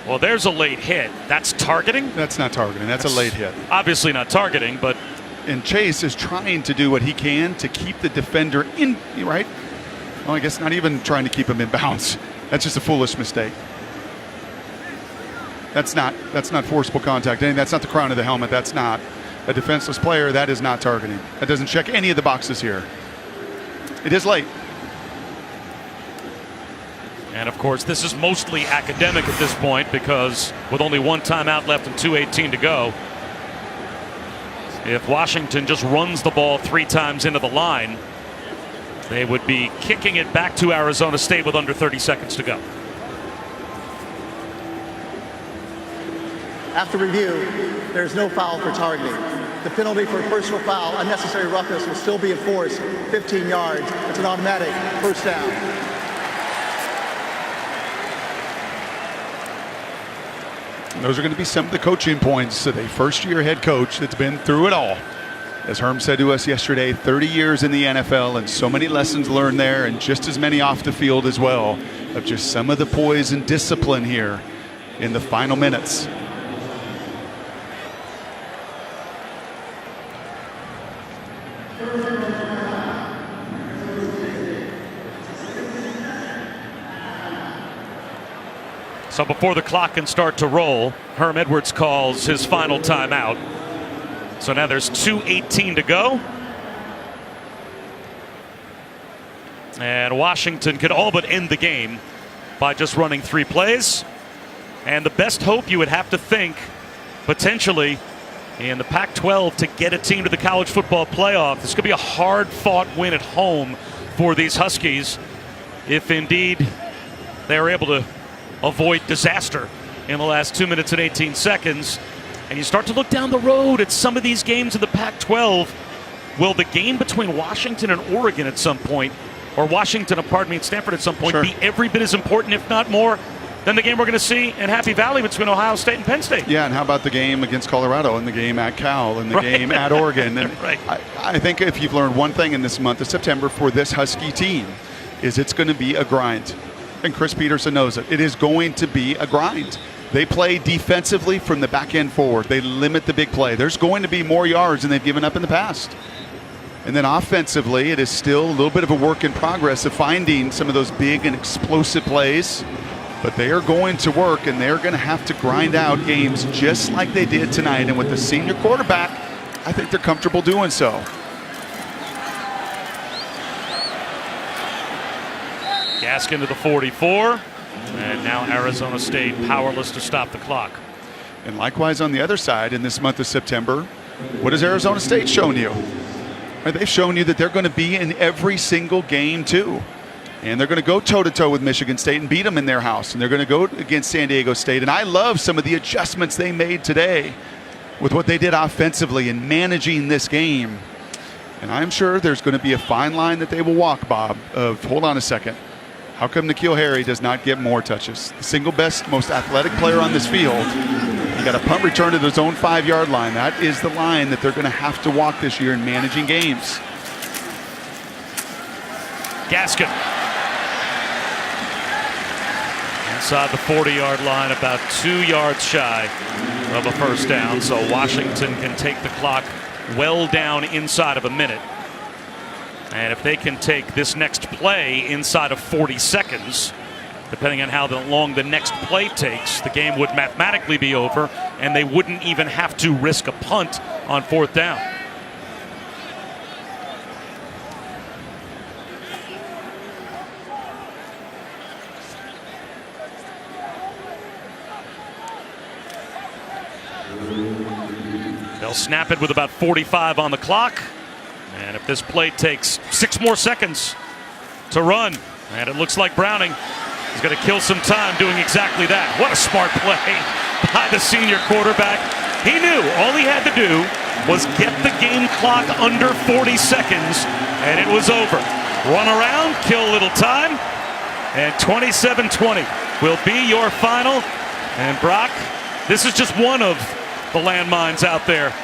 Well, there's a late hit. That's targeting? That's not targeting. That's a late hit. Obviously not targeting, but... And Chase is trying to do what he can to keep the defender in, right? Well, I guess not even trying to keep him in bounds. That's just a foolish mistake. That's not forcible contact. That's not the crown of the helmet. That's not a defenseless player. That is not targeting. That doesn't check any of the boxes here. It is late. And of course, this is mostly academic at this point because with only one timeout left and 2:18 to go, if Washington just runs the ball 3 times into the line, they would be kicking it back to Arizona State with under 30 seconds to go. After review, there's no foul for targeting. The penalty for personal foul, unnecessary roughness, will still be enforced 15 yards. It's an automatic first down. Those are going to be some of the coaching points of a first-year head coach that's been through it all. As Herm said to us yesterday, 30 years in the NFL and so many lessons learned there and just as many off the field as well of just some of the poise and discipline here in the final minutes. So before the clock can start to roll, Herm Edwards calls his final timeout. So now there's 2:18 to go. And Washington could all but end the game by just running 3 plays. And the best hope you would have to think, potentially, in the Pac-12 to get a team to the college football playoff. This could be a hard-fought win at home for these Huskies if indeed they're able to avoid disaster in the last 2 minutes and 18 seconds. And you start to look down the road at some of these games in the Pac-12. Will the game between Washington and Oregon at some point, or Washington, pardon me, and Stanford at some point, be every bit as important, if not more, than the game we're going to see in Happy Valley between Ohio State and Penn State? Yeah, and how about the game against Colorado and the game at Cal and the game at Oregon? And I think if you've learned one thing in this month of September for this Husky team is it's going to be a grind. And Chris Peterson knows it. It is going to be a grind. They play defensively from the back end forward. They limit the big play. There's going to be more yards than they've given up in the past. And then offensively, it is still a little bit of a work in progress of finding some of those big and explosive plays. But they are going to work, and they're going to have to grind out games just like they did tonight. And with the senior quarterback, I think they're comfortable doing so. Gaskin to the 44, and now Arizona State powerless to stop the clock. And likewise on the other side in this month of September, what has Arizona State shown you? They've shown you that they're going to be in every single game too. And they're going to go toe-to-toe with Michigan State and beat them in their house. And they're going to go against San Diego State. And I love some of the adjustments they made today with what they did offensively in managing this game. And I'm sure there's going to be a fine line that they will walk, Bob, of, hold on a second, how come N'Keal Harry does not get more touches? The single best, most athletic player on this field. He got a punt return to his own 5-yard line. That is the line that they're going to have to walk this year in managing games. Gaskin. Inside the 40-yard line, about 2 yards shy of a first down. So Washington can take the clock well down inside of a minute. And if they can take this next play inside of 40 seconds, depending on how long the next play takes, the game would mathematically be over, and they wouldn't even have to risk a punt on 4th down. They'll snap it with about 45 on the clock. And if this play takes 6 more seconds to run, and it looks like Browning is going to kill some time doing exactly that. What a smart play by the senior quarterback. He knew all he had to do was get the game clock under 40 seconds, and it was over. Run around, kill a little time, and 27-20 will be your final. And Brock, this is just one of the landmines out there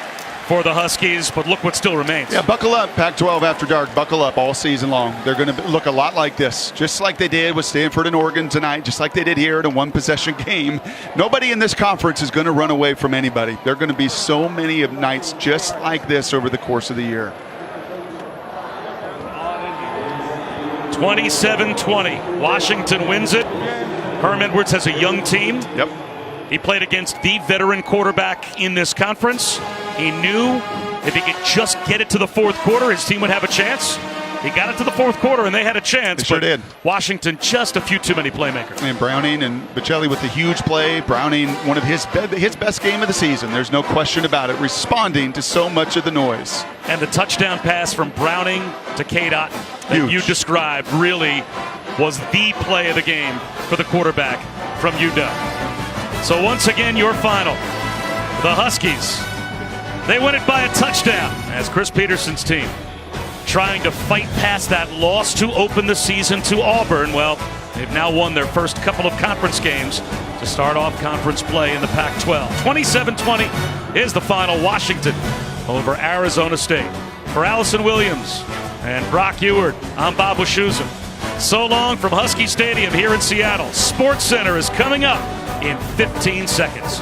for the Huskies, but look what still remains. Yeah, buckle up, Pac-12 After Dark. Buckle up all season long. They're going to look a lot like this, just like they did with Stanford and Oregon tonight, just like they did here in a one-possession game. Nobody in this conference is going to run away from anybody. There are going to be so many of nights just like this over the course of the year. 27-20. Washington wins it. Herm Edwards has a young team. Yep. He played against the veteran quarterback in this conference. He knew if he could just get it to the 4th quarter, his team would have a chance. He got it to the 4th quarter, and they had a chance. They sure did. Washington, just a few too many playmakers. And Browning and Bocelli with the huge play. Browning, one of his best game of the season. There's no question about it. Responding to so much of the noise. And the touchdown pass from Browning to Cade Otton that you described really was the play of the game for the quarterback from UW. So once again, your final. The Huskies, they win it by a touchdown as Chris Peterson's team trying to fight past that loss to open the season to Auburn. Well, they've now won their first couple of conference games to start off conference play in the Pac-12. 27-20 is the final. Washington over Arizona State. For Allison Williams and Brock Ewart, I'm Bob Wischusen. So long from Husky Stadium here in Seattle. Sports Center is coming up in 15 seconds.